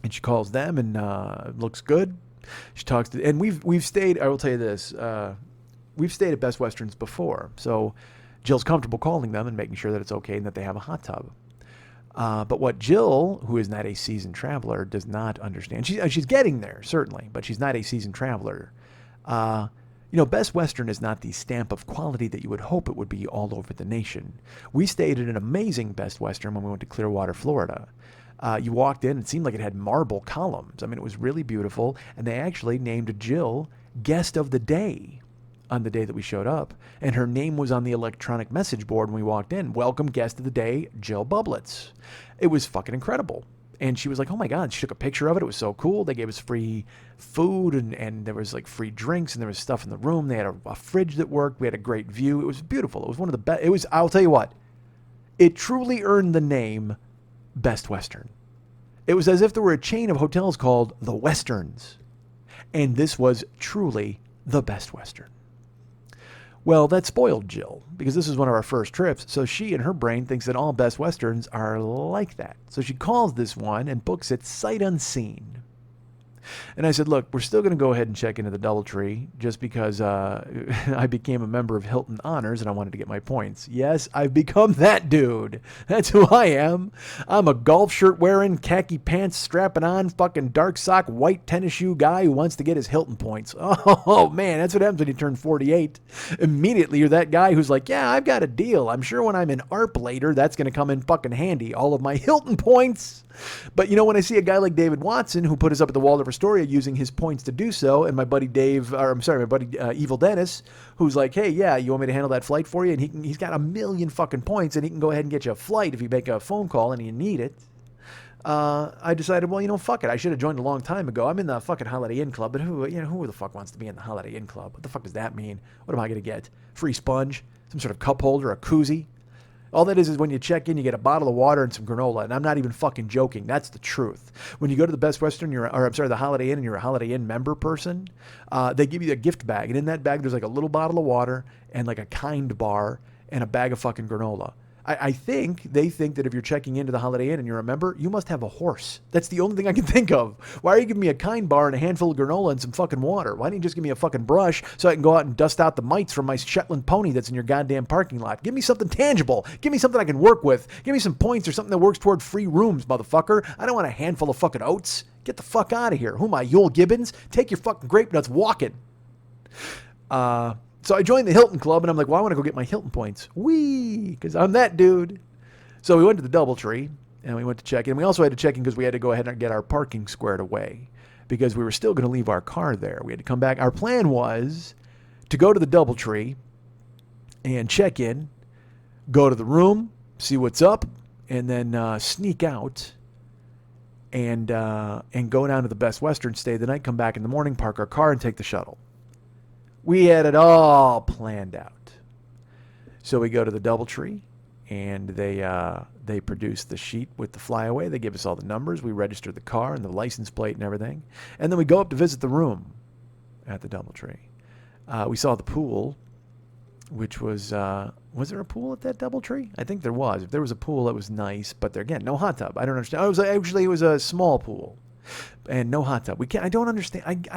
and she calls them, and looks good. She talks to, and we've stayed. I will tell you this: we've stayed at Best Westerns before, so Jill's comfortable calling them and making sure that it's okay and that they have a hot tub. But what Jill, who is not a seasoned traveler, does not understand. She's getting there certainly, but she's not a seasoned traveler. Best Western is not the stamp of quality that you would hope it would be all over the nation. We stayed at an amazing Best Western when we went to Clearwater, Florida. You walked in, it seemed like it had marble columns. I mean, it was really beautiful. And they actually named Jill Guest of the Day on the day that we showed up. And her name was on the electronic message board when we walked in. Welcome, Guest of the Day, Jill Bublitz. It was fucking incredible. And she was like, oh my God, she took a picture of it. It was so cool. They gave us free food and there was like free drinks and there was stuff in the room. They had a fridge that worked. We had a great view. It was beautiful. It was one of the best. I'll tell you what, it truly earned the name Best Western. It was as if there were a chain of hotels called the Westerns. And this was truly the Best Western. Well, that spoiled Jill because this was one of our first trips. So she in her brain thinks that all Best Westerns are like that. So she calls this one and books it sight unseen. And I said, look, we're still going to go ahead and check into the DoubleTree just because I became a member of Hilton Honors and I wanted to get my points. Yes, I've become that dude. That's who I am. I'm a golf shirt wearing, khaki pants strapping on, fucking dark sock, white tennis shoe guy who wants to get his Hilton points. Oh, man, that's what happens when you turn 48. Immediately, you're that guy who's like, yeah, I've got a deal. I'm sure when I'm in ARP later, that's going to come in fucking handy. All of my Hilton points. But, when I see a guy like David Watson, who put us up at the Waldorf Astoria using his points to do so, and my buddy Evil Dennis, who's like, hey, yeah, you want me to handle that flight for you? And he's got a million fucking points, and he can go ahead and get you a flight if you make a phone call and you need it. I decided, well, fuck it. I should have joined a long time ago. I'm in the fucking Holiday Inn Club, but who the fuck wants to be in the Holiday Inn Club? What the fuck does that mean? What am I going to get? Free sponge? Some sort of cup holder? A koozie? All that is when you check in, you get a bottle of water and some granola. And I'm not even fucking joking. That's the truth. When you go to the Best Western, the Holiday Inn, and you're a Holiday Inn member person, they give you a gift bag. And in that bag, there's like a little bottle of water and like a Kind bar and a bag of fucking granola. I think they think that if you're checking into the Holiday Inn and you're a member, you must have a horse. That's the only thing I can think of. Why are you giving me a Kind bar and a handful of granola and some fucking water? Why don't you just give me a fucking brush so I can go out and dust out the mites from my Shetland pony that's in your goddamn parking lot? Give me something tangible. Give me something I can work with. Give me some points or something that works toward free rooms, motherfucker. I don't want a handful of fucking oats. Get the fuck out of here. Who am I, Yul Gibbons? Take your fucking grape nuts walking. So I joined the Hilton Club, and I'm like, well, I want to go get my Hilton points. Whee! Because I'm that dude. So we went to the DoubleTree, and we went to check in. We also had to check in because we had to go ahead and get our parking squared away because we were still going to leave our car there. We had to come back. Our plan was to go to the DoubleTree and check in, go to the room, see what's up, and then sneak out and go down to the Best Western, stay the night, come back in the morning, park our car, and take the shuttle. We had it all planned out. So we go to the DoubleTree, and they produce the sheet with the flyaway. They give us all the numbers. We register the car and the license plate and everything. And then we go up to visit the room at the DoubleTree. We saw the pool, which was there a pool at that DoubleTree? I think there was. If there was a pool, it was nice. But there, again, no hot tub. I don't understand. It was a small pool and no hot tub. I don't understand.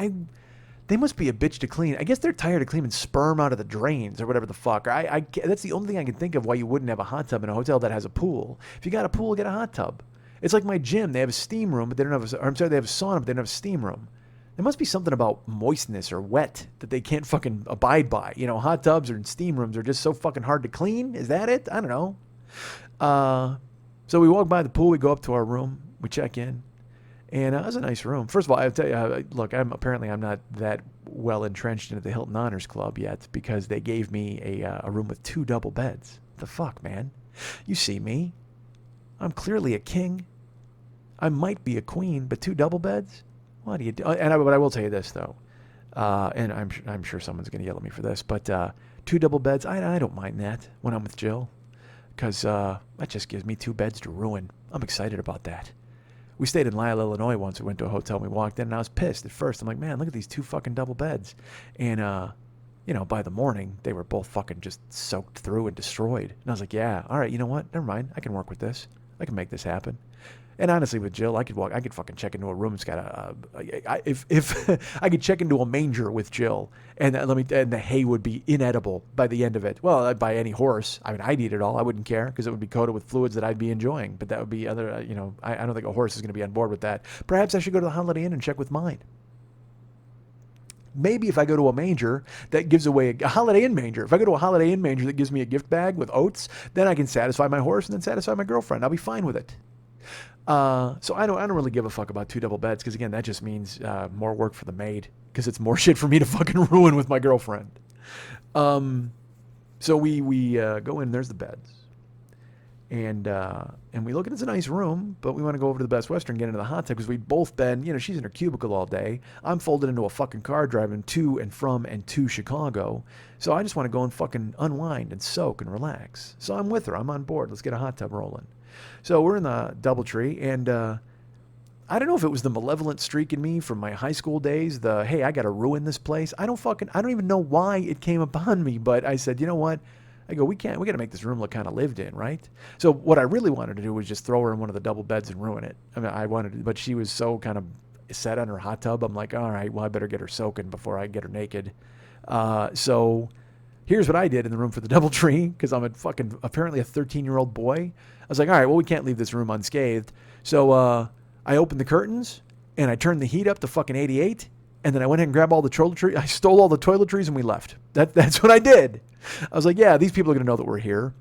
They must be a bitch to clean. I guess they're tired of cleaning sperm out of the drains or whatever the fuck. That's the only thing I can think of why you wouldn't have a hot tub in a hotel that has a pool. If you got a pool, get a hot tub. It's like my gym. They have a steam room, but they don't have they have a sauna, but they don't have a steam room. There must be something about moistness or wet that they can't fucking abide by. You know, hot tubs or steam rooms are just so fucking hard to clean. Is that it? I don't know. So we walk by the pool. We go up to our room. We check in. And it was a nice room. First of all, I'll tell you, look, I'm not that well entrenched into the Hilton Honors Club yet because they gave me a room with 2 double beds. The fuck, man? You see me. I'm clearly a king. I might be a queen, but 2 double beds? What do you do? But I will tell you this, though. And I'm sure someone's going to yell at me for this, but 2 double beds, I don't mind that when I'm with Jill because that just gives me 2 beds to ruin. I'm excited about that. We stayed in Lisle, Illinois once. We went to a hotel and we walked in and I was pissed at first. I'm like, man, look at these 2 fucking double beds. And, by the morning, they were both fucking just soaked through and destroyed. And I was like, yeah, all right, you know what? Never mind. I can work with this. I can make this happen. And honestly, with Jill, I could fucking check into a room. It's got if I could check into a manger with Jill, and the hay would be inedible by the end of it. Well, by any horse. I mean, I'd eat it all. I wouldn't care because it would be coated with fluids that I'd be enjoying. But that would be other. I don't think a horse is going to be on board with that. Perhaps I should go to the Holiday Inn and check with mine. Maybe if I go to a manger that gives away a Holiday Inn manger, if I go to a Holiday Inn manger that gives me a gift bag with oats, then I can satisfy my horse and then satisfy my girlfriend. I'll be fine with it. So I don't really give a fuck about 2 double beds because again that just means more work for the maid because it's more shit for me to fucking ruin with my girlfriend. So we go in. There's the beds, and we look at it's a nice room, but we want to go over to the Best Western, get into the hot tub because we've both been she's in her cubicle all day. I'm folded into a fucking car driving to and from and to Chicago, so I just want to go and fucking unwind and soak and relax. So I'm with her. I'm on board. Let's get a hot tub rolling. So we're in the DoubleTree, and I don't know if it was the malevolent streak in me from my high school days, hey, I got to ruin this place. I don't even know why it came upon me, but I said, you know what? I go, we got to make this room look kind of lived in, right? So what I really wanted to do was just throw her in one of the double beds and ruin it. I mean, but she was so kind of set on her hot tub. I'm like, all right, well, I better get her soaking before I get her naked. So here's what I did in the room for the DoubleTree, because I'm apparently a 13-year-old boy. I was like, all right, well, we can't leave this room unscathed. So I opened the curtains, and I turned the heat up to fucking 88, and then I went ahead and grabbed all the toiletries. I stole all the toiletries, and we left. That's what I did. I was like, yeah, these people are going to know that we're here.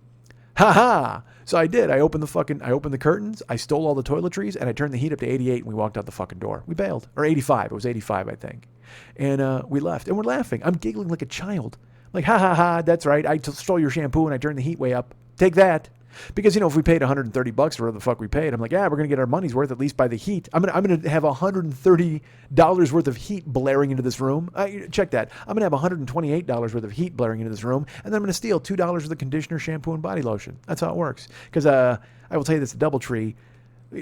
Ha ha. So I did. I opened the curtains, I stole all the toiletries, and I turned the heat up to 88, and we walked out the fucking door. We bailed. Or 85. It was 85, I think. And we left. And we're laughing. I'm giggling like a child. Like, ha ha ha, that's right. I stole your shampoo, and I turned the heat way up. Take that. Because, if we paid $130 or whatever the fuck we paid, I'm like, yeah, we're going to get our money's worth at least by the heat. I'm going to have $130 worth of heat blaring into this room. Check that. I'm going to have $128 worth of heat blaring into this room, and then I'm going to steal $2 worth of conditioner, shampoo, and body lotion. That's how it works. Because I will tell you this, DoubleTree,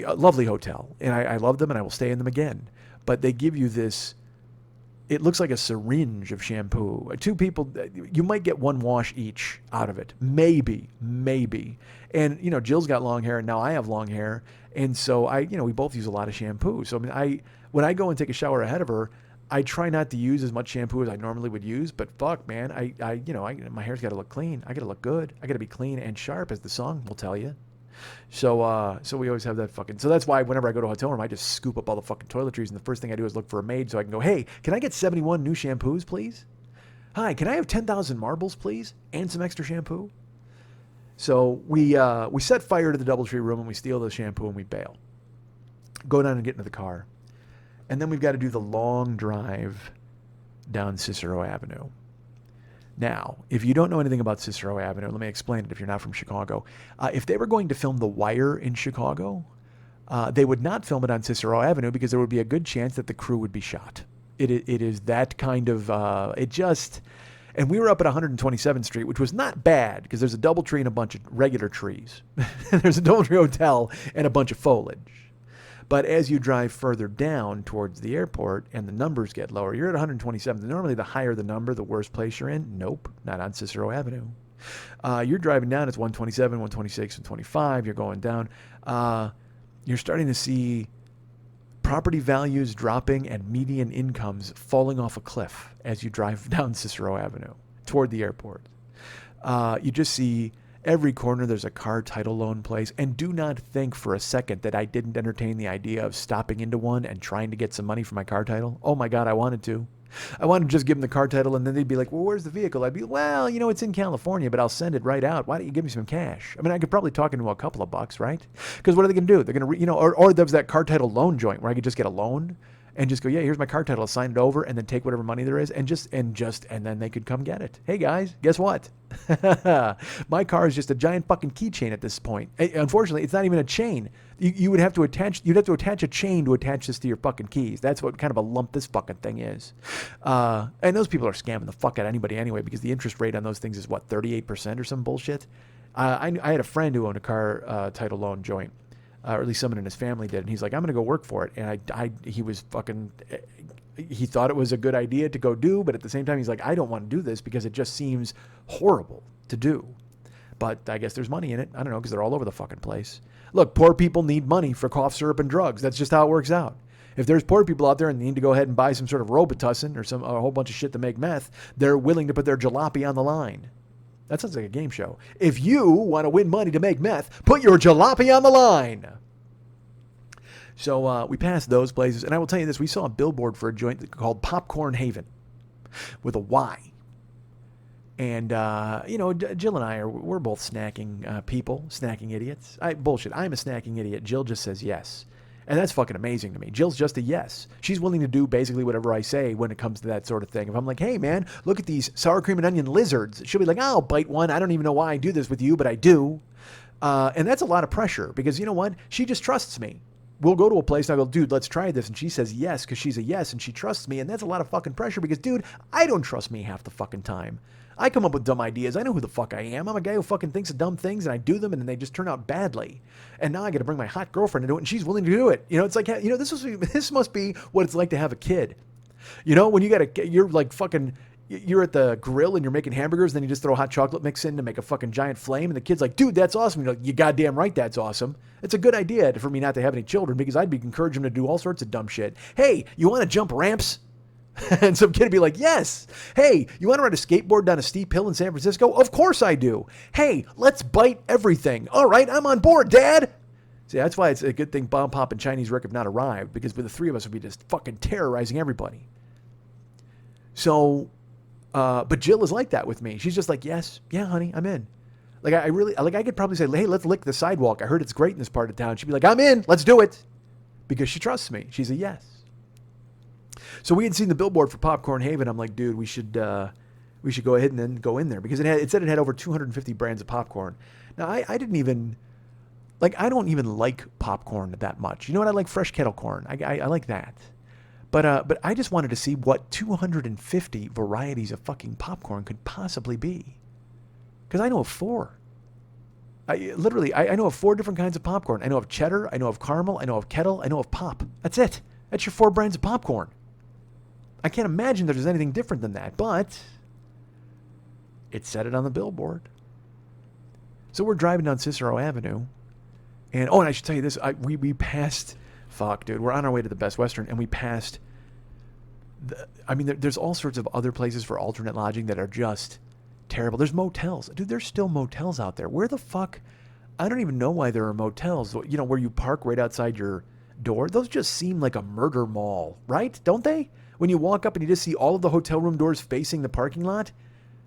a lovely hotel, and I love them, and I will stay in them again. But they give you this... It looks like a syringe of shampoo. 2 people, you might get 1 wash each out of it. Maybe. And, Jill's got long hair and now I have long hair. And so we both use a lot of shampoo. So, when I go and take a shower ahead of her, I try not to use as much shampoo as I normally would use. But fuck, man, my hair's got to look clean. I got to look good. I got to be clean and sharp, as the song will tell you. So we always have that fucking... So that's why whenever I go to a hotel room, I just scoop up all the fucking toiletries, and the first thing I do is look for a maid so I can go, hey, can I get 71 new shampoos, please? Hi, can I have 10,000 marbles, please? And some extra shampoo? So we set fire to the DoubleTree room, and we steal the shampoo, and we bail. Go down and get into the car. And then we've got to do the long drive down Cicero Avenue. Now, if you don't know anything about Cicero Avenue, let me explain it if you're not from Chicago. If they were going to film The Wire in Chicago, they would not film it on Cicero Avenue because there would be a good chance that the crew would be shot. It is that kind of, and we were up at 127th Street, which was not bad because there's a DoubleTree and a bunch of regular trees. There's a DoubleTree hotel and a bunch of foliage. But as you drive further down towards the airport and the numbers get lower, you're at 127th. Normally, the higher the number, the worse place you're in. Nope, not on Cicero Avenue. You're driving down. It's 127, 126, and 125. You're going down. You're starting to see property values dropping and median incomes falling off a cliff as you drive down Cicero Avenue toward the airport. You just see every corner there's a car title loan place. And do not think for a second that I didn't entertain the idea of stopping into one and trying to get some money for my car title. Oh my God, I wanted to. I wanted to just give them the car title, and then they'd be like, well, where's the vehicle? I'd be, well, it's in California, but I'll send it right out. Why don't you give me some cash? I mean, I could probably talk into a couple of bucks, right? Because what are they going to do? They're going to, or there was that car title loan joint where I could just get a loan and just go, yeah, here's my car title, I'll sign it over, and then take whatever money there is, and then they could come get it. Hey guys, guess what? My car is just a giant fucking keychain at this point. Unfortunately, it's not even a chain. You'd have to attach a chain to attach this to your fucking keys. That's what kind of a lump this fucking thing is. And those people are scamming the fuck out of anybody anyway, because the interest rate on those things is what, 38% or some bullshit. I had a friend who owned a car title loan joint. Or at least someone in his family did. And he's like, I'm going to go work for it. And he thought it was a good idea to go do, but at the same time, he's like, I don't want to do this because it just seems horrible to do. But I guess there's money in it. I don't know, because they're all over the fucking place. Look, poor people need money for cough syrup and drugs. That's just how it works out. If there's poor people out there and they need to go ahead and buy some sort of Robitussin or a whole bunch of shit to make meth, they're willing to put their jalopy on the line. That sounds like a game show. If you want to win money to make meth, put your jalopy on the line. So we passed those places. And I will tell you this. We saw a billboard for a joint called Popcorn Haven with a Y. And, Jill and I, we're both snacking people, snacking idiots. Bullshit. I'm a snacking idiot. Jill just says yes. And that's fucking amazing to me. Jill's just a yes. She's willing to do basically whatever I say when it comes to that sort of thing. If I'm like, hey, man, look at these sour cream and onion lizards. She'll be like, I'll bite one. I don't even know why I do this with you, but I do. And that's a lot of pressure because you know what? She just trusts me. We'll go to a place and I go, dude, let's try this. And she says yes because she's a yes and she trusts me. And that's a lot of fucking pressure because, dude, I don't trust me half the fucking time. I come up with dumb ideas. I know who the fuck I am. I'm a guy who fucking thinks of dumb things and I do them and then they just turn out badly. And now I got to bring my hot girlfriend into it and she's willing to do it. It's like, this must be what it's like to have a kid. When you're like fucking, you're at the grill and you're making hamburgers, then you just throw hot chocolate mix in to make a fucking giant flame. And the kid's like, dude, that's awesome. You're like, you goddamn right, that's awesome. It's a good idea for me not to have any children because I'd be encouraging them to do all sorts of dumb shit. Hey, you want to jump ramps? And some kid would be like, yes. Hey, you want to ride a skateboard down a steep hill in San Francisco? Of course I do. Hey, let's bite everything. All right, I'm on board, Dad. See, that's why it's a good thing Bomb Pop and Chinese Rick have not arrived, because the three of us would be just fucking terrorizing everybody. So, but Jill is like that with me. She's just like, yes, yeah, honey, I'm in. Like, I could probably say, hey, let's lick the sidewalk. I heard it's great in this part of town. She'd be like, I'm in, let's do it. Because she trusts me. She's a yes. So we had seen the billboard for Popcorn Haven. I'm like, dude, we should go ahead and then go in there because it said it had over 250 brands of popcorn. Now I don't even like popcorn that much. You know what? I like fresh kettle corn. I like that. But I just wanted to see what 250 varieties of fucking popcorn could possibly be. Because I know of 4. I know of 4 different kinds of popcorn. I know of cheddar. I know of caramel. I know of kettle. I know of pop. That's it. That's your 4 brands of popcorn. I can't imagine there's anything different than that, but it said it on the billboard. So we're driving down Cicero Avenue, and I should tell you this: we passed. Fuck, dude, we're on our way to the Best Western, and we passed. There's all sorts of other places for alternate lodging that are just terrible. There's motels, dude. There's still motels out there. Where the fuck? I don't even know why there are motels. Where you park right outside your door. Those just seem like a murder mall, right? Don't they? When you walk up and you just see all of the hotel room doors facing the parking lot,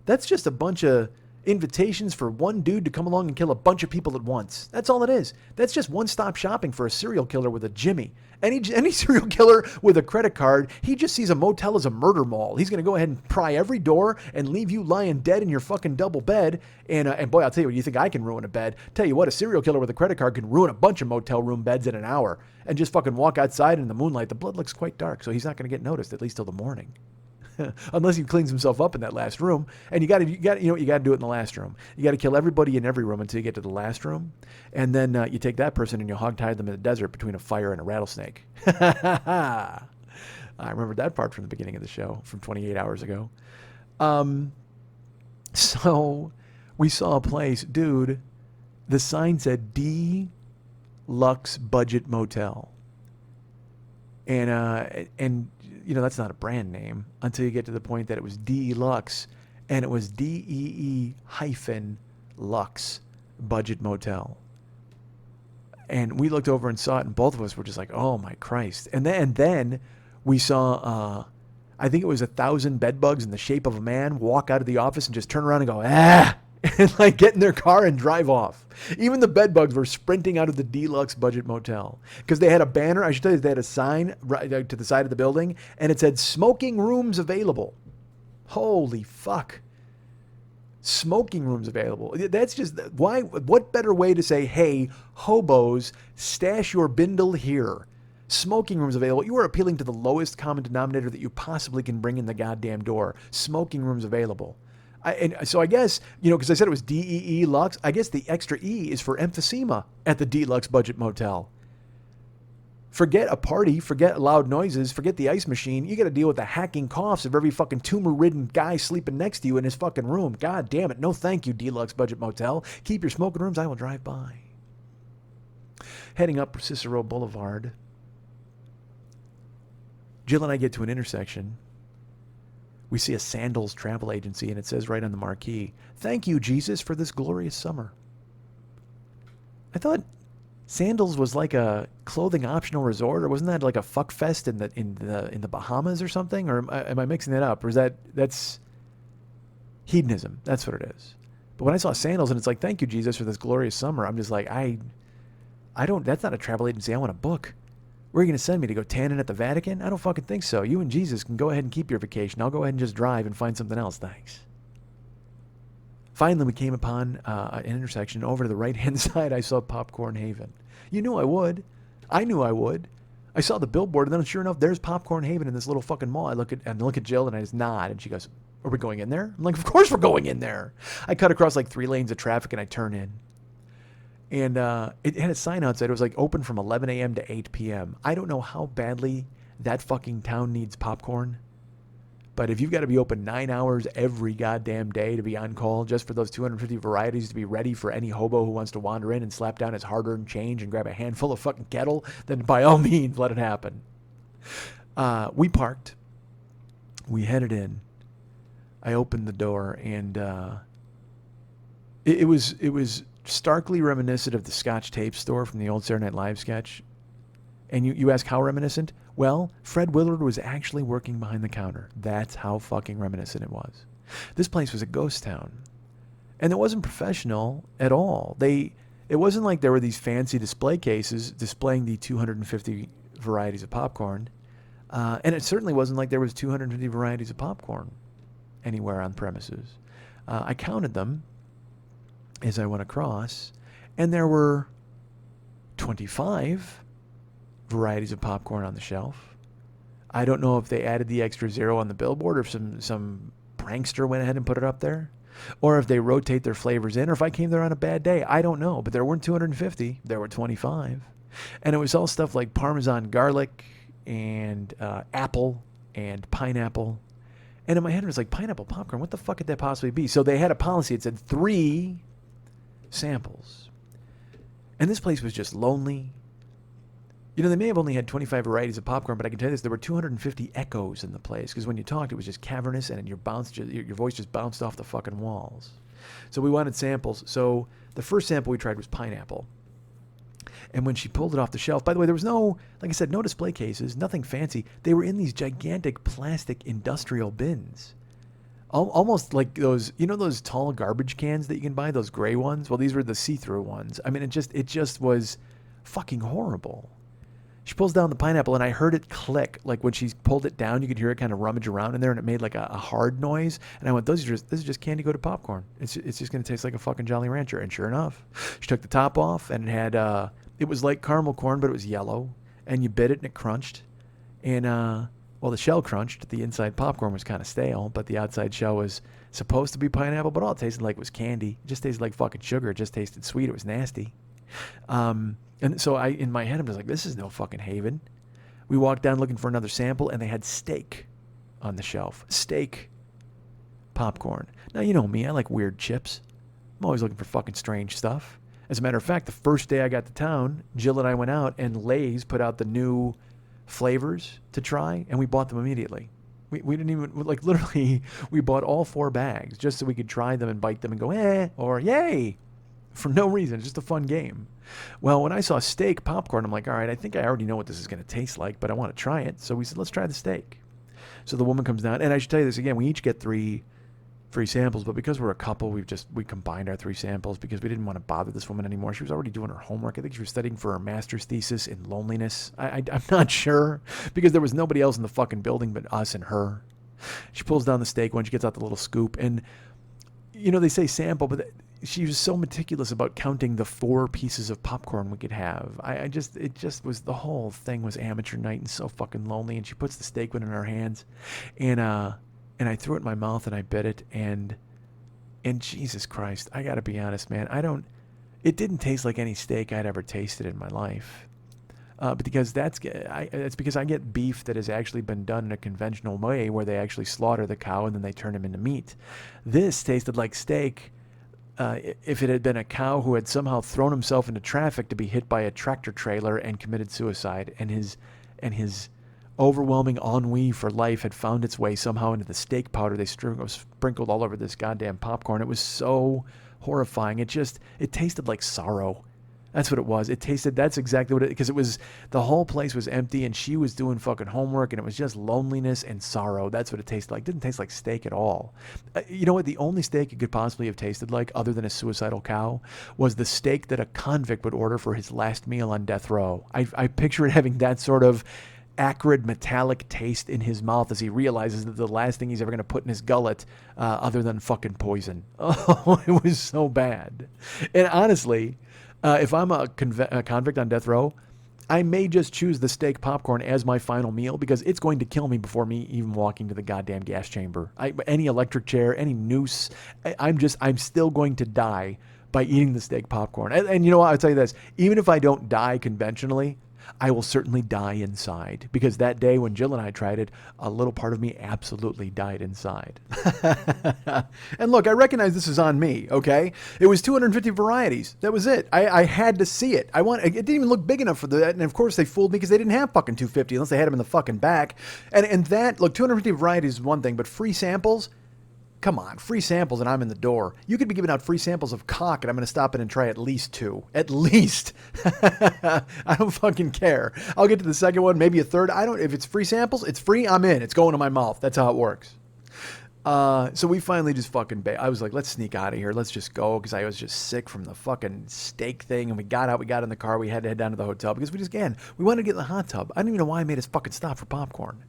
that's just a bunch of invitations for one dude to come along and kill a bunch of people at once. That's all it is. That's just one-stop shopping for a serial killer with a Jimmy. Any serial killer with a credit card, he just sees a motel as a murder mall. He's going to go ahead and pry every door and leave you lying dead in your fucking double bed. And boy, I'll tell you what, you think I can ruin a bed? Tell you what, a serial killer with a credit card can ruin a bunch of motel room beds in an hour and just fucking walk outside in the moonlight. The blood looks quite dark, so he's not going to get noticed, at least till the morning. Unless he cleans himself up in that last room. And you got to do it in the last room. You got to kill everybody in every room until you get to the last room. And then you take that person and you hogtie them in the desert between a fire and a rattlesnake. I remember that part from the beginning of the show from 28 hours ago. So we saw a place, dude, the sign said Deluxe Budget Motel. And that's not a brand name until you get to the point that it was DE Lux, and it was DEE-Lux Budget Motel. And we looked over and saw it, and both of us were just like, oh my Christ. And then we saw, I think it was 1,000 bed bugs in the shape of a man walk out of the office and just turn around and go, and like get in their car and drive off. Even the bed bugs were sprinting out of the Deluxe Budget Motel because they had a banner. I should tell you, they had a sign right to the side of the building, and it said smoking rooms available. Holy fuck. Smoking rooms available. That's just why. What better way to say, hey, hobos, stash your bindle here. Smoking rooms available. You are appealing to the lowest common denominator that you possibly can bring in the goddamn door. Smoking rooms available. So I guess, because I said it was DEE Lux, I guess the extra E is for emphysema at the Deluxe Budget Motel. Forget a party, forget loud noises, forget the ice machine. You got to deal with the hacking coughs of every fucking tumor-ridden guy sleeping next to you in his fucking room. God damn it. No thank you, Deluxe Budget Motel. Keep your smoking rooms. I will drive by. Heading up Cicero Boulevard, Jill and I get to an intersection. We see a Sandals travel agency, and it says right on the marquee, "Thank you, Jesus, for this glorious summer." I thought Sandals was like a clothing optional resort, or wasn't that like a fuck fest in the Bahamas or something? Or am I mixing that up? Or is that's hedonism? That's what it is. But when I saw Sandals and it's like, "Thank you, Jesus, for this glorious summer," I'm just like, I don't. That's not a travel agency I want to book. Where are you going to send me to go tanning at the Vatican? I don't fucking think so. You and Jesus can go ahead and keep your vacation. I'll go ahead and just drive and find something else. Thanks. Finally, we came upon an intersection. Over to the right-hand side, I saw Popcorn Haven. You knew I would. I knew I would. I saw the billboard, and then sure enough, there's Popcorn Haven in this little fucking mall. I look at Jill, and I just nod, and she goes, "Are we going in there?" I'm like, "Of course we're going in there." I cut across like 3 lanes of traffic, and I turn in. And it had a sign outside. It was like open from 11 a.m. to 8 p.m. I don't know how badly that fucking town needs popcorn. But if you've got to be open 9 hours every goddamn day to be on call just for those 250 varieties to be ready for any hobo who wants to wander in and slap down his hard-earned change and grab a handful of fucking kettle, then by all means, let it happen. We parked. We headed in. I opened the door, and it was starkly reminiscent of the Scotch tape store from the old Saturday Night Live sketch. And you ask how reminiscent? Well, Fred Willard was actually working behind the counter. That's how fucking reminiscent it was. This place was a ghost town. And it wasn't professional at all. It wasn't like there were these fancy display cases displaying the 250 varieties of popcorn. And it certainly wasn't like there was 250 varieties of popcorn anywhere on premises. I counted them as I went across, and there were 25 varieties of popcorn on the shelf. I don't know if they added the extra 0 on the billboard, or if some prankster went ahead and put it up there, or if they rotate their flavors in, or if I came there on a bad day. I don't know, but there weren't 250. There were 25. And it was all stuff like Parmesan garlic and apple and pineapple. And in my head, it was like, pineapple popcorn? What the fuck could that possibly be? So they had a policy. It said 3 samples. And this place was just lonely. They may have only had 25 varieties of popcorn, but I can tell you this, there were 250 echoes in the place, because when you talked, it was just cavernous, and your voice just bounced off the fucking walls. So we wanted samples. So the first sample we tried was pineapple. And when she pulled it off the shelf, by the way, there was no, like I said, no display cases, nothing fancy. They were in these gigantic plastic industrial bins. Almost like those, those tall garbage cans that you can buy, those gray ones? Well, these were the see-through ones. I mean, it just was fucking horrible. She pulls down the pineapple, and I heard it click. Like when she pulled it down, you could hear it kind of rummage around in there, and it made like a hard noise. And I went, this is just candy coated popcorn. It's just going to taste like a fucking Jolly Rancher. And sure enough, she took the top off, and it had, it was like caramel corn, but it was yellow. And you bit it, and it crunched. And, well, the shell crunched. The inside popcorn was kind of stale, but the outside shell was supposed to be pineapple, but all it tasted like was candy. It just tasted like fucking sugar. It just tasted sweet. It was nasty. And so in my head, I'm just like, this is no fucking Haven. We walked down looking for another sample, and they had steak on the shelf. Steak popcorn. Now, you know me. I like weird chips. I'm always looking for fucking strange stuff. As a matter of fact, the first day I got to town, Jill and I went out, and Lay's put out the new flavors to try, and we bought them immediately. We didn't even, like, literally, we bought all 4 bags just so we could try them and bite them and go, or yay, for no reason. Just a fun game. Well, when I saw steak popcorn, I'm like, all right, I think I already know what this is going to taste like, but I want to try it. So we said, let's try the steak. So the woman comes down, and I should tell you this again, we each get 3 free samples, but because we're a couple, we combined our 3 samples because we didn't want to bother this woman anymore. She was already doing her homework. I think she was studying for her master's thesis in loneliness. I'm not sure, because there was nobody else in the fucking building but us and her. She pulls down the steak when she gets out the little scoop, and you know, they say sample, but she was so meticulous about counting the 4 pieces of popcorn we could have. It just was, the whole thing was amateur night and so fucking lonely. And she puts the steak one in her hands, and I threw it in my mouth and I bit it, and Jesus Christ, I gotta be honest, man, it didn't taste like any steak I'd ever tasted in my life. Because it's because I get beef that has actually been done in a conventional way where they actually slaughter the cow and then they turn him into meat. This tasted like steak if it had been a cow who had somehow thrown himself into traffic to be hit by a tractor trailer and committed suicide, and his overwhelming ennui for life had found its way somehow into the steak powder they sprinkled all over this goddamn popcorn. It was so horrifying. It tasted like sorrow. That's what it was. That's exactly what because the whole place was empty and she was doing fucking homework and it was just loneliness and sorrow. That's what it tasted like. It didn't taste like steak at all. You know what? The only steak it could possibly have tasted like, other than a suicidal cow, was the steak that a convict would order for his last meal on death row. I picture it having that sort of acrid metallic taste in his mouth as he realizes that the last thing he's ever going to put in his gullet other than fucking poison. Oh, it was so bad. And honestly, if I'm a convict on death row, I may just choose the steak popcorn as my final meal because it's going to kill me before me even walking to the goddamn gas chamber. Any electric chair, any noose, I'm still going to die by eating the steak popcorn. And you know what? I'll tell you this, even if I don't die conventionally, I will certainly die inside, because that day when Jill and I tried it, a little part of me absolutely died inside. And look, I recognize this is on me, okay? It was 250 varieties. That was it. I had to see it. It didn't even look big enough for that, and of course they fooled me because they didn't have fucking 250 unless they had them in the fucking back. And that, look, 250 varieties is one thing, but free samples? Come on, free samples and I'm in the door. You could be giving out free samples of cock and I'm going to stop in and try at least 2. At least. I don't fucking care. I'll get to the second one, maybe a third. If it's free samples, it's free, I'm in. It's going to my mouth. That's how it works. So we finally just fucking, I was like, let's sneak out of here. Let's just go, because I was just sick from the fucking steak thing. And we got out, we got in the car, we had to head down to the hotel because we wanted to get in the hot tub. I don't even know why I made us fucking stop for popcorn.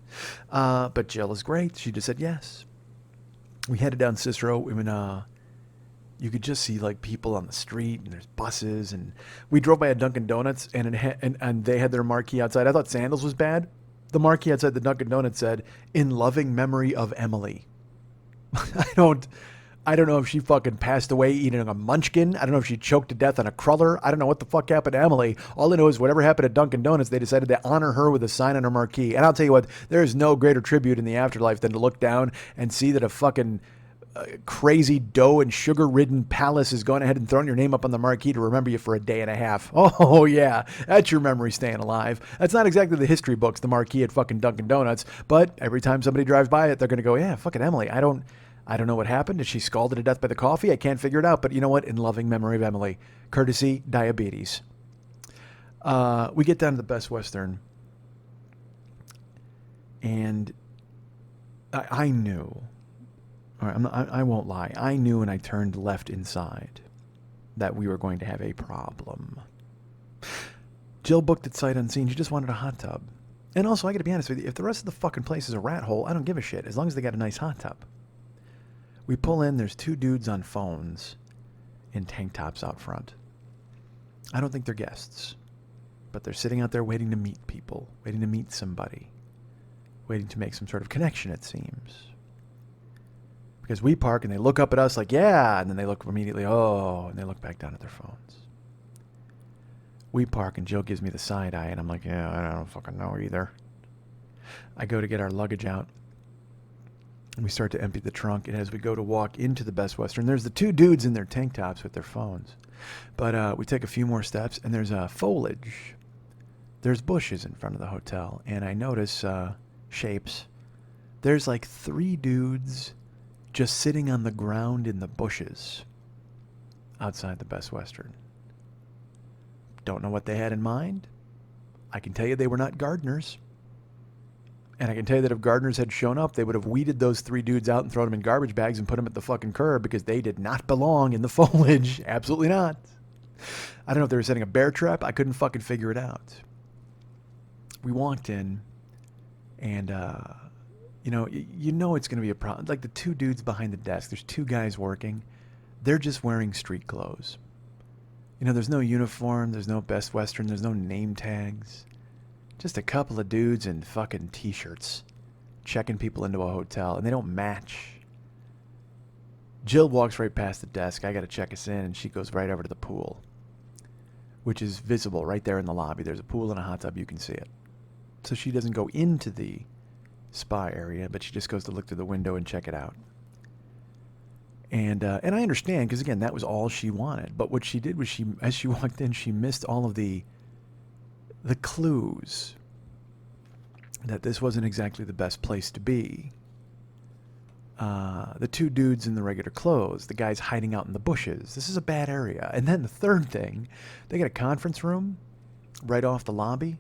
But Jill is great. She just said yes. We headed down Cicero. You could just see like people on the street, and there's buses, and we drove by a Dunkin' Donuts, and they had their marquee outside. I thought Sandals was bad. The marquee outside the Dunkin' Donuts said, "In loving memory of Emily." I don't know if she fucking passed away eating a munchkin. I don't know if she choked to death on a cruller. I don't know what the fuck happened to Emily. All I know is whatever happened at Dunkin' Donuts, they decided to honor her with a sign on her marquee. And I'll tell you what, there is no greater tribute in the afterlife than to look down and see that a fucking crazy dough and sugar-ridden palace is going ahead and throwing your name up on the marquee to remember you for a day and a half. Oh, yeah, that's your memory staying alive. That's not exactly the history books, the marquee at fucking Dunkin' Donuts, but every time somebody drives by it, they're going to go, yeah, fucking Emily. I don't know what happened. Is she scalded to death by the coffee? I can't figure it out. But you know what? In loving memory of Emily. Courtesy, diabetes. We get down to the Best Western. And I knew. All right, I won't lie. I knew when I turned left inside that we were going to have a problem. Jill booked it sight unseen. She just wanted a hot tub. And also, I got to be honest with you. If the rest of the fucking place is a rat hole, I don't give a shit. As long as they got a nice hot tub. We pull in, there's 2 dudes on phones in tank tops out front. I don't think they're guests, but they're sitting out there waiting to meet people, waiting to meet somebody, waiting to make some sort of connection, it seems. Because we park and they look up at us like, yeah, and then they look immediately, oh, and they look back down at their phones. We park and Jill gives me the side eye and I'm like, yeah, I don't fucking know either. I go to get our luggage out. And we start to empty the trunk, and as we go to walk into the Best Western, there's the 2 dudes in their tank tops with their phones. But we take a few more steps, and there's foliage there's bushes in front of the hotel, and I notice shapes. There's like 3 dudes just sitting on the ground in the bushes outside the Best Western. Don't know what they had in mind. I can tell you they were not gardeners. And I can tell you that if gardeners had shown up, they would have weeded those 3 dudes out and thrown them in garbage bags and put them at the fucking curb because they did not belong in the foliage. Absolutely not. I don't know if they were setting a bear trap. I couldn't fucking figure it out. We walked in, and, you know it's going to be a problem. Like the 2 dudes behind the desk, there's 2 guys working. They're just wearing street clothes. You know, there's no uniform, there's no Best Western, there's no name tags. Just a couple of dudes in fucking t-shirts checking people into a hotel, and they don't match. Jill walks right past the desk. I got to check us in, and she goes right over to the pool, which is visible right there in the lobby. There's a pool and a hot tub. You can see it. So she doesn't go into the spa area, but she just goes to look through the window and check it out. And I understand, because again, that was all she wanted. But what she did was as she walked in, she missed all of the clues that this wasn't exactly the best place to be. The 2 dudes in the regular clothes, the guys hiding out in the bushes. This is a bad area. And then the third thing, they got a conference room right off the lobby.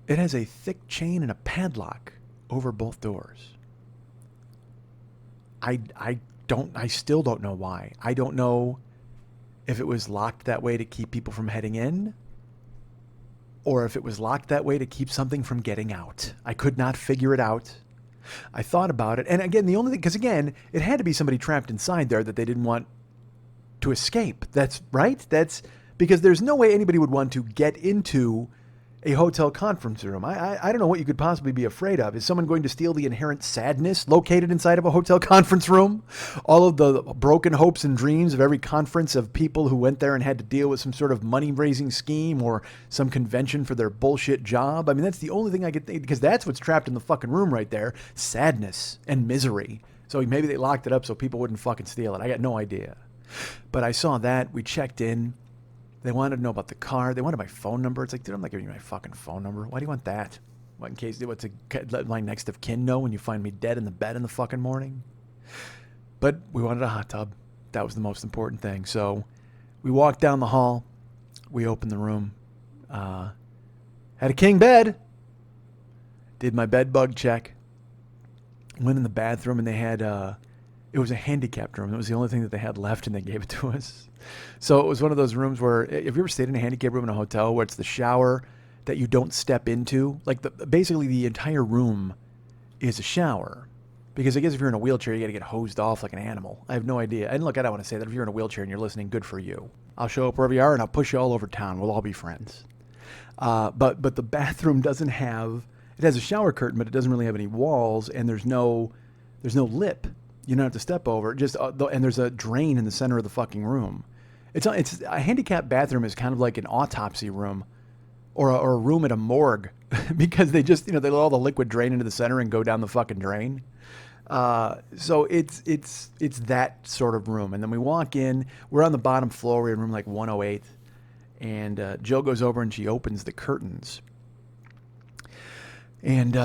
It has a thick chain and a padlock over both doors. I still don't know why. I don't know if it was locked that way to keep people from heading in, or if it was locked that way to keep something from getting out. I could not figure it out. I thought about it. And again, the only thing, because again, it had to be somebody trapped inside there that they didn't want to escape. That's right. That's because there's no way anybody would want to get into a hotel conference room. I don't know what you could possibly be afraid of. Is someone going to steal the inherent sadness located inside of a hotel conference room? All of the broken hopes and dreams of every conference of people who went there and had to deal with some sort of money-raising scheme or some convention for their bullshit job. I mean, that's the only thing I could think, because that's what's trapped in the fucking room right there. Sadness and misery. So maybe they locked it up so people wouldn't fucking steal it. I got no idea. But I saw that. We checked in. They wanted to know about the car. They wanted my phone number. It's like, dude, I'm not giving you my fucking phone number. Why do you want that? What, in case what's let my next of kin know when you find me dead in the bed in the fucking morning? But we wanted a hot tub. That was the most important thing. So we walked down the hall. We opened the room. Had a king bed. Did my bed bug check. Went in the bathroom, and they had it was a handicapped room. It was the only thing that they had left, and they gave it to us. So it was one of those rooms where, have you ever stayed in a handicapped room in a hotel where it's the shower that you don't step into? Like basically the entire room is a shower. Because I guess if you're in a wheelchair, you got to get hosed off like an animal. I have no idea. And look, I don't want to say that. If you're in a wheelchair and you're listening, good for you. I'll show up wherever you are, and I'll push you all over town. We'll all be friends. But the bathroom doesn't have, it has a shower curtain, but it doesn't really have any walls, and there's no lip. You don't have to step over it. And there's a drain in the center of the fucking room. It's a handicapped bathroom is kind of like an autopsy room or a room at a morgue because they just, they let all the liquid drain into the center and go down the fucking drain. So it's that sort of room. And then we walk in, we're on the bottom floor. We're in room like 108. And Jill goes over and she opens the curtains. And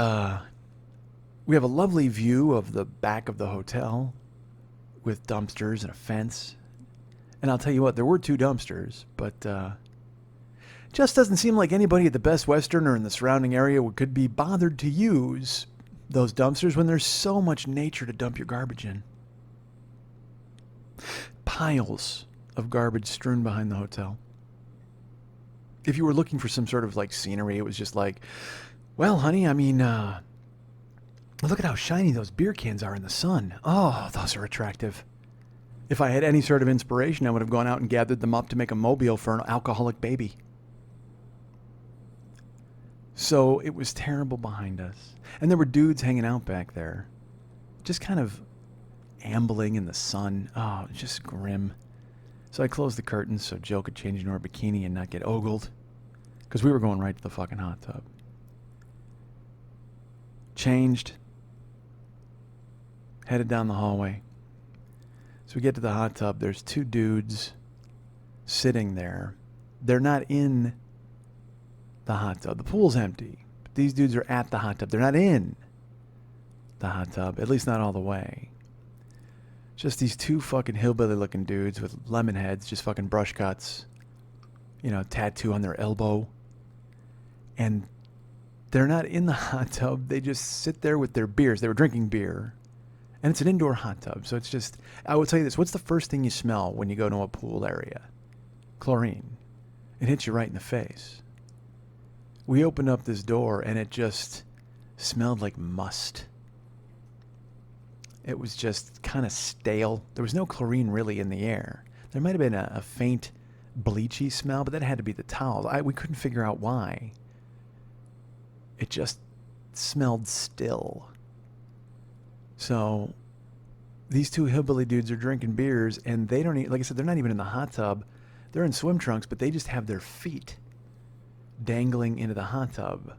we have a lovely view of the back of the hotel with dumpsters and a fence. And I'll tell you what, there were 2 dumpsters, but just doesn't seem like anybody at the Best Western or in the surrounding area could be bothered to use those dumpsters when there's so much nature to dump your garbage in. Piles of garbage strewn behind the hotel. If you were looking for some sort of like scenery, it was just like, well, honey, I mean, look at how shiny those beer cans are in the sun. Oh, those are attractive. If I had any sort of inspiration, I would have gone out and gathered them up to make a mobile for an alcoholic baby. So it was terrible behind us. And there were dudes hanging out back there, just kind of ambling in the sun. Oh, just grim. So I closed the curtains so Jill could change into her bikini and not get ogled, because we were going right to the fucking hot tub. Changed. Headed down the hallway. So we get to the hot tub. There's 2 dudes sitting there. They're not in the hot tub. The pool's empty. But these dudes are at the hot tub. They're not in the hot tub, at least not all the way. Just these two fucking hillbilly looking dudes with lemon heads, just fucking brush cuts, you know, tattoo on their elbow. And they're not in the hot tub. They just sit there with their beers. They were drinking beer. And it's an indoor hot tub. So it's just, I will tell you this. What's the first thing you smell when you go to a pool area? Chlorine. It hits you right in the face. We opened up this door and it just smelled like must. It was just kind of stale. There was no chlorine really in the air. There might have been a faint bleachy smell, but that had to be the towels. We couldn't figure out why. It just smelled still. So these two hillbilly dudes are drinking beers, and they don't like I said, they're not even in the hot tub. They're in swim trunks, but they just have their feet dangling into the hot tub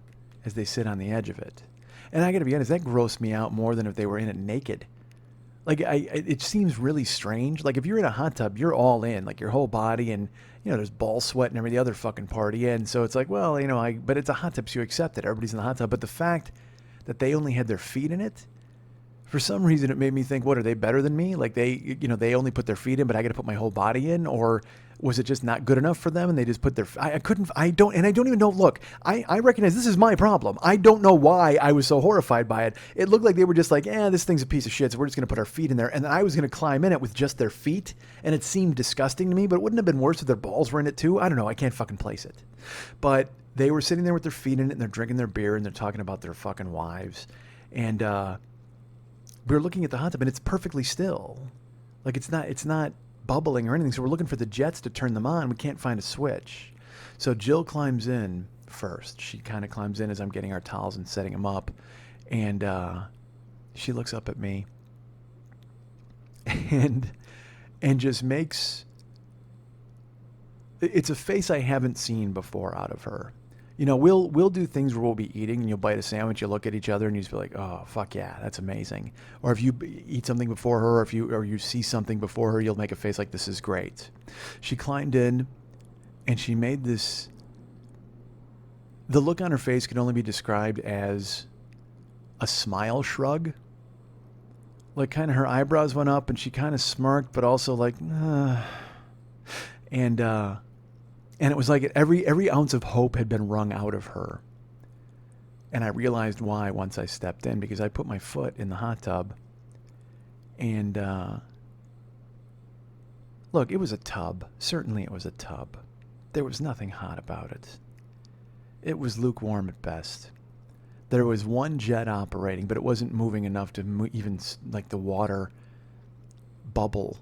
as they sit on the edge of it. And I gotta be honest, that grossed me out more than if they were in it naked. Like, it seems really strange. Like, if you're in a hot tub, you're all in, like, your whole body, and, you know, there's ball sweat and every other fucking party. And so it's like, well, you know, but it's a hot tub, so you accept it. Everybody's in the hot tub. But the fact that they only had their feet in it, for some reason, it made me think, what, are they better than me? Like, they, you know, they only put their feet in, but I got to put my whole body in? Or was it just not good enough for them and they just put their, I don't even know, look, I recognize this is my problem. I don't know why I was so horrified by it. It looked like they were just like, this thing's a piece of shit, so we're just going to put our feet in there. And then I was going to climb in it with just their feet, and it seemed disgusting to me, but it wouldn't have been worse if their balls were in it too. I don't know, I can't fucking place it. But they were sitting there with their feet in it, and they're drinking their beer, and they're talking about their fucking wives. And we were looking at the hot tub, and it's perfectly still. Like, it's not bubbling or anything, so we're looking for the jets to turn them on. We can't find a switch. So Jill climbs in first. She kind of climbs in as I'm getting our towels and setting them up, and she looks up at me and just makes, it's a face I haven't seen before out of her. You know, we'll do things where we'll be eating and you'll bite a sandwich, you look at each other and you just be like, oh, fuck yeah, that's amazing. Or if you eat something before her, or you see something before her, you'll make a face like, this is great. She climbed in and she made this, the look on her face could only be described as a smile shrug. Like, kind of her eyebrows went up and she kind of smirked, but also like, And it was like every ounce of hope had been wrung out of her. And I realized why once I stepped in, because I put my foot in the hot tub. And look, it was a tub. Certainly it was a tub. There was nothing hot about it. It was lukewarm at best. There was one jet operating, but it wasn't moving enough to even like the water bubble.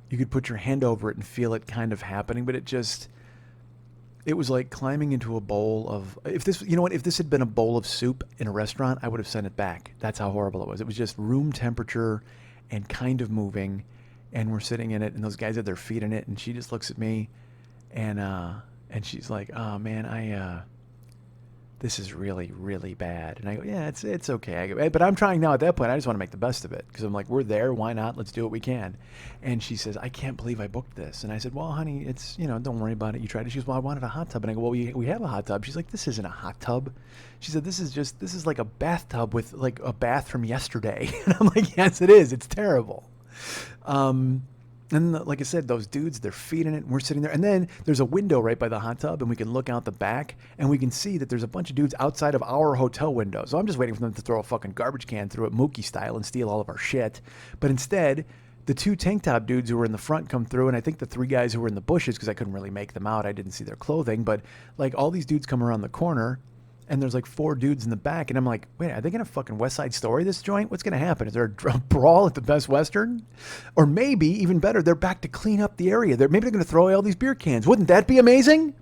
You could put your hand over it and feel it kind of happening, but it was like climbing into a bowl of, if this had been a bowl of soup in a restaurant, I would have sent it back. That's how horrible it was. It was just room temperature and kind of moving, and we're sitting in it, and those guys had their feet in it, and she just looks at me, and she's like, oh man, this is really, really bad. And I go, yeah, it's okay. But I'm trying now at that point. I just want to make the best of it because I'm like, we're there. Why not? Let's do what we can. And she says, I can't believe I booked this. And I said, well, honey, it's, don't worry about it. You tried it. She goes, well, I wanted a hot tub. And I go, well, we have a hot tub. She's like, this isn't a hot tub. She said, this is like a bathtub with like a bath from yesterday. And I'm like, yes, it is. It's terrible. And like I said, those dudes, their feet in it, and we're sitting there. And then there's a window right by the hot tub, and we can look out the back, and we can see that there's a bunch of dudes outside of our hotel window. So I'm just waiting for them to throw a fucking garbage can through it, Mookie style, and steal all of our shit. But instead, the two tank top dudes who were in the front come through, and I think the three guys who were in the bushes, because I couldn't really make them out, I didn't see their clothing, but like all these dudes come around the corner, and there's like four dudes in the back, and I'm like, wait, are they going to fucking West Side Story this joint? What's going to happen? Is there a brawl at the Best Western? Or maybe, even better, they're back to clean up the area. Maybe they're going to throw away all these beer cans. Wouldn't that be amazing?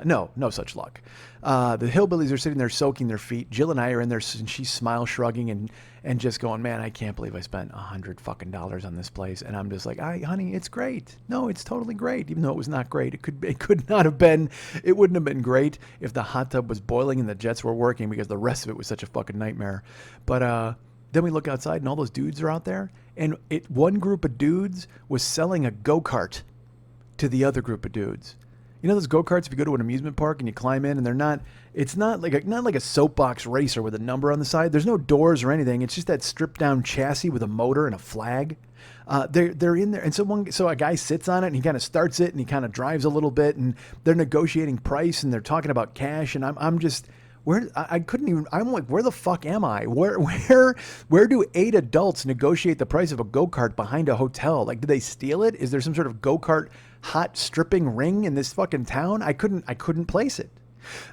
No such luck. The hillbillies are sitting there soaking their feet. Jill and I are in there, and she's smile shrugging and just going, man, I can't believe I spent $100 fucking on this place. And I'm just like, honey, it's great. No, it's totally great. Even though it was not great, it could not have been. It wouldn't have been great if the hot tub was boiling and the jets were working, because the rest of it was such a fucking nightmare. But then we look outside and all those dudes are out there, and one group of dudes was selling a go-kart to the other group of dudes. You know those go-karts, if you go to an amusement park and you climb in and they're not, it's not like a soapbox racer with a number on the side. There's no doors or anything. It's just that stripped down chassis with a motor and a flag. They're in there. And so a guy sits on it and he kind of starts it and he kind of drives a little bit and they're negotiating price and they're talking about cash. And I'm just, I couldn't even, I'm like, where the fuck am I? Where do 8 adults negotiate the price of a go-kart behind a hotel? Like, did they steal it? Is there some sort of go-kart hot stripping ring in this fucking town? I couldn't place it.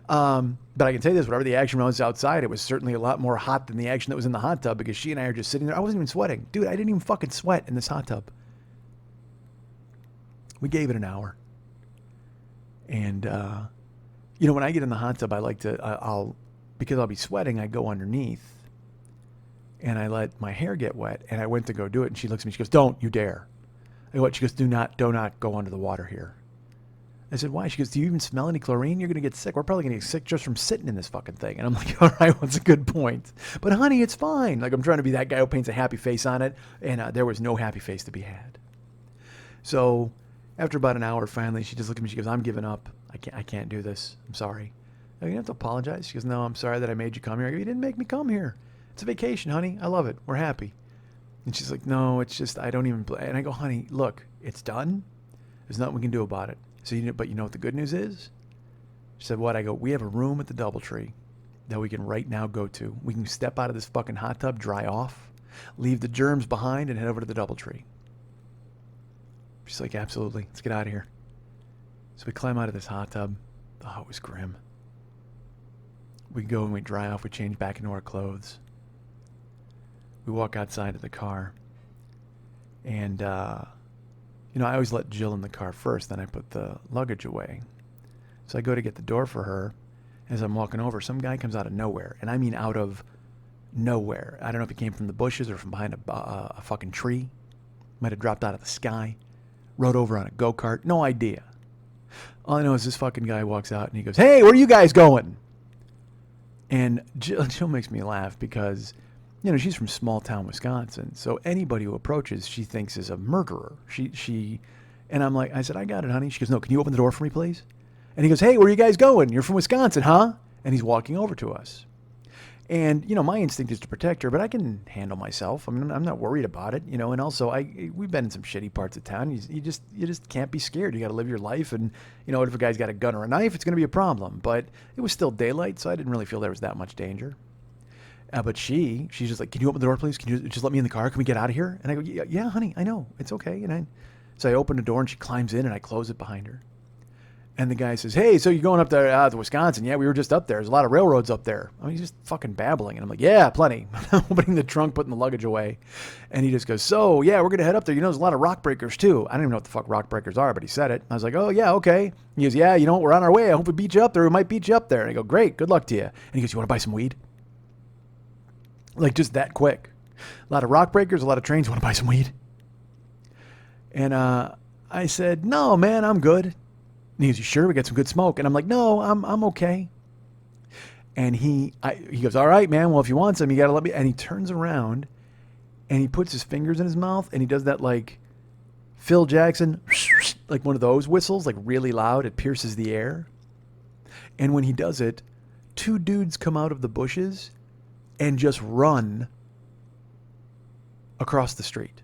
But I can tell you this, whatever the action was outside, it was certainly a lot more hot than the action that was in the hot tub, because she and I are just sitting there. I wasn't even sweating. Dude, I didn't even fucking sweat in this hot tub. We gave it an hour. And, when I get in the hot tub, I like to, because I'll be sweating, I go underneath and I let my hair get wet, and I went to go do it. And she looks at me, she goes, "Don't you dare." I go, what? She goes, do not go under the water here. I said, why? She goes, do you even smell any chlorine? You're going to get sick. We're probably going to get sick just from sitting in this fucking thing. And I'm like, all right, well, that's a good point. But honey, it's fine. Like, I'm trying to be that guy who paints a happy face on it. And there was no happy face to be had. So after about an hour, finally, she just looked at me. She goes, I'm giving up. I can't do this. I'm sorry. I go, you don't have to apologize. She goes, no, I'm sorry that I made you come here. I go, you didn't make me come here. It's a vacation, honey. I love it. We're happy. And she's like, no, it's just, I don't even play. And I go, honey, look, it's done. There's nothing we can do about it. So, but you know what the good news is? She said, what? I go, we have a room at the DoubleTree that we can right now go to. We can step out of this fucking hot tub, dry off, leave the germs behind, and head over to the DoubleTree. She's like, absolutely. Let's get out of here. So we climb out of this hot tub. Oh, it was grim. We go and we dry off. We change back into our clothes. We walk outside of the car. And, I always let Jill in the car first, then I put the luggage away. So I go to get the door for her. As I'm walking over, some guy comes out of nowhere. And I mean out of nowhere. I don't know if he came from the bushes or from behind a fucking tree. Might have dropped out of the sky. Rode over on a go-kart. No idea. All I know is this fucking guy walks out and he goes, hey, where are you guys going? And Jill makes me laugh because, she's from small town Wisconsin. So anybody who approaches, she thinks is a murderer. And I'm like, I said, I got it, honey. She goes, no, can you open the door for me, please? And he goes, hey, where are you guys going? You're from Wisconsin, huh? And he's walking over to us. And, my instinct is to protect her, but I can handle myself. I mean, I'm not worried about it, and also we've been in some shitty parts of town. You just can't be scared. You got to live your life. And, if a guy's got a gun or a knife, it's going to be a problem. But it was still daylight, so I didn't really feel there was that much danger. But she's just like, can you open the door, please? Can you just let me in the car? Can we get out of here? And I go, yeah, honey, I know. It's okay. So I open the door and she climbs in and I close it behind her. And the guy says, hey, so you're going up there to Wisconsin? Yeah, we were just up there. There's a lot of railroads up there. I mean, he's just fucking babbling. And I'm like, yeah, plenty. Opening the trunk, putting the luggage away. And he just goes, so, yeah, we're going to head up there. There's a lot of rock breakers, too. I don't even know what the fuck rock breakers are, but he said it. I was like, oh, yeah, okay. He goes, yeah, we're on our way. I hope we beat you up there. We might beat you up there. And I go, great, good luck to you. And he goes, you want to buy some weed? Like, just that quick. A lot of rock breakers, a lot of trains. Want to buy some weed? And I said, no, man, I'm good. And he goes, you sure? We got some good smoke. And I'm like, no, I'm okay. And he goes, all right, man. Well, if you want some, you got to let me. And he turns around and he puts his fingers in his mouth and he does that like Phil Jackson, like one of those whistles, like really loud. It pierces the air. And when he does it, 2 dudes come out of the bushes and just run across the street.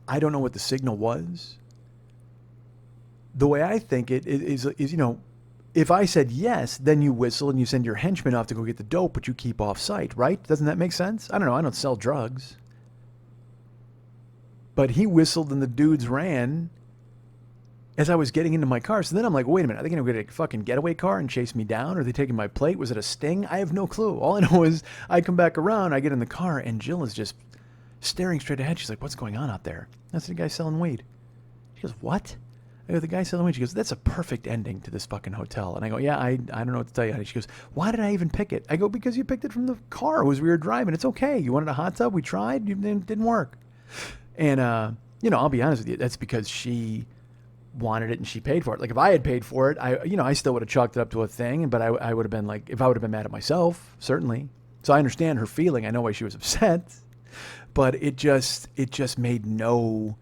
I don't know what the signal was. The way I think it is, if I said yes, then you whistle and you send your henchmen off to go get the dope, but you keep off site, right? Doesn't that make sense? I don't know. I don't sell drugs. But he whistled and the dudes ran as I was getting into my car. So then I'm like, wait a minute. Are they going to get a fucking getaway car and chase me down? Are they taking my plate? Was it a sting? I have no clue. All I know is I come back around, I get in the car, and Jill is just staring straight ahead. She's like, what's going on out there? That's the guy selling weed. She goes, what? I go, the guy selling weed. She goes, that's a perfect ending to this fucking hotel. And I go, yeah, I don't know what to tell you, honey. She goes, why did I even pick it? I go, because you picked it from the car as we were driving. It's okay. You wanted a hot tub? We tried. It didn't work. And, I'll be honest with you. That's because she wanted it and she paid for it. Like if I had paid for it, I still would have chalked it up to a thing, but I would have been like, if I would have been mad at myself, certainly. So I understand her feeling. I know why she was upset, but it just made no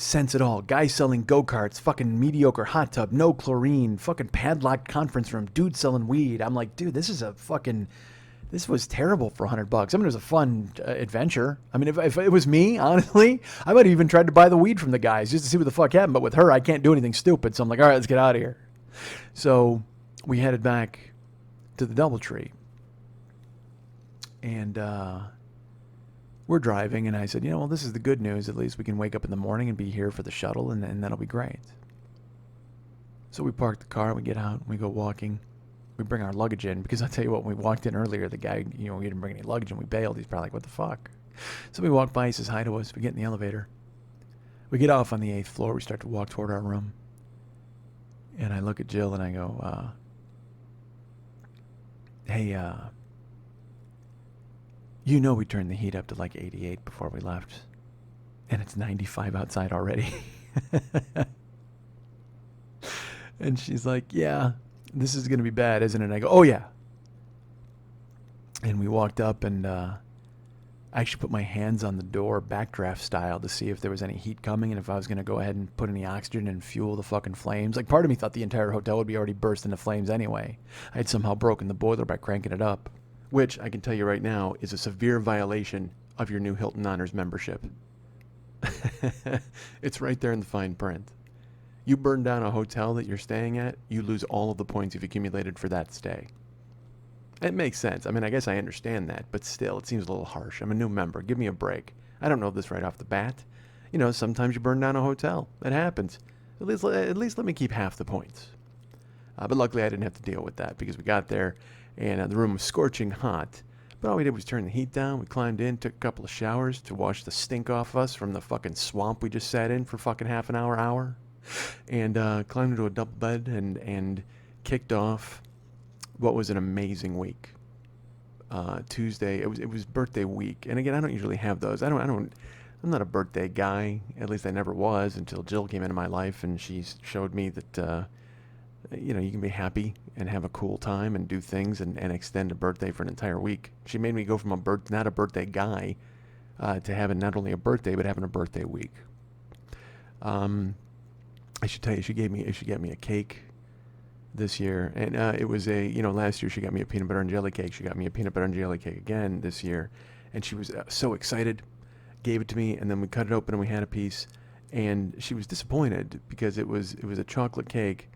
Sense it all. Guys selling go-karts, fucking mediocre hot tub, no chlorine, fucking padlocked conference room, dude selling weed. I'm like, dude, this was terrible for $100. I mean, it was a fun adventure. I mean, if it was me, honestly, I might have even tried to buy the weed from the guys just to see what the fuck happened. But with her, I can't do anything stupid. So I'm like, all right, let's get out of here. So we headed back to the DoubleTree. And we're driving, and I said, well, this is the good news. At least we can wake up in the morning and be here for the shuttle, and that'll be great. So we park the car, we get out, and we go walking. We bring our luggage in, because I'll tell you what, when we walked in earlier, the guy, we didn't bring any luggage, and we bailed. He's probably like, what the fuck? So we walk by, he says hi to us. We get in the elevator. We get off on the 8th floor. We start to walk toward our room. And I look at Jill, and I go, hey, we turned the heat up to like 88 before we left. And it's 95 outside already. And she's like, yeah, this is going to be bad, isn't it? And I go, oh, yeah. And we walked up, and I actually put my hands on the door, backdraft style, to see if there was any heat coming and if I was going to go ahead and put any oxygen and fuel the fucking flames. Like, part of me thought the entire hotel would be already burst into flames anyway. I had somehow broken the boiler by cranking it up, which I can tell you right now is a severe violation of your new Hilton Honors membership. It's right there in the fine print. You burn down a hotel that you're staying at, you lose all of the points you've accumulated for that stay. It makes sense. I mean, I guess I understand that, but still, it seems a little harsh. I'm a new member. Give me a break. I don't know this right off the bat. Sometimes you burn down a hotel. It happens. At least let me keep half the points. But luckily, I didn't have to deal with that, because we got there, and the room was scorching hot. But all we did was turn the heat down. We climbed in, took a couple of showers to wash the stink off us from the fucking swamp we just sat in for fucking half an hour. And climbed into a double bed and kicked off what was an amazing week. Tuesday, it was birthday week. And again, I don't usually have those. I'm not a birthday guy. At least I never was until Jill came into my life, and she showed me that, you can be happy and have a cool time and do things and extend a birthday for an entire week. She made me go from not a birthday guy to having not only a birthday, but having a birthday week. I should tell you, she got me a cake this year, and it was last year she got me a peanut butter and jelly cake. She got me a peanut butter and jelly cake again this year, and she was so excited, gave it to me, and then we cut it open and we had a piece, and she was disappointed because it was a chocolate cake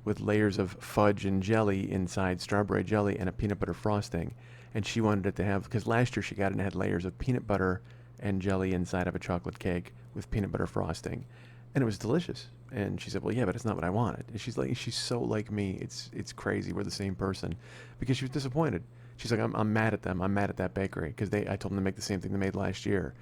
with layers of fudge and jelly inside, strawberry jelly, and a peanut butter frosting, and she wanted it to have, because last year she got it and it had layers of peanut butter and jelly inside of a chocolate cake with peanut butter frosting, and it was delicious. And she said, well, yeah, but it's not what I wanted. And she's so like me. It's crazy. We're the same person, because she was disappointed. She's like, I'm mad at them. I'm mad at that bakery, because I told them to make the same thing they made last year.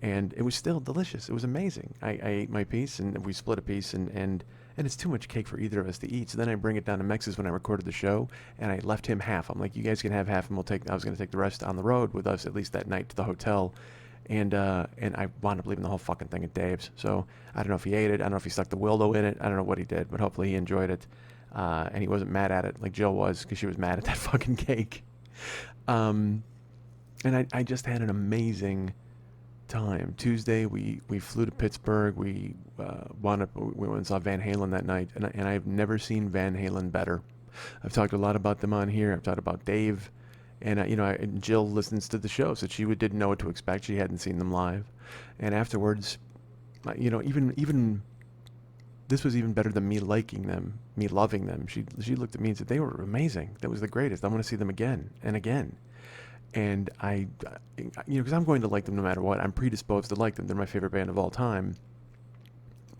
And it was still delicious. It was amazing. I ate my piece, and we split a piece, and it's too much cake for either of us to eat. So then I bring it down to Mex's when I recorded the show, and I left him half. I'm like, you guys can have half, and I was going to take the rest on the road with us, at least that night, to the hotel. And I wound up leaving the whole fucking thing at Dave's. So I don't know if he ate it. I don't know if he stuck the Wildo in it. I don't know what he did, but hopefully he enjoyed it. And he wasn't mad at it like Jill was, because she was mad at that fucking cake. And I just had an amazing time. Tuesday, we flew to Pittsburgh. We went and saw Van Halen that night. And I've never seen Van Halen better. I've talked a lot about them on here. I've talked about Dave. And, Jill listens to the show, so she didn't know what to expect. She hadn't seen them live. And afterwards, even this was even better than me liking them, me loving them. She looked at me and said, they were amazing. That was the greatest. I want to see them again and again. And because I'm going to like them no matter what. I'm predisposed to like them. They're my favorite band of all time.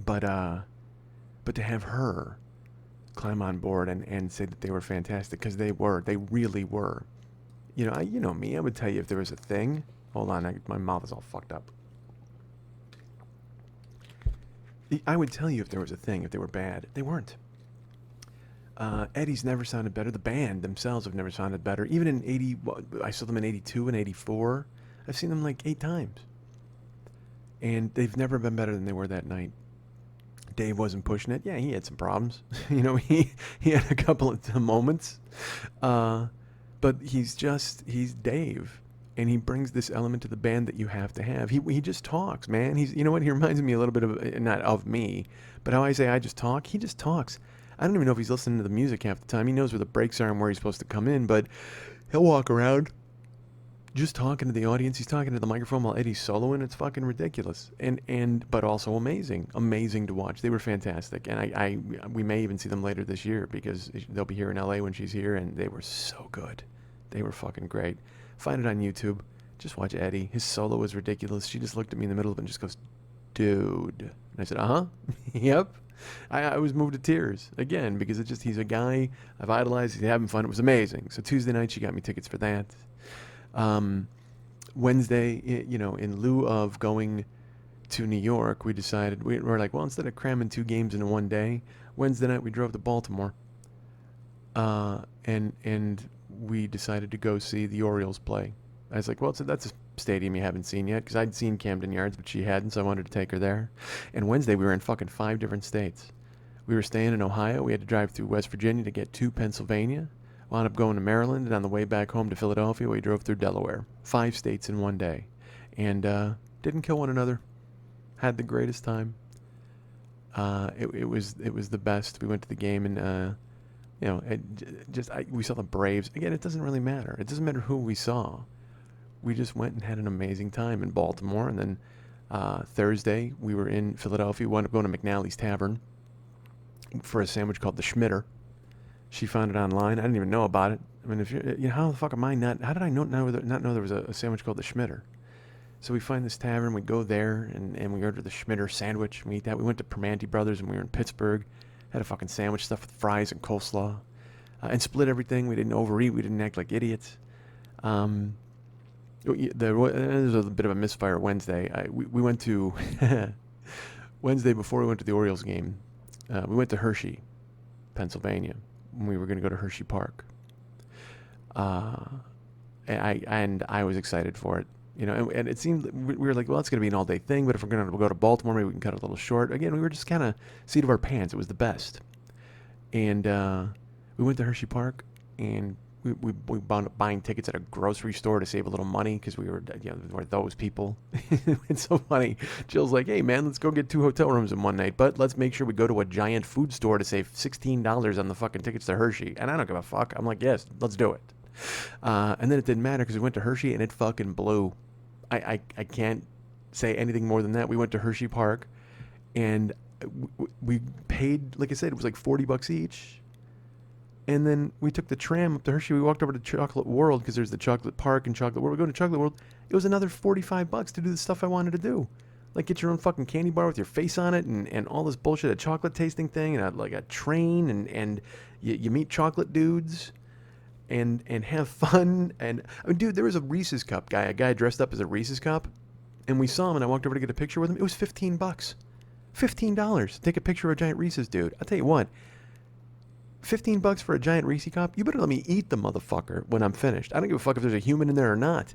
But to have her climb on board and say that they were fantastic, because they really were. You know me, I would tell you if there was a thing. Hold on, my mouth is all fucked up. I would tell you if there was a thing, if they were bad. They weren't. Eddie's never sounded better. The band themselves have never sounded better. Even in I saw them in 82 and 84. I've seen them like 8 times. And they've never been better than they were that night. Dave wasn't pushing it. Yeah, he had some problems. He had a couple of moments. But he's Dave. and he brings this element to the band that you have to have. He just talks, man. He's, you know what? He reminds me a little bit of, not of me, but how I say I just talk. He just talks. I don't even know if he's listening to the music half the time. He knows where the breaks are and where he's supposed to come in, but he'll walk around just talking to the audience. He's talking to the microphone while Eddie's soloing. It's fucking ridiculous, but also amazing to watch. They were fantastic, and we may even see them later this year because they'll be here in LA when she's here, and they were so good. They were fucking great. Find it on YouTube. Just watch Eddie. His solo was ridiculous. She just looked at me in the middle of it and just goes, "Dude," and I said, "Uh huh, yep." I was moved to tears again because he's a guy I've idolized. He's having fun. It was amazing. So Tuesday night she got me tickets for that. Wednesday, in lieu of going to New York, we decided, we're like, well, instead of cramming 2 games into one day, Wednesday night we drove to Baltimore. And we decided to go see the Orioles play. I was like, well, that's a stadium you haven't seen yet, because I'd seen Camden Yards, but she hadn't, so I wanted to take her there. And Wednesday we were in fucking 5 different states. We were staying in Ohio. We had to drive through West Virginia to get to Pennsylvania. Wound up going to Maryland, and on the way back home to Philadelphia, we drove through Delaware. 5 states in one day. And didn't kill one another. Had the greatest time. It was the best. We went to the game, and we saw the Braves. Again, it doesn't really matter. It doesn't matter who we saw. We just went and had an amazing time in Baltimore. And then Thursday, we were in Philadelphia. We wound up going to McNally's Tavern for a sandwich called the Schmitter. She found it online. I didn't even know about it. I mean, how the fuck am I not? How did I not know there was a sandwich called the Schmitter? So we find this tavern. We go there and we order the Schmitter sandwich. And we eat that. We went to Permanente Brothers and we were in Pittsburgh. Had a fucking sandwich stuffed with fries and coleslaw, and split everything. We didn't overeat. We didn't act like idiots. There was a bit of a misfire Wednesday. We went to Wednesday before we went to the Orioles game. We went to Hershey, Pennsylvania. We were going to go to Hershey Park. And I was excited for it, and it seemed, we were like, well, it's going to be an all-day thing, but if we're going to go to Baltimore, maybe we can cut it a little short. Again, we were just kind of seat of our pants. It was the best. And we went to Hershey Park, and we wound up buying tickets at a grocery store to save a little money because we were those people. It's so funny. Jill's like, hey, man, let's go get 2 hotel rooms in one night, but let's make sure we go to a giant food store to save $16 on the fucking tickets to Hershey. And I don't give a fuck. I'm like, yes, let's do it. And then it didn't matter because we went to Hershey and it fucking blew. I can't say anything more than that. We went to Hershey Park and we paid, like I said, it was like $40 each. And then we took the tram up to Hershey. We walked over to Chocolate World because there's the Chocolate Park and Chocolate World. We're going to Chocolate World. It was another $45 to do the stuff I wanted to do. Like get your own fucking candy bar with your face on it and all this bullshit, a chocolate tasting thing and like a train and you meet chocolate dudes and have fun. And I mean, dude, there was a Reese's Cup guy, a guy dressed up as a Reese's Cup. And we saw him and I walked over to get a picture with him. It was $15. $15 to take a picture of a giant Reese's dude. I'll tell you what. $15 for a giant Reese's Cup? You better let me eat the motherfucker when I'm finished. I don't give a fuck if there's a human in there or not.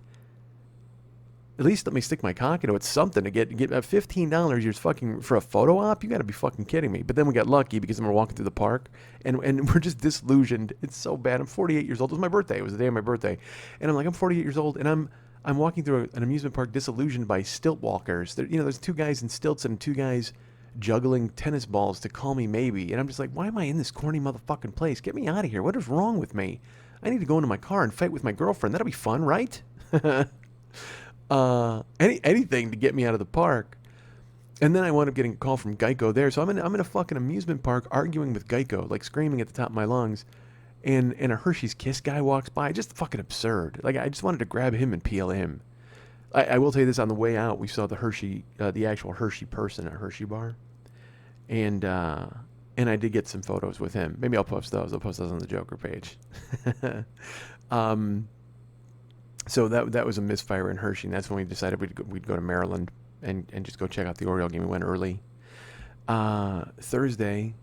At least let me stick my cock into it. Something to get $15. You're fucking for a photo op. You got to be fucking kidding me. But then we got lucky because then we're walking through the park and we're just disillusioned. It's so bad. I'm 48 years old. It was my birthday. It was the day of my birthday, and I'm like, I'm 48 years old, and I'm walking through an amusement park disillusioned by stilt walkers. There's 2 guys in stilts and 2 guys juggling tennis balls to call me maybe, and I'm just like, why am I in this corny motherfucking place? Get me out of here. What is wrong with me? I need to go into my car and fight with my girlfriend. That'll be fun, right? Anything to get me out of the park. And then I wound up getting a call from Geico there, so I'm in a fucking amusement park arguing with Geico, like screaming at the top of my lungs, and a Hershey's Kiss guy walks by. Just fucking absurd. Like I just wanted to grab him and peel him. I will tell you this, on the way out we saw the Hershey, the actual Hershey person at Hershey Bar. And I did get some photos with him. Maybe I'll post those. I'll post those on the Joker page. So that was a misfire in Hershey, and that's when we decided we'd go to Maryland and just go check out the Oriole game. We went early. Thursday,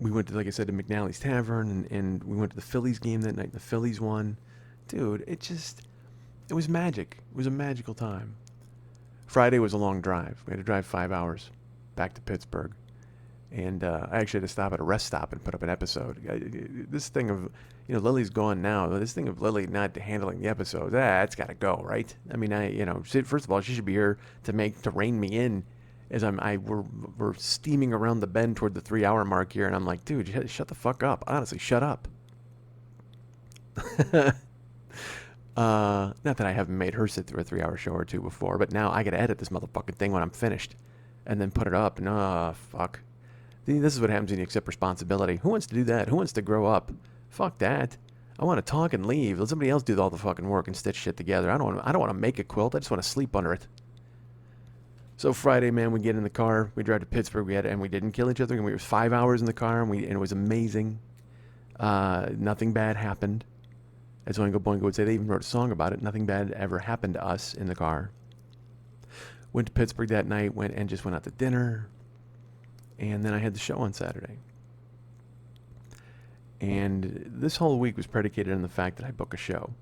we went to, like I said, to McNally's Tavern, and we went to the Phillies game that night. And the Phillies won. Dude, it was magic. It was a magical time. Friday was a long drive. We had to drive 5 hours back to Pittsburgh. And I actually had to stop at a rest stop and put up an episode. This thing of, Lily's gone now. This thing of Lily not handling the episodes, it's got to go, right? I mean, first of all, she should be here to rein me in as we're steaming around the bend toward the 3-hour mark here. And I'm like, dude, shut the fuck up. Honestly, shut up. Not that I haven't made her sit through a 3-hour show or two before, but now I got to edit this motherfucking thing when I'm finished and then put it up. And fuck. This is what happens when you accept responsibility. Who wants to do that? Who wants to grow up? Fuck that. I want to talk and leave. Let somebody else do all the fucking work and stitch shit together. I don't want to make a quilt. I just want to sleep under it. So Friday, man, we get in the car. We drive to Pittsburgh. And we didn't kill each other. And we were 5 hours in the car, and it was amazing. Nothing bad happened. As Oingo Boingo would say, they even wrote a song about it. Nothing bad ever happened to us in the car. Went to Pittsburgh that night. Went out to dinner. And then I had the show on Saturday. And this whole week was predicated on the fact that I book a show.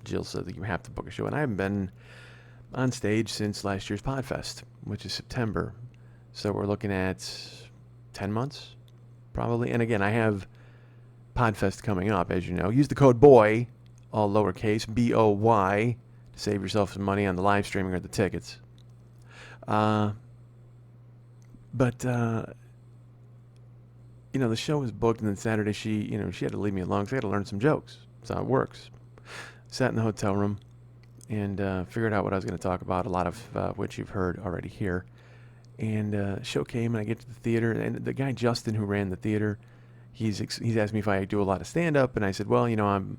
Jill said that you have to book a show. And I haven't been on stage since last year's Podfest, which is September. So we're looking at 10 months, probably. And again, I have Podfest coming up, as you know. Use the code BOY, all lowercase, BOY, to save yourself some money on the live streaming or the tickets. But the show was booked, and then Saturday she had to leave me alone because I had to learn some jokes. That's how it works. Sat in the hotel room and figured out what I was going to talk about, a lot of which you've heard already here. And show came, and I get to the theater, and the guy Justin who ran the theater, he's asked me if I do a lot of stand-up, and I said, well, I'm...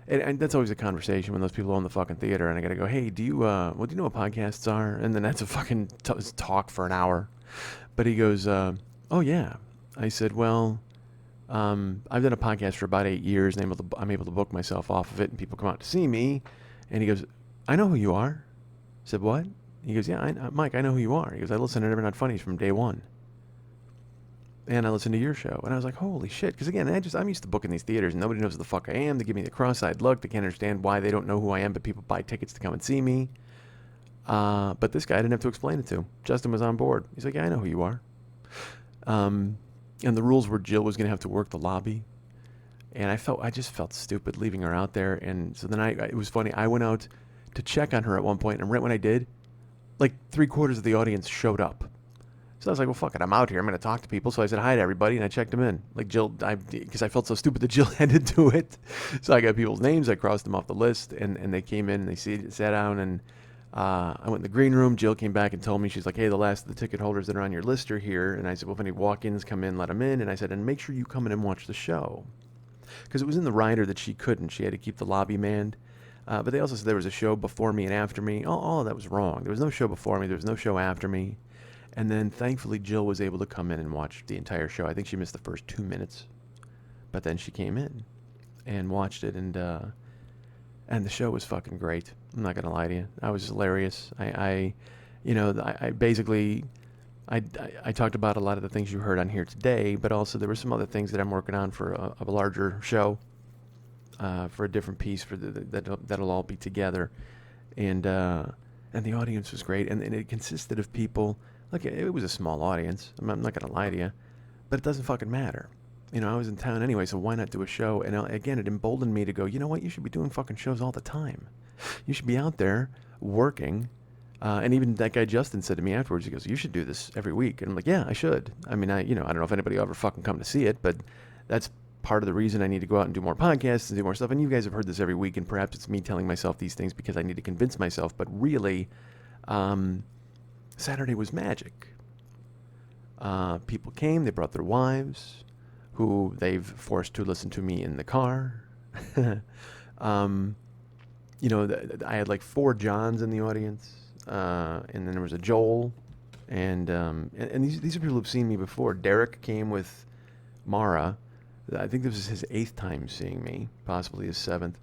And that's always a conversation when those people own the fucking theater, and I got to go, hey, do you know what podcasts are? And then that's a fucking talk for an hour. But he goes, oh, yeah. I said, well, I've done a podcast for about 8 years, and I'm able to book myself off of it, and people come out to see me. And he goes, I know who you are. I said, what? He goes, yeah, Mike, I know who you are. He goes, I listen to Never Not Funnies from day one. And I listened to your show. And I was like, holy shit. Because again, I'm used to booking these theaters, and nobody knows who the fuck I am. They give me the cross-eyed look. They can't understand why they don't know who I am, but people buy tickets to come and see me. But this guy I didn't have to explain it to. Justin was on board. He's like, yeah, I know who you are. And the rules were Jill was going to have to work the lobby. And I just felt stupid leaving her out there. And so then it was funny. I went out to check on her at one point, and right when I did, like 3/4 of the audience showed up. So I was like, well, fuck it. I'm out here. I'm going to talk to people. So I said hi to everybody, and I checked them in. Like Jill, because I felt so stupid that Jill had to do it. So I got people's names. I crossed them off the list, and they came in, and they sat down, and I went in the green room. Jill came back and told me, she's like, hey, the last of the ticket holders that are on your list are here. And I said, well, if any walk-ins come in, let them in. And I said, and make sure you come in and watch the show. Because it was in the rider that she couldn't. She had to keep the lobby manned. But they also said there was a show before me and after me. All of that was wrong. There was no show before me. There was no show after me. And then, thankfully, Jill was able to come in and watch the entire show. I think she missed the first 2 minutes. But then she came in and watched it. And the show was fucking great. I'm not going to lie to you. I was hilarious. I basically talked about a lot of the things you heard on here today, but also there were some other things that I'm working on for a larger show, for a different piece that'll all be together. And the audience was great. And it consisted of people. Look, it was a small audience. I'm not going to lie to you. But it doesn't fucking matter. I was in town anyway, so why not do a show? And again, it emboldened me to go, you know what? You should be doing fucking shows all the time. You should be out there working. And even that guy Justin said to me afterwards, he goes, you should do this every week. And I'm like, yeah, I should. I mean, I don't know if anybody will ever fucking come to see it, but that's part of the reason I need to go out and do more podcasts and do more stuff. And you guys have heard this every week, and perhaps it's me telling myself these things because I need to convince myself. But really, Saturday was magic. People came, they brought their wives, who they've forced to listen to me in the car. I had like 4 Johns in the audience, and then there was a Joel, and these are people who've seen me before. Derek came with Mara. I think this was his 8th time seeing me, possibly his 7th.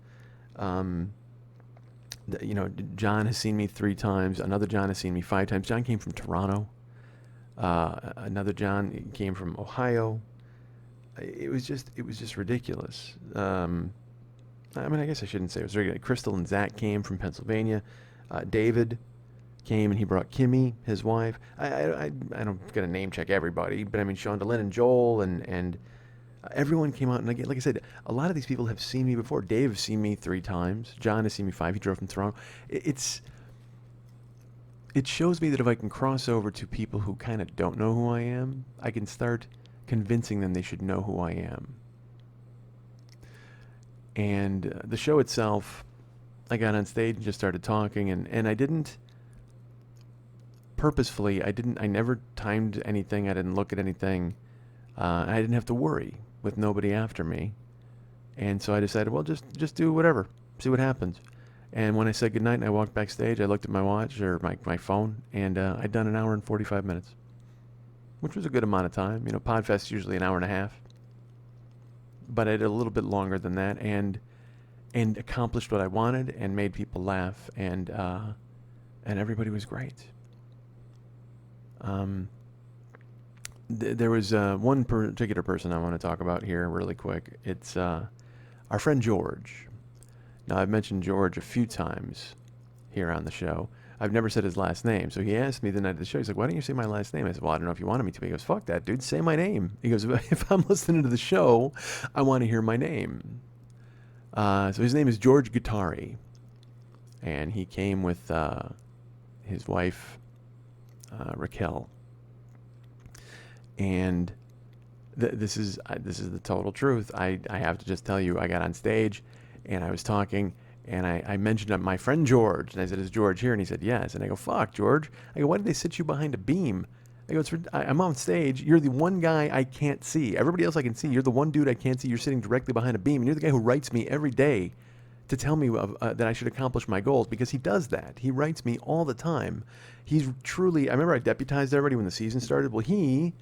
John has seen me 3 times. Another John has seen me 5 times. John came from Toronto. Another John came from Ohio. It was just ridiculous. I guess I shouldn't say it was ridiculous. Crystal and Zach came from Pennsylvania. David came and he brought Kimmy, his wife. I don't gonna name check everybody, but I mean Shonda and Joel and everyone came out. And again, like I said, a lot of these people have seen me before. Dave has seen me 3 times. John has seen me 5. He drove from Toronto. It shows me that if I can cross over to people who kind of don't know who I am, I can start convincing them they should know who I am. And the show itself, I got on stage and just started talking, and I didn't purposefully, I never timed anything, I didn't look at anything, I didn't have to worry with nobody after me. And so I decided, well, just do whatever, see what happens. And when I said goodnight and I walked backstage, I looked at my watch or my phone, and I'd done an hour and 45 minutes, which was a good amount of time. You know, Podfest is usually an hour and a half, but I did a little bit longer than that, and accomplished what I wanted and made people laugh, and everybody was great. There was one particular person I want to talk about here really quick. It's our friend George. Now, I've mentioned George a few times here on the show. I've never said his last name. So he asked me the night of the show, he's like, why don't you say my last name? I said, well, I don't know if you wanted me to. He goes, fuck that, dude. Say my name. He goes, if I'm listening to the show, I want to hear my name. So his name is George Guattari. And he came with his wife, Raquel. And this is the total truth. I have to just tell you, I got on stage, and I was talking, and I mentioned my friend George, and I said, is George here? And he said, yes. And I go, fuck, George. I go, why did they sit you behind a beam? I go, I'm on stage. You're the one guy I can't see. Everybody else I can see. You're the one dude I can't see. You're sitting directly behind a beam, and you're the guy who writes me every day to tell me that I should accomplish my goals, because he does that. He writes me all the time. He's truly, I remember I deputized everybody when the season started. Well, he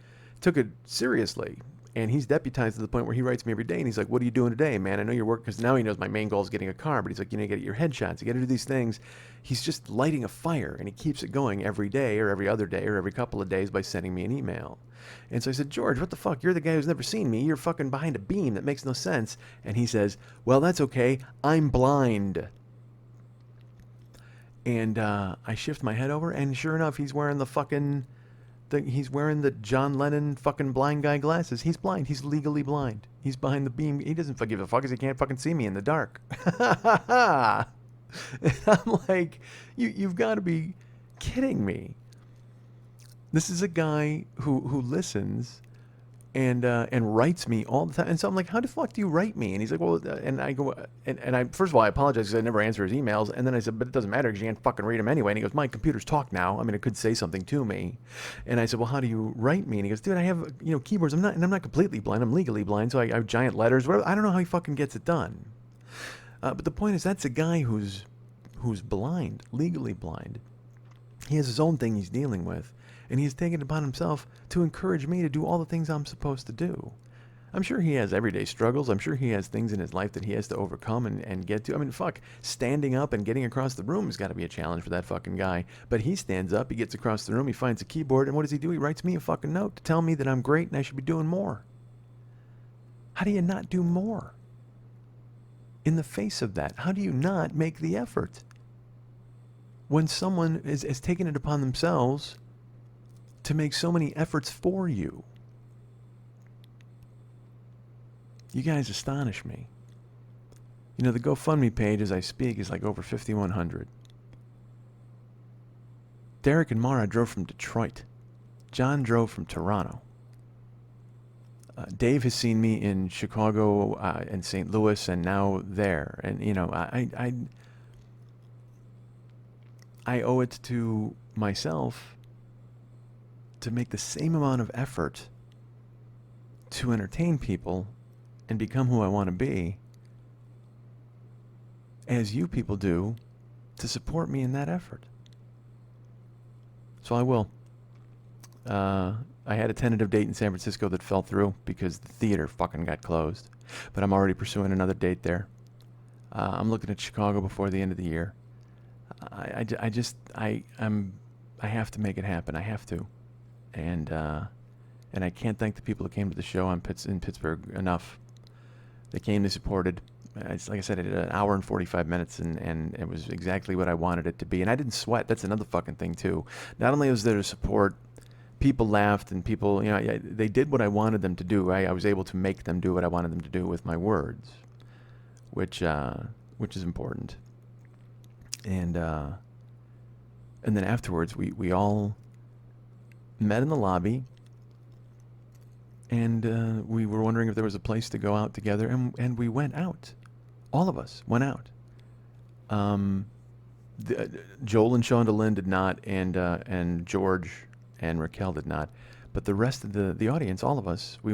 took it seriously. And he's deputized to the point where he writes me every day, and he's like, what are you doing today, man? I know you're working, because now he knows my main goal is getting a car, but he's like, you got to get your headshots, you got to do these things. He's just lighting a fire, and he keeps it going every day or every other day or every couple of days by sending me an email. And so I said, George, what the fuck? You're the guy who's never seen me. You're fucking behind a beam. That makes no sense. And he says, well, that's okay. I'm blind. And I shift my head over, and sure enough, he's wearing he's wearing the John Lennon fucking blind guy glasses. He's blind. He's legally blind. He's behind the beam. He doesn't give a fuck because he can't fucking see me in the dark. And I'm like, you've got to be kidding me. This is a guy who listens and writes me all the time. And so I'm like, how the fuck do you write me? And he's like, well, and I go, and I, first of all, I apologize because I never answer his emails. And then I said, but it doesn't matter because you can't fucking read them anyway. And he goes, my computer's talk now. I mean, it could say something to me. And I said, well, how do you write me? And he goes, dude, I have, keyboards. I'm not completely blind. I'm legally blind. So I have giant letters, whatever. I don't know how he fucking gets it done. But the point is, that's a guy who's blind, legally blind. He has his own thing he's dealing with. And he's taken it upon himself to encourage me to do all the things I'm supposed to do. I'm sure he has everyday struggles. I'm sure he has things in his life that he has to overcome and get to. I mean, fuck, standing up and getting across the room has got to be a challenge for that fucking guy. But he stands up, he gets across the room, he finds a keyboard, and what does he do? He writes me a fucking note to tell me that I'm great and I should be doing more. How do you not do more? In the face of that, how do you not make the effort? When someone is taking it upon themselves to make so many efforts for you. You guys astonish me. The GoFundMe page as I speak is like over 5,100. Derek and Mara drove from Detroit. John drove from Toronto. Dave has seen me in Chicago and St. Louis and now there. And, I owe it to myself to make the same amount of effort to entertain people and become who I want to be as you people do to support me in that effort. So I will. I had a tentative date in San Francisco that fell through because the theater fucking got closed, but I'm already pursuing another date there. I'm looking at Chicago before the end of the year. I have to make it happen. I have to. And I can't thank the people who came to the show in Pittsburgh enough. They came, they supported. like I said, I did an hour and 45 minutes, and it was exactly what I wanted it to be. And I didn't sweat. That's another fucking thing too. Not only was there support, people laughed, and people, they did what I wanted them to do. I was able to make them do what I wanted them to do with my words, which is important. And then afterwards, we all met in the lobby. And we were wondering if there was a place to go out together, and we went out. All of us went out. Joel and Shonda Lynn did not, and George and Raquel did not. But the rest of the audience, all of us, we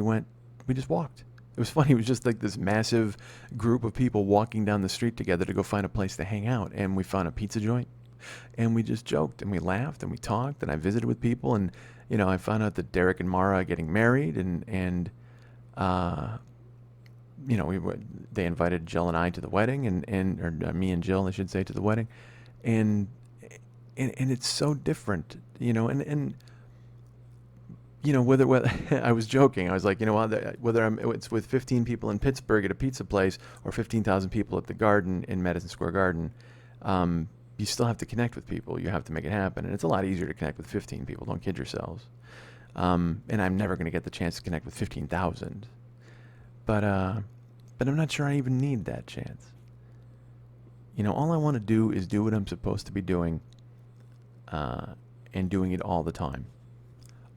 just walked. It was funny. It was just like this massive group of people walking down the street together to go find a place to hang out. And we found a pizza joint, and we just joked, and we laughed, and we talked, and I visited with people, and I found out that Derek and Mara are getting married, and they invited Jill and I to the wedding, or me and Jill, I should say, to the wedding, and it's so different, and whether I was joking, I was like, whether it's with 15 people in Pittsburgh at a pizza place or 15,000 people at the Garden in Madison Square Garden, you still have to connect with people. You have to make it happen. And it's a lot easier to connect with 15 people. Don't kid yourselves. And I'm never going to get the chance to connect with 15,000. But I'm not sure I even need that chance. All I want to do is do what I'm supposed to be doing, and doing it all the time.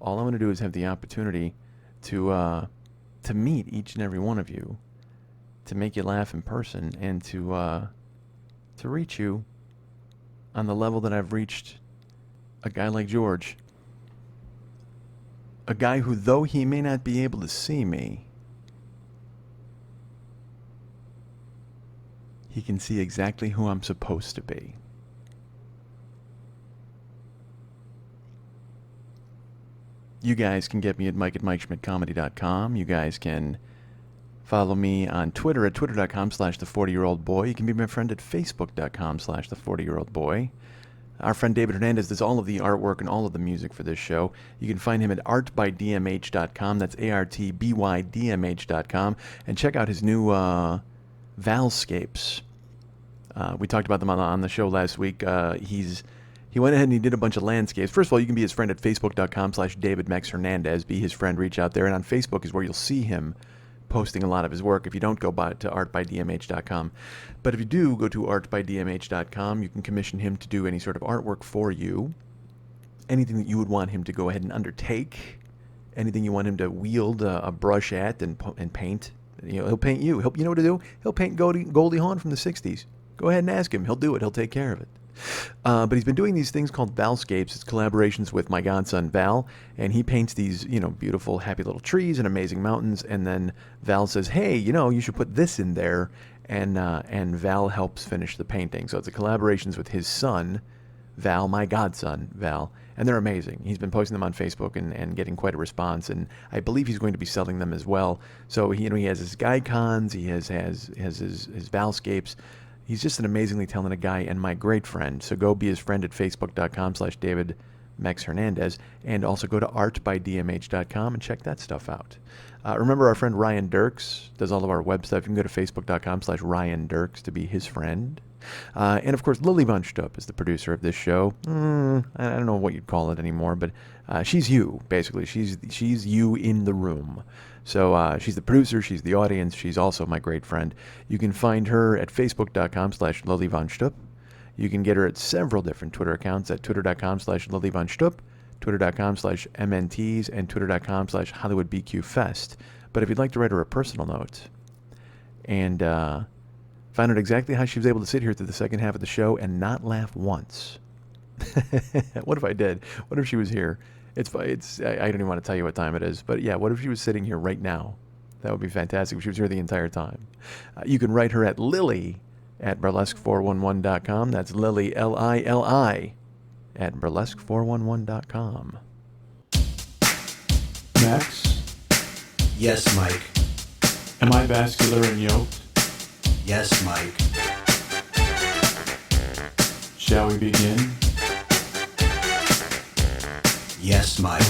All I want to do is have the opportunity to meet each and every one of you, to make you laugh in person, and to reach you on the level that I've reached a guy like George. A guy who, though he may not be able to see me, he can see exactly who I'm supposed to be. You guys can get me at Mike@MikeSchmidtComedy.com. You guys can follow me on Twitter at twitter.com/the40yearoldboy. You can be my friend at facebook.com/the40yearoldboy. Our friend David Hernandez does all of the artwork and all of the music for this show. You can find him at artbydmh.com. That's ARTBYDMH.com. And check out his new Valscapes. We talked about them on the show last week. He went ahead and he did a bunch of landscapes. First of all, you can be his friend at facebook.com/DavidMexHernandez. Be his friend, reach out there. And on Facebook is where you'll see him posting a lot of his work if you don't go to artbydmh.com. But if you do go to artbydmh.com, you can commission him to do any sort of artwork for you. Anything that you would want him to go ahead and undertake. Anything you want him to wield a brush at and paint. He'll paint you. You know what to do? He'll paint Goldie Hawn from the 60s. Go ahead and ask him. He'll do it. He'll take care of it. But he's been doing these things called Valscapes. It's collaborations with my godson Val, and he paints these, beautiful, happy little trees and amazing mountains. And then Val says, "Hey, you should put this in there," and Val helps finish the painting. So it's a collaborations with his son, Val, my godson Val, and they're amazing. He's been posting them on Facebook and getting quite a response, and I believe he's going to be selling them as well. So he has his Gaicons, he has his Valscapes. He's just an amazingly talented guy and my great friend. So go be his friend at facebook.com/DavidMexHernandez, and also go to artbydmh.com and check that stuff out. Remember, our friend Ryan Dirks does all of our web stuff. You can go to facebook.com/Ryan Dirks to be his friend. And of course, Lily Von Stupp is the producer of this show. I don't know what you'd call it anymore, but she's you, basically. She's you in the room. So she's the producer, she's the audience, she's also my great friend. You can find her at facebook.com/Lily Von Stupp. You can get her at several different Twitter accounts at twitter.com/Lily Von Stupp, twitter.com/MNTs, and twitter.com/HollywoodBQFest. But if you'd like to write her a personal note and find out exactly how she was able to sit here through the second half of the show and not laugh once. What if I did? What if she was here? I don't even want to tell you what time it is, but yeah, what if she was sitting here right now? That would be fantastic if she was here the entire time. You can write her at Lily at burlesque411.com. That's Lily, Lili, at burlesque411.com. Max? Yes, Mike. Am I vascular and yoked? Yes, Mike. Shall we begin? Yes, Mike.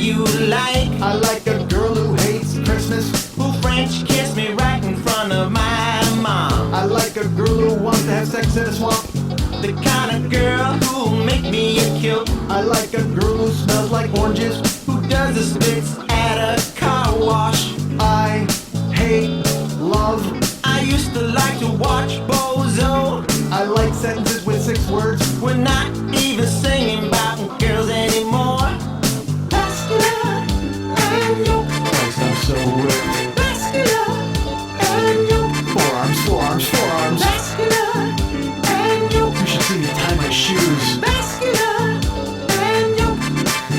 you like? I like a girl who hates Christmas. Who French kissed me right in front of my mom? I like a girl who wants to have sex in a swamp. The kind of girl who'll make me a kilt. I like a girl who smells like oranges. Who does the splits at a car wash? I hate love. I used to like to watch Bozo. I like sentences with 6 words. We're not even singing about girls anymore. Vascular and yoke. Christ, I'm so ripped. Vascular and yoke. Forearms, forearms, forearms. Vascular and yoke. You should see me tie my shoes. Vascular and yoke.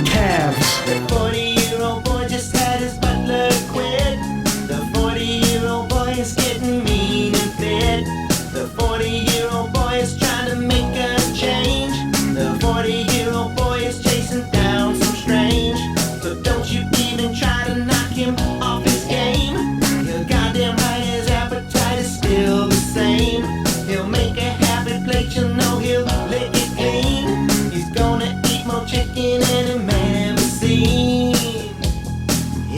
Calves. The 40-year-old boy just had his butler quit. The 40-year-old boy is getting mean in bed. The 40-year-old boy is trying to make a change. The 40-year-old boy is chasing down some strange. So don't you even try to knock him off his game. You're goddamn right, his appetite is still the same. He'll make a happy plate, you know he'll lick it clean. He's gonna eat more chicken than a man ever seen.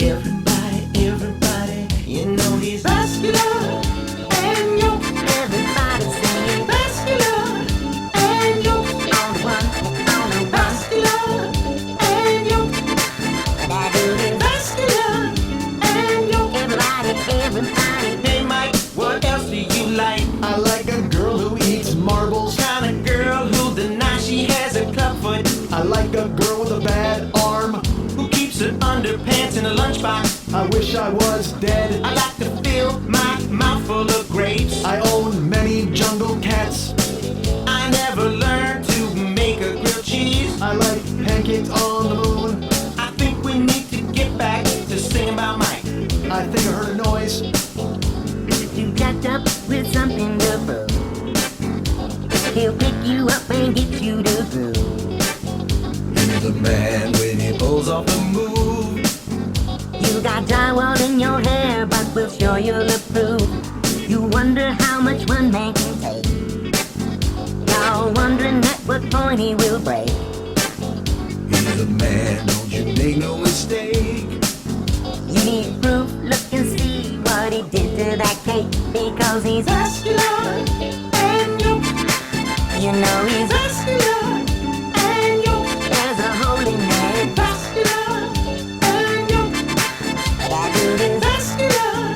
Everybody, everybody, you know he's vascular and yoke. Everybody singing vascular and yoke. On the one, vascular and yoke. That dude is vascular and yoke. Everybody, everybody. Hey Mike, what else do you like? I like a girl who eats marbles. Kind of girl who denies she has a clubfoot. I like a girl with a bad arm. Who keeps her underpants in a lunchbox. I wish I was dead. I like to fill my mouth full of grapes. I own many jungle cats. I never learned to make a grilled cheese. I like pancakes on the moon. I think we need to get back to singing about Mike. I think I heard a noise. You jacked up with something to prove. He'll pick you up and get you to groove. He's the man when he pulls off the move. You got drywall in your hair, but we'll sure you'll approve. You wonder how much one man can take. Y'all wondering at what point he will break. He's the man, don't you make no mistake. You need proof, look and see what he did to that cake. Because he's vascular and yoke. You know he's vascular and yoke. There's a hole in there, vascular and yoke. That dude is vascular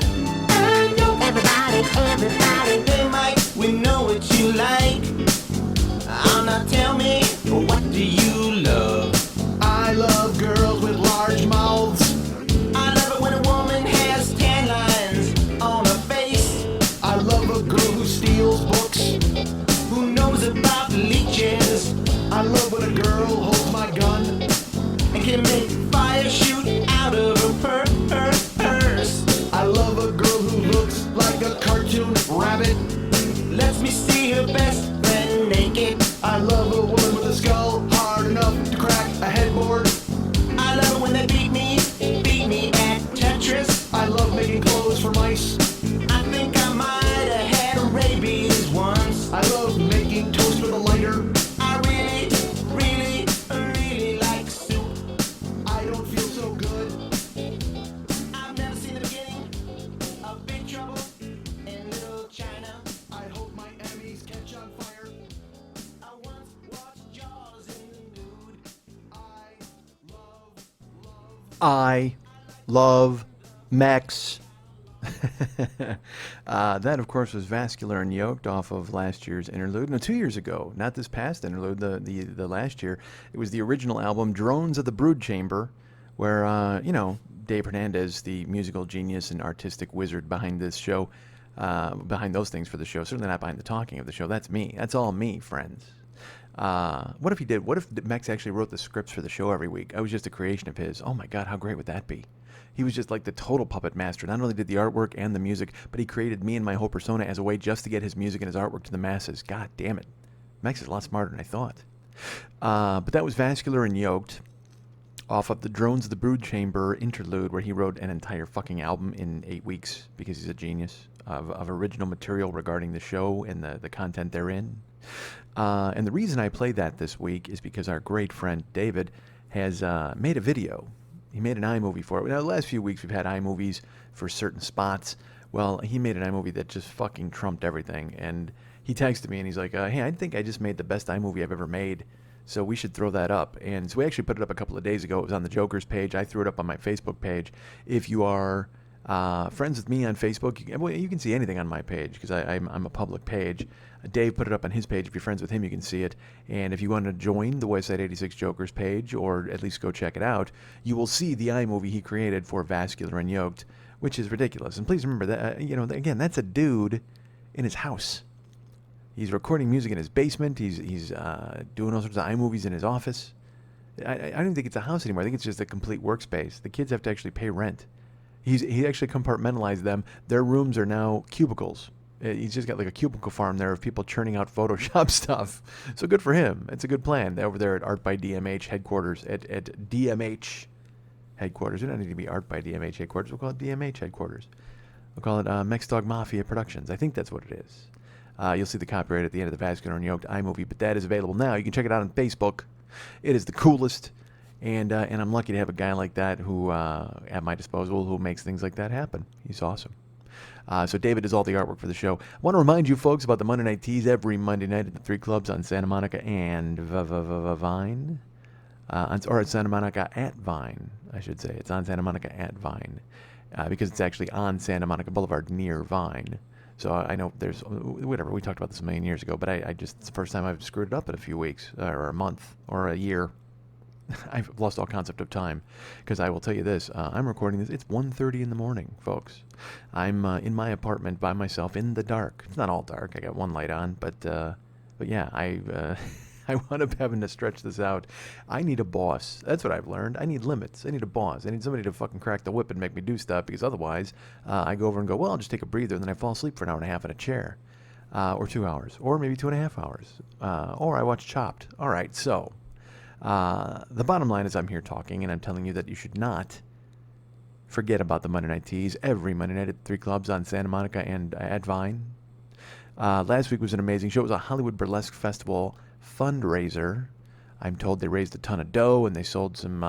and yoke. Everybody, everybody. Hey Mike, we know what you like. Now tell me, what do you love? I love girls with large mouths. I love it when a woman has tan lines on her face. I love a girl who steals books. Who knows about leeches? I love when a girl holds my gun. And can make fire shoot out of her purse. I love a girl who looks like a cartoon rabbit. Lets me see her best friend naked. I love a woman with a skull hard enough to crack a headboard. I love it when they beat me at Tetris. I love making clothes for mice. I think I might have had rabies once. I love making toast with a lighter. I really, really, really like soup. I don't feel so good. I've never seen the beginning of Big Trouble in Little China. I hope my enemies catch on fire. I once watched Jaws in the nude. I love mechs. That, of course, was Vascular and Yoked off of last year's interlude. No, 2 years ago. Not this past interlude, the last year. It was the original album, Drones of the Brood Chamber, where, Dave Hernandez, the musical genius and artistic wizard behind this show, behind those things for the show, certainly not behind the talking of the show. That's me. That's all me, friends. What if he did? What if Mex actually wrote the scripts for the show every week? I was just a creation of his. Oh my God, how great would that be? He was just like the total puppet master. Not only did the artwork and the music, but he created me and my whole persona as a way just to get his music and his artwork to the masses. God damn it. Mex is a lot smarter than I thought. But that was Vascular and Yoked off of the Drones of the Brood Chamber interlude, where he wrote an entire fucking album in 8 weeks because he's a genius of original material regarding the show and the content therein. And the reason I played that this week is because our great friend David has made a video. He made an iMovie for it. Now, the last few weeks we've had iMovies for certain spots. Well, he made an iMovie that just fucking trumped everything. And he texted me and he's like, hey, I think I just made the best iMovie I've ever made. So we should throw that up. And so we actually put it up a couple of days ago. It was on the Joker's page. I threw it up on my Facebook page. If you are friends with me on Facebook, you can see anything on my page because I'm a public page. Dave put it up on his page. If you're friends with him, you can see it. And if you want to join the Westside 86 Jokers page, or at least go check it out, you will see the iMovie he created for Vascular and Yoked, which is ridiculous. And please remember that, again, that's a dude in his house. He's recording music in his basement. He's doing all sorts of iMovies in his office. I don't even think it's a house anymore. I think it's just a complete workspace. The kids have to actually pay rent. He actually compartmentalized them. Their rooms are now cubicles. He's just got like a cubicle farm there of people churning out Photoshop stuff. So good for him. It's a good plan. They're over there at Art by DMH headquarters. At DMH headquarters. We don't need to be Art by DMH headquarters. We'll call it DMH headquarters. We'll call it Mex Dog Mafia Productions. I think that's what it is. You'll see the copyright at the end of the Vascular and Yoked iMovie, but that is available now. You can check it out on Facebook. It is the coolest. And I'm lucky to have a guy like that who at my disposal who makes things like that happen. He's awesome. So David does all the artwork for the show. I want to remind you folks about the Monday Night Teas every Monday night at the 3 clubs on Santa Monica and Vine. Or at Santa Monica at Vine, I should say. It's on Santa Monica at Vine. Because it's actually on Santa Monica Boulevard near Vine. So I know there's, whatever, we talked about this a million years ago, but I just, it's the first time I've screwed it up in a few weeks, or a month, or a year. I've lost all concept of time, because I will tell you this, I'm recording this, it's 1:30 in the morning, folks. I'm in my apartment by myself in the dark. It's not all dark, I got one light on, but yeah, I wound up having to stretch this out. I need a boss. That's what I've learned. I need limits. I need a boss. I need somebody to fucking crack the whip and make me do stuff, because otherwise I go over and go, well, I'll just take a breather, and then I fall asleep for an hour and a half in a chair, or 2 hours, or maybe 2.5 hours, or I watch Chopped. All right, so the bottom line is I'm here talking, and I'm telling you that you should not forget about the Monday Night Teas every Monday night at 3 clubs on Santa Monica and at Vine. Last week was an amazing show. It was a Hollywood Burlesque Festival fundraiser. I'm told they raised a ton of dough, and they sold some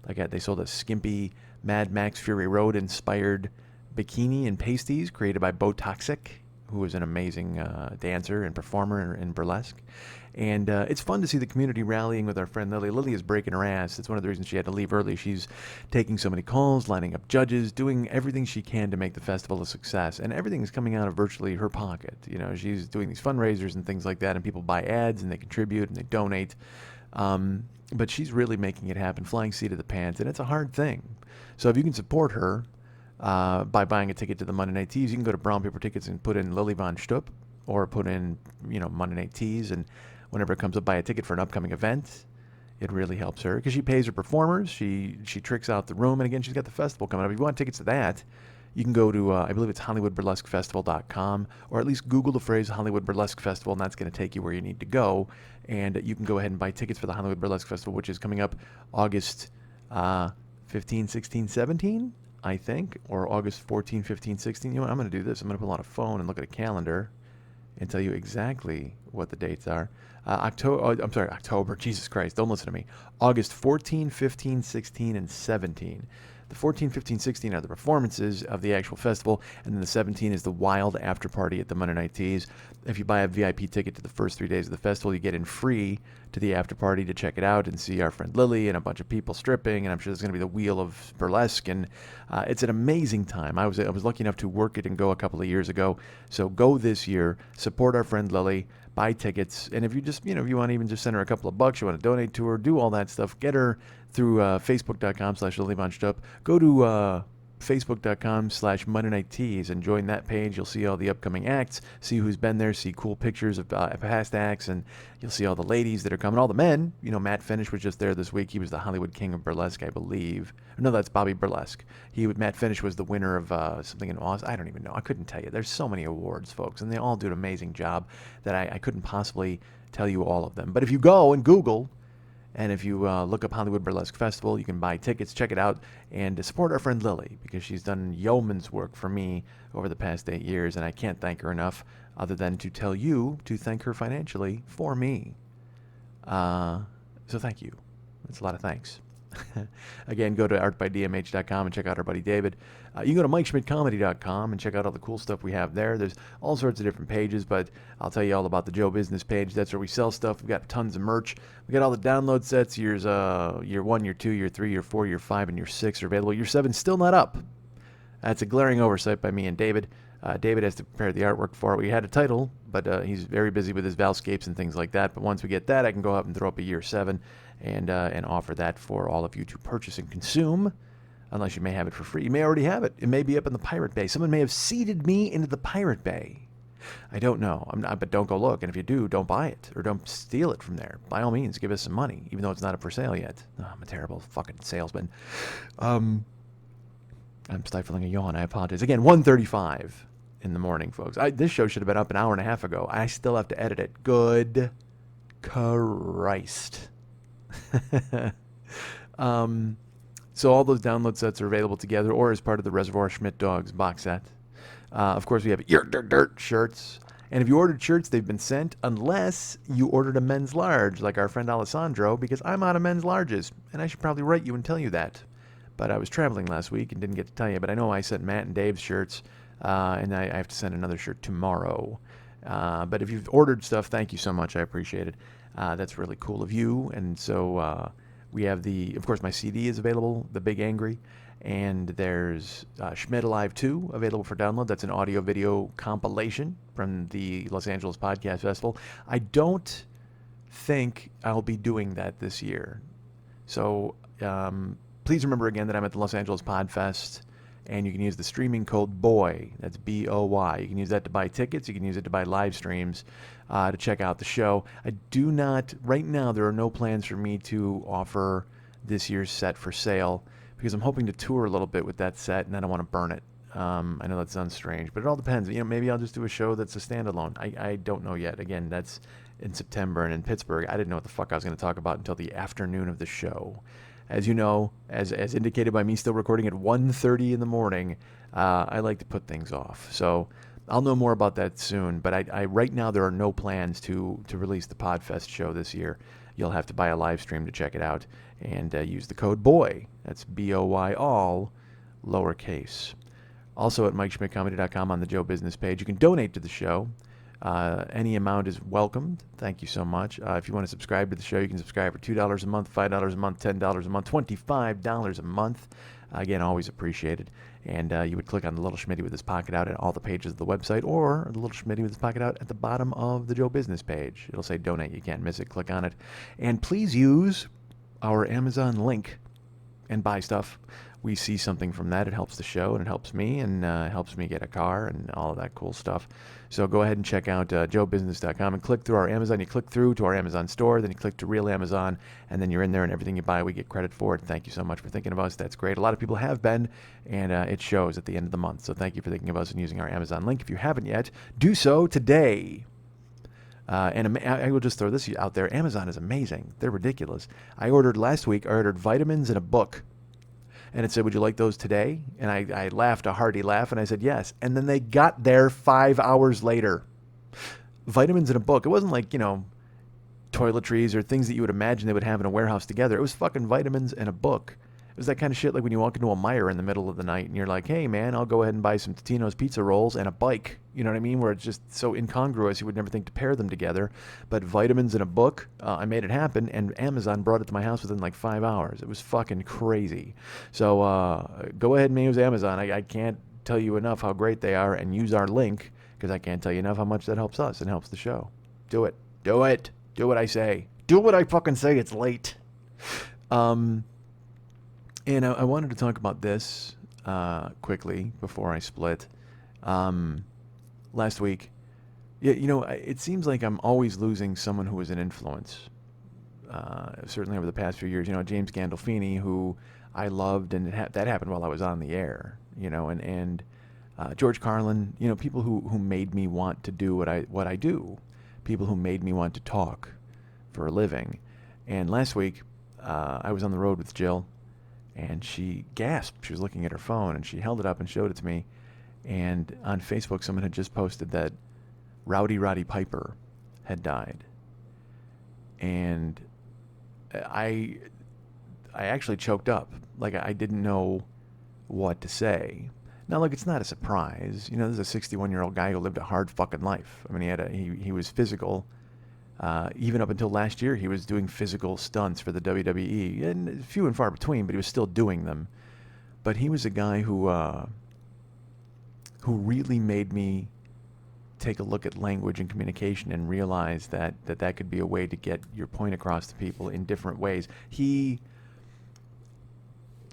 they sold a skimpy Mad Max Fury Road inspired bikini and pasties created by Bo Toxic, who is an amazing dancer and performer in burlesque. And it's fun to see the community rallying with our friend Lily. Lily is breaking her ass. It's one of the reasons she had to leave early. She's taking so many calls, lining up judges, doing everything she can to make the festival a success. And everything is coming out of virtually her pocket. You know, she's doing these fundraisers and things like that, and people buy ads and they contribute and they donate. But she's really making it happen, flying seat of the pants, and it's a hard thing. So if you can support her by buying a ticket to the Monday Night Teas, you can go to Brown Paper Tickets and put in Lily Von Stupp, or put in, Monday Night Teas, and whenever it comes up, buy a ticket for an upcoming event. It really helps her because she pays her performers. She tricks out the room, and again, she's got the festival coming up. If you want tickets to that, you can go to, I believe it's HollywoodBurlesqueFestival.com, or at least Google the phrase Hollywood Burlesque Festival, and that's going to take you where you need to go. And you can go ahead and buy tickets for the Hollywood Burlesque Festival, which is coming up August 15, 16, 17, I think, or August 14, 15, 16. You know what? I'm going to do this. I'm going to pull out a phone and look at a calendar and tell you exactly what the dates are. October. Jesus Christ, don't listen to me. August 14, 15, 16, and 17. The 14, 15, 16 are the performances of the actual festival, and then the 17 is the wild after party at the Monday Night Teas. If you buy a VIP ticket to the first 3 days of the festival, you get in free to the after party to check it out and see our friend Lily and a bunch of people stripping, and I'm sure there's going to be the Wheel of Burlesque, and it's an amazing time. I was lucky enough to work it and go a couple of years ago, so go this year, support our friend Lily, buy tickets, and if you just, if you want to even just send her a couple of bucks, you want to donate to her, do all that stuff, get her through Facebook.com/LilyVonStupp. Go to Facebook.com/Monday Night Teas and join that page. You'll see all the upcoming acts, see who's been there, see cool pictures of past acts, and you'll see all the ladies that are coming, all the men. Matt Finish was just there this week. He was the Hollywood King of Burlesque, I believe. No, that's Bobby Burlesque. Matt Finish was the winner of something in Austin. I don't even know. I couldn't tell you. There's so many awards, folks, and they all do an amazing job that I couldn't possibly tell you all of them. But if you go and Google, and if you look up Hollywood Burlesque Festival, you can buy tickets, check it out, and support our friend Lily, because she's done yeoman's work for me over the past 8 years, and I can't thank her enough other than to tell you to thank her financially for me. So thank you. That's a lot of thanks. Again, go to artbydmh.com and check out our buddy David. You can go to MikeSchmidtComedy.com and check out all the cool stuff we have there. There's all sorts of different pages, but I'll tell you all about the Joe Business page. That's where we sell stuff. We've got tons of merch. We got all the download sets. Year 1, year 2, year 3, year 4, year 5, and year 6 are available. Year 7 still not up. That's a glaring oversight by me and David. David has to prepare the artwork for it. We had a title, but he's very busy with his Valscapes and things like that. But once we get that, I can go up and throw up a year 7 and offer that for all of you to purchase and consume, unless you may have it for free. You may already have it. It may be up in the Pirate Bay. Someone may have seeded me into the Pirate Bay. I don't know. But don't go look. And if you do, don't buy it or don't steal it from there. By all means, give us some money, even though it's not up for sale yet. Oh, I'm a terrible fucking salesman. I'm stifling a yawn. I apologize. Again, 1:35 in the morning, folks. This show should have been up an hour and a half ago. I still have to edit it. Good Christ. So all those download sets are available together or as part of the Reservoir Schmidt Dogs box set. Of course, we have Your Dirt shirts. And if you ordered shirts, they've been sent unless you ordered a men's large, like our friend Alessandro, because I'm out of men's larges. And I should probably write you and tell you that. But I was traveling last week and didn't get to tell you. But I know I sent Matt and Dave's shirts, and I have to send another shirt tomorrow. But if you've ordered stuff, thank you so much. I appreciate it. That's really cool of you. And so we have of course, my CD is available, The Big Angry. And there's Schmidt Alive 2 available for download. That's an audio-video compilation from the Los Angeles Podcast Festival. I don't think I'll be doing that this year. So please remember again that I'm at the Los Angeles Podfest, and you can use the streaming code BOY. That's BOY. You can use that to buy tickets. You can use it to buy live streams to check out the show. I do not, right now, there are no plans for me to offer this year's set for sale because I'm hoping to tour a little bit with that set, and I don't want to burn it. I know that sounds strange, but it all depends. Maybe I'll just do a show that's a standalone. I don't know yet. Again, that's in September, and in Pittsburgh, I didn't know what the fuck I was going to talk about until the afternoon of the show. As you know, as indicated by me still recording at 1:30 in the morning, I like to put things off. So I'll know more about that soon. But I right now there are no plans to release the Podfest show this year. You'll have to buy a live stream to check it out and use the code BOY. That's BOY, all lowercase. Also at MikeSchmidtComedy.com on the Joe Business page, you can donate to the show. Any amount is welcomed. Thank you so much. If you want to subscribe to the show, you can subscribe for $2 a month, $5 a month, $10 a month, $25 a month. Again, always appreciated. And you would click on the little Schmitty with his pocket out at all the pages of the website, or the little Schmitty with his pocket out at the bottom of the Joe Business page. It'll say donate. You can't miss it. Click on it. And please use our Amazon link and buy stuff. We see something from that. It helps the show, and it helps me, and helps me get a car and all of that cool stuff. So go ahead and check out joebusiness.com and click through our Amazon. You click through to our Amazon store, then you click to Real Amazon, and then you're in there, and everything you buy, we get credit for it. Thank you so much for thinking of us. That's great. A lot of people have been, and it shows at the end of the month. So thank you for thinking of us and using our Amazon link. If you haven't yet, do so today. And I will just throw this out there. Amazon is amazing. They're ridiculous. Last week, I ordered vitamins and a book. And it said, would you like those today? And I laughed a hearty laugh, and I said, yes. And then they got there 5 hours later. Vitamins and a book. It wasn't like, toiletries or things that you would imagine they would have in a warehouse together. It was fucking vitamins and a book. It was that kind of shit like when you walk into a Meijer in the middle of the night and you're like, hey, man, I'll go ahead and buy some Totino's pizza rolls and a bike. You know what I mean? Where it's just so incongruous you would never think to pair them together. But vitamins and a book, I made it happen, and Amazon brought it to my house within like 5 hours. It was fucking crazy. So go ahead and use Amazon. I can't tell you enough how great they are, and use our link because I can't tell you enough how much that helps us and helps the show. Do it. Do it. Do what I say. Do what I fucking say. It's late. And I wanted to talk about this quickly before I split. Last week, it seems like I'm always losing someone who is an influence. Certainly over the past few years, James Gandolfini, who I loved, and that happened while I was on the air. And George Carlin, people who made me want to do what I do, people who made me want to talk for a living. And last week, I was on the road with Jill. And she gasped. She was looking at her phone, and she held it up and showed it to me. And on Facebook, someone had just posted that Rowdy Roddy Piper had died. And I I actually choked up. Like, I didn't know what to say. Now, look, it's not a surprise. You know, this is a 61-year-old guy who lived a hard fucking life. I mean, he was physical. Even up until last year, he was doing physical stunts for the WWE, and few and far between, but he was still doing them. But he was a guy who really made me take a look at language and communication and realize that could be a way to get your point across to people in different ways.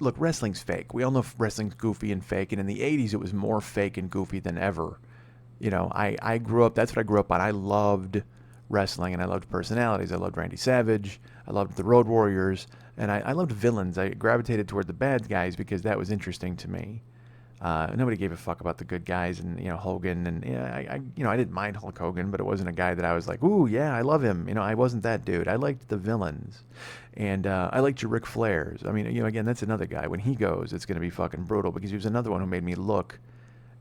Look, wrestling's fake. We all know wrestling's goofy and fake, and in the 80s it was more fake and goofy than ever. You know, I grew up, that's what I grew up on. I loved wrestling, and I loved personalities. I loved Randy Savage. I loved the Road Warriors, and I loved villains. I gravitated toward the bad guys because that was interesting to me. Nobody gave a fuck about the good guys, and Hogan, and I didn't mind Hulk Hogan, but it wasn't a guy that I was like, ooh yeah, I love him. I wasn't that dude. I liked the villains, and I liked your Ric Flairs. I mean, again, that's another guy. When he goes, it's going to be fucking brutal, because he was another one who made me look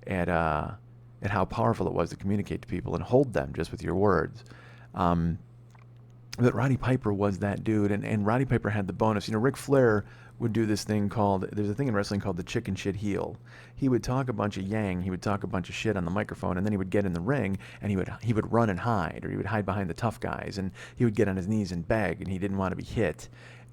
at how powerful it was to communicate to people and hold them just with your words. But Roddy Piper was that dude, and Roddy Piper had the bonus. Ric Flair would do this thing there's a thing in wrestling called the chicken shit heel. He would talk a bunch of yang, he would talk a bunch of shit on the microphone, and then he would get in the ring, and he would run and hide, or he would hide behind the tough guys, and he would get on his knees and beg, and he didn't want to be hit.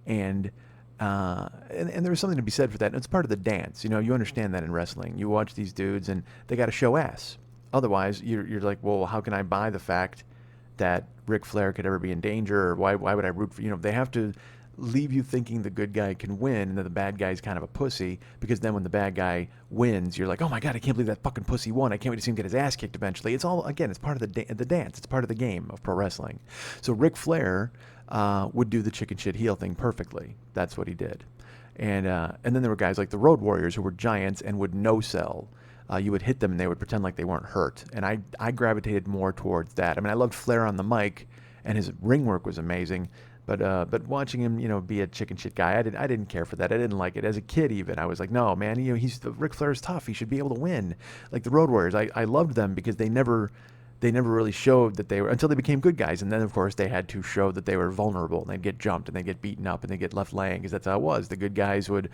And there was something to be said for that, and it's part of the dance. You understand that in wrestling. You watch these dudes, and they got to show ass. Otherwise, you're like, well, how can I buy the fact that Ric Flair could ever be in danger, or why would I root for, they have to leave you thinking the good guy can win and that the bad guy's kind of a pussy, because then when the bad guy wins, you're like, oh my God, I can't believe that fucking pussy won. I can't wait to see him get his ass kicked eventually. It's all, again, it's part of the dance. It's part of the game of pro wrestling. So Ric Flair would do the chicken shit heel thing perfectly. That's what he did. And then there were guys like the Road Warriors who were giants and would no-sell. You would hit them and they would pretend like they weren't hurt. And I gravitated more towards that. I mean, I loved Flair on the mic, and his ring work was amazing. But watching him, be a chicken shit guy, I didn't care for that. I didn't like it. As a kid even, I was like, no, man, Ric Flair's tough. He should be able to win. Like the Road Warriors, I loved them because they never really showed that they were, until they became good guys. And then, of course, they had to show that they were vulnerable, and they'd get jumped, and they'd get beaten up, and they'd get left laying, because that's how it was. The good guys would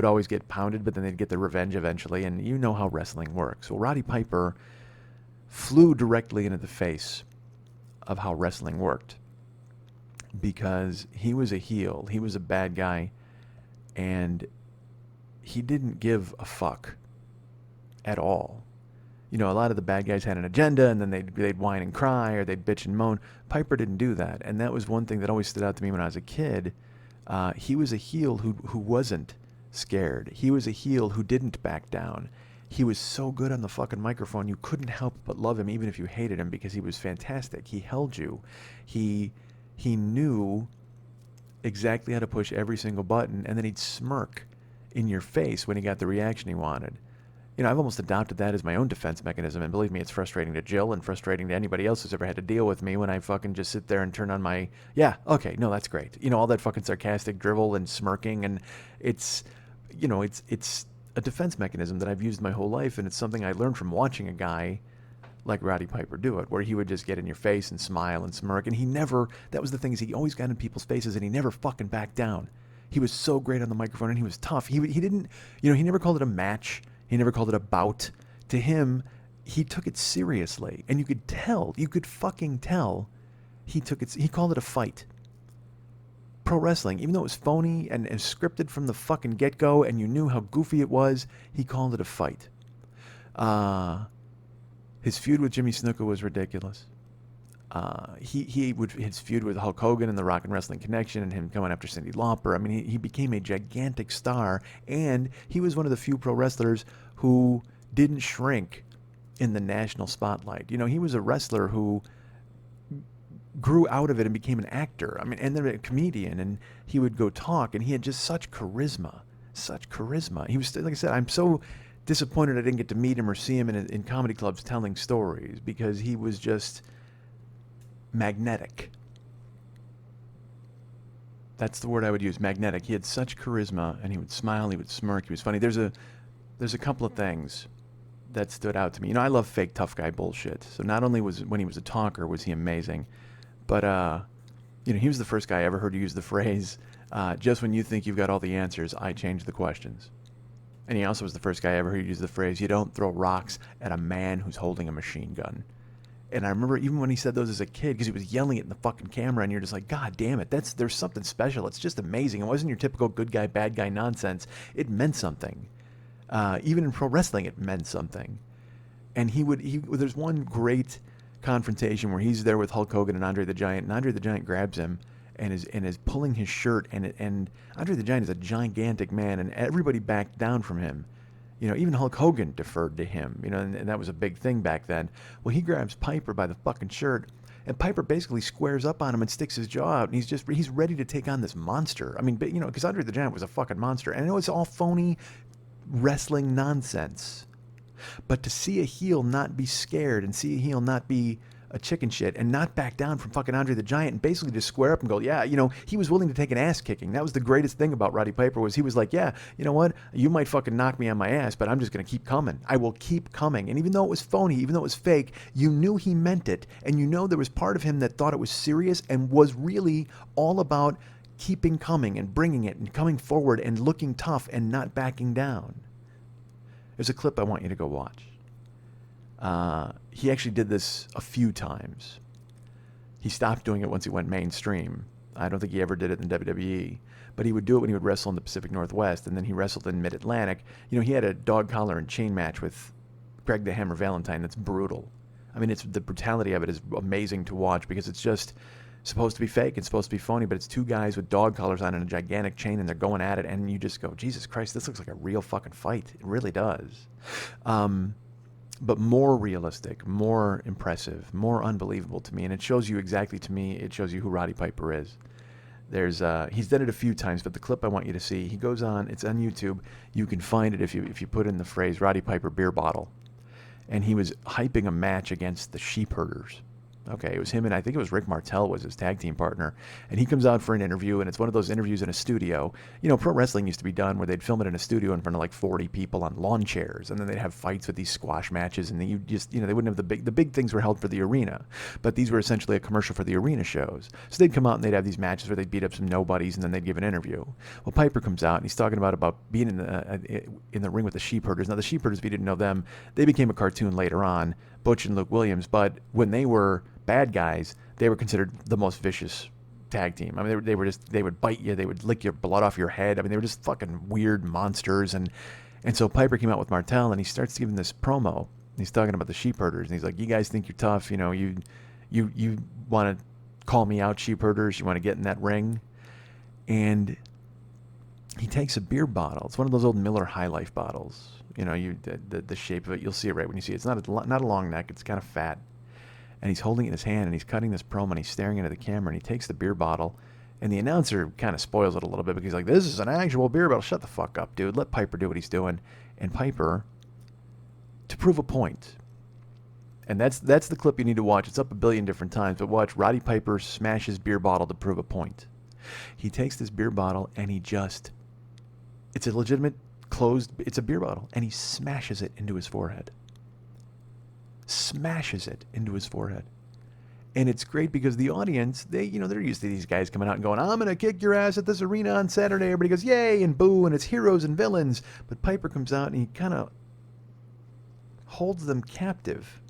always get pounded, but then they'd get their revenge eventually, and you know how wrestling works. Well, Roddy Piper flew directly into the face of how wrestling worked, because he was a heel, he was a bad guy, and he didn't give a fuck at all. A lot of the bad guys had an agenda, and then they'd whine and cry, or they'd bitch and moan. Piper didn't do that, and that was one thing that always stood out to me when I was a kid. He was a heel who wasn't scared. He was a heel who didn't back down. He was so good on the fucking microphone, you couldn't help but love him, even if you hated him, because he was fantastic. He held you. He knew exactly how to push every single button, and then he'd smirk in your face when he got the reaction he wanted. I've almost adopted that as my own defense mechanism, and believe me, it's frustrating to Jill and frustrating to anybody else who's ever had to deal with me when I fucking just sit there and turn on my, yeah, okay, no, that's great. All that fucking sarcastic drivel and smirking, and it's a defense mechanism that I've used my whole life, and it's something I learned from watching a guy like Roddy Piper do it, where he would just get in your face and smile and smirk, and that was the thing, is he always got in people's faces, and he never fucking backed down. He was so great on the microphone, and he was tough. He didn't, he never called it a match. He never called it a bout. To him, he took it seriously, and you could fucking tell he called it a fight. Pro wrestling, even though it was phony and scripted from the fucking get-go, and you knew how goofy it was, he called it a fight. His feud with Jimmy Snuka was ridiculous. His feud with Hulk Hogan and the Rock and Wrestling Connection, and him coming after Cyndi Lauper. I mean, he became a gigantic star, and he was one of the few pro wrestlers who didn't shrink in the national spotlight. He was a wrestler who grew out of it and became an actor. I mean, and then a comedian, and he would go talk, and he had just such charisma. He was, like I said, I'm so disappointed I didn't get to meet him or see him in comedy clubs telling stories, because he was just magnetic. That's the word I would use, magnetic. He had such charisma, and he would smile, he would smirk, he was funny. There's a couple of things that stood out to me. I love fake tough guy bullshit. So not only was when he was a talker was he amazing, but He was the first guy I ever heard use the phrase, just when you think you've got all the answers, I change the questions. And he also was the first guy I ever heard use the phrase, you don't throw rocks at a man who's holding a machine gun. And I remember even when he said those as a kid, because he was yelling it in the fucking camera, and you're just like, God damn it, there's something special. It's just amazing. It wasn't your typical good guy, bad guy nonsense. It meant something. Even in pro wrestling, it meant something. And there's one great confrontation where he's there with Hulk Hogan and Andre the Giant, and Andre the Giant grabs him and is pulling his shirt, and Andre the Giant is a gigantic man, and everybody backed down from him. Even Hulk Hogan deferred to him, and that was a big thing back then. Well, he grabs Piper by the fucking shirt, and Piper basically squares up on him and sticks his jaw out, and he's ready to take on this monster. I mean, because Andre the Giant was a fucking monster, and I know it's all phony wrestling nonsense. But to see a heel not be scared and see a heel not be a chicken shit and not back down from fucking Andre the Giant and basically just square up and go, yeah, he was willing to take an ass kicking. That was the greatest thing about Roddy Piper was he was like, yeah, you know what? You might fucking knock me on my ass, but I'm just going to keep coming. I will keep coming. And even though it was phony, even though it was fake, you knew he meant it. And there was part of him that thought it was serious and was really all about keeping coming and bringing it and coming forward and looking tough and not backing down. There's a clip I want you to go watch. He actually did this a few times. He stopped doing it once he went mainstream. I don't think he ever did it in WWE. But he would do it when he would wrestle in the Pacific Northwest, and then he wrestled in Mid-Atlantic. He had a dog collar and chain match with Greg the Hammer Valentine that's brutal. I mean, the brutality of it is amazing to watch because it's just supposed to be fake. It's supposed to be phony, but it's two guys with dog collars on and a gigantic chain, and they're going at it, and you just go, Jesus Christ, this looks like a real fucking fight. It really does. But more realistic, more impressive, more unbelievable to me, and it shows you who Roddy Piper is. He's done it a few times, but the clip I want you to see, he goes on, it's on YouTube. You can find it if you put in the phrase Roddy Piper beer bottle. And he was hyping a match against the Sheep Herders. Okay, it was him and I think it was Rick Martel was his tag team partner. And he comes out for an interview, and it's one of those interviews in a studio. Pro wrestling used to be done where they'd film it in a studio in front of like 40 people on lawn chairs, and then they'd have fights with these squash matches, and then they wouldn't have the big things were held for the arena, but these were essentially a commercial for the arena shows. So they'd come out and they'd have these matches where they'd beat up some nobodies, and then they'd give an interview. Well, Piper comes out and he's talking about being in the ring with the Sheep Herders. Now the Sheep Herders, if you didn't know them, they became a cartoon later on, Butch and Luke Williams, but when they were bad guys, they were considered the most vicious tag team. I mean, they would bite you, they would lick your blood off your head. I mean, they were just fucking weird monsters. And so Piper came out with Martel, and he starts giving this promo. He's talking about the Sheep Herders, and he's like, "You guys think you're tough? You want to call me out, Sheep Herders? You want to get in that ring?" And he takes a beer bottle. It's one of those old Miller High Life bottles. The shape of it. You'll see it right when you see it. It's not a long neck. It's kind of fat. And he's holding it in his hand, and he's cutting this promo, and he's staring into the camera, and he takes the beer bottle, and the announcer kind of spoils it a little bit because he's like, "This is an actual beer bottle. Shut the fuck up, dude. Let Piper do what he's doing." And Piper, to prove a point, and that's the clip you need to watch. It's up a billion different times, but watch Roddy Piper smash his beer bottle to prove a point. He takes this beer bottle, and it's a legitimate it's a beer bottle, and he smashes it into his forehead. Smashes it into his forehead. And it's great because the audience, they're used to these guys coming out and going, "I'm going to kick your ass at this arena on Saturday." Everybody goes, "Yay," and boo, and it's heroes and villains. But Piper comes out and he kind of holds them captive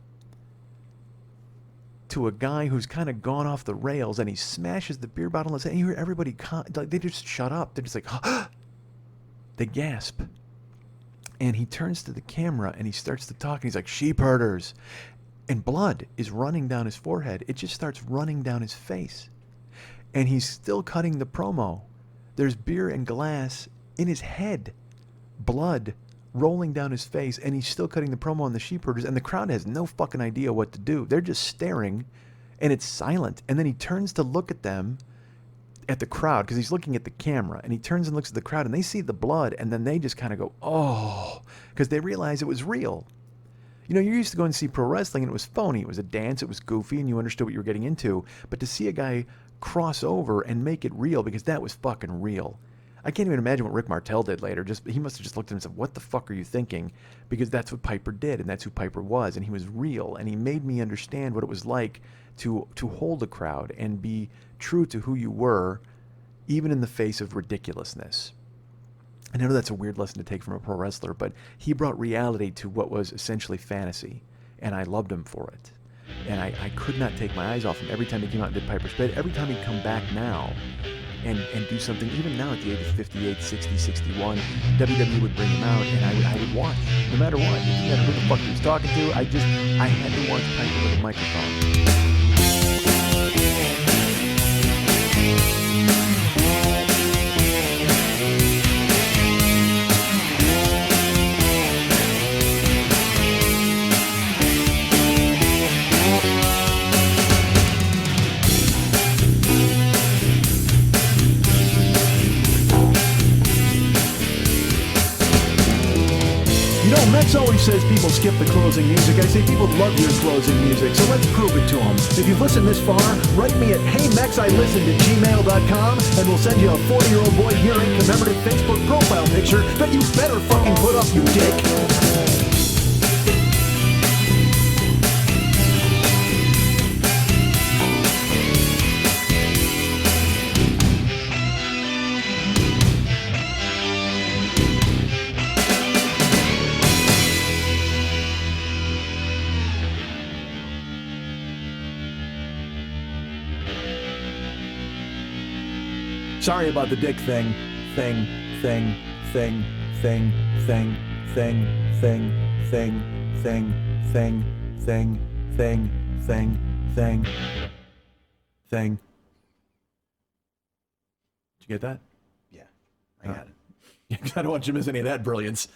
to a guy who's kind of gone off the rails, and he smashes the beer bottle and you hear everybody, they just shut up. They're just like, they gasp. And he turns to the camera and he starts to talk, and he's like, "Sheep Herders." And blood is running down his forehead. It just starts running down his face. And he's still cutting the promo. There's beer and glass in his head. Blood rolling down his face, and he's still cutting the promo on the Sheep Herders, and the crowd has no fucking idea what to do. They're just staring, and it's silent. And then he turns to look at them, at the crowd, because he's looking at the camera, and he turns and looks at the crowd, and they see the blood, and then they just kind of go, "Oh," because they realize it was real. You're used to going to see pro wrestling, and it was phony. It was a dance, it was goofy, and you understood what you were getting into. But to see a guy cross over and make it real, because that was fucking real. I can't even imagine what Rick Martel did later. He must have just looked at him and said, "What the fuck are you thinking?" Because that's what Piper did, and that's who Piper was, and he was real, and he made me understand what it was like to hold a crowd and be true to who you were, even in the face of ridiculousness. I know that's a weird lesson to take from a pro wrestler, but he brought reality to what was essentially fantasy, and I loved him for it. And I could not take my eyes off him every time he came out and did Piper's Pit. Every time he'd come back now and do something, even now at the age of 58, 60, 61, WWE would bring him out, and I would watch, no matter what. It didn't matter who the fuck he was talking to. I had to watch Piper with a microphone. Max always says people skip the closing music. I say people love your closing music, so let's prove it to them. If you've listened this far, write me at heymexilistened@gmail.com and we'll send you a 40-year-old boy hearing commemorative Facebook profile picture that you better fucking put up, you dick. Sorry about the dick thing. Thing. Did you get that? Yeah, I got it. I don't want you to miss any of that brilliance.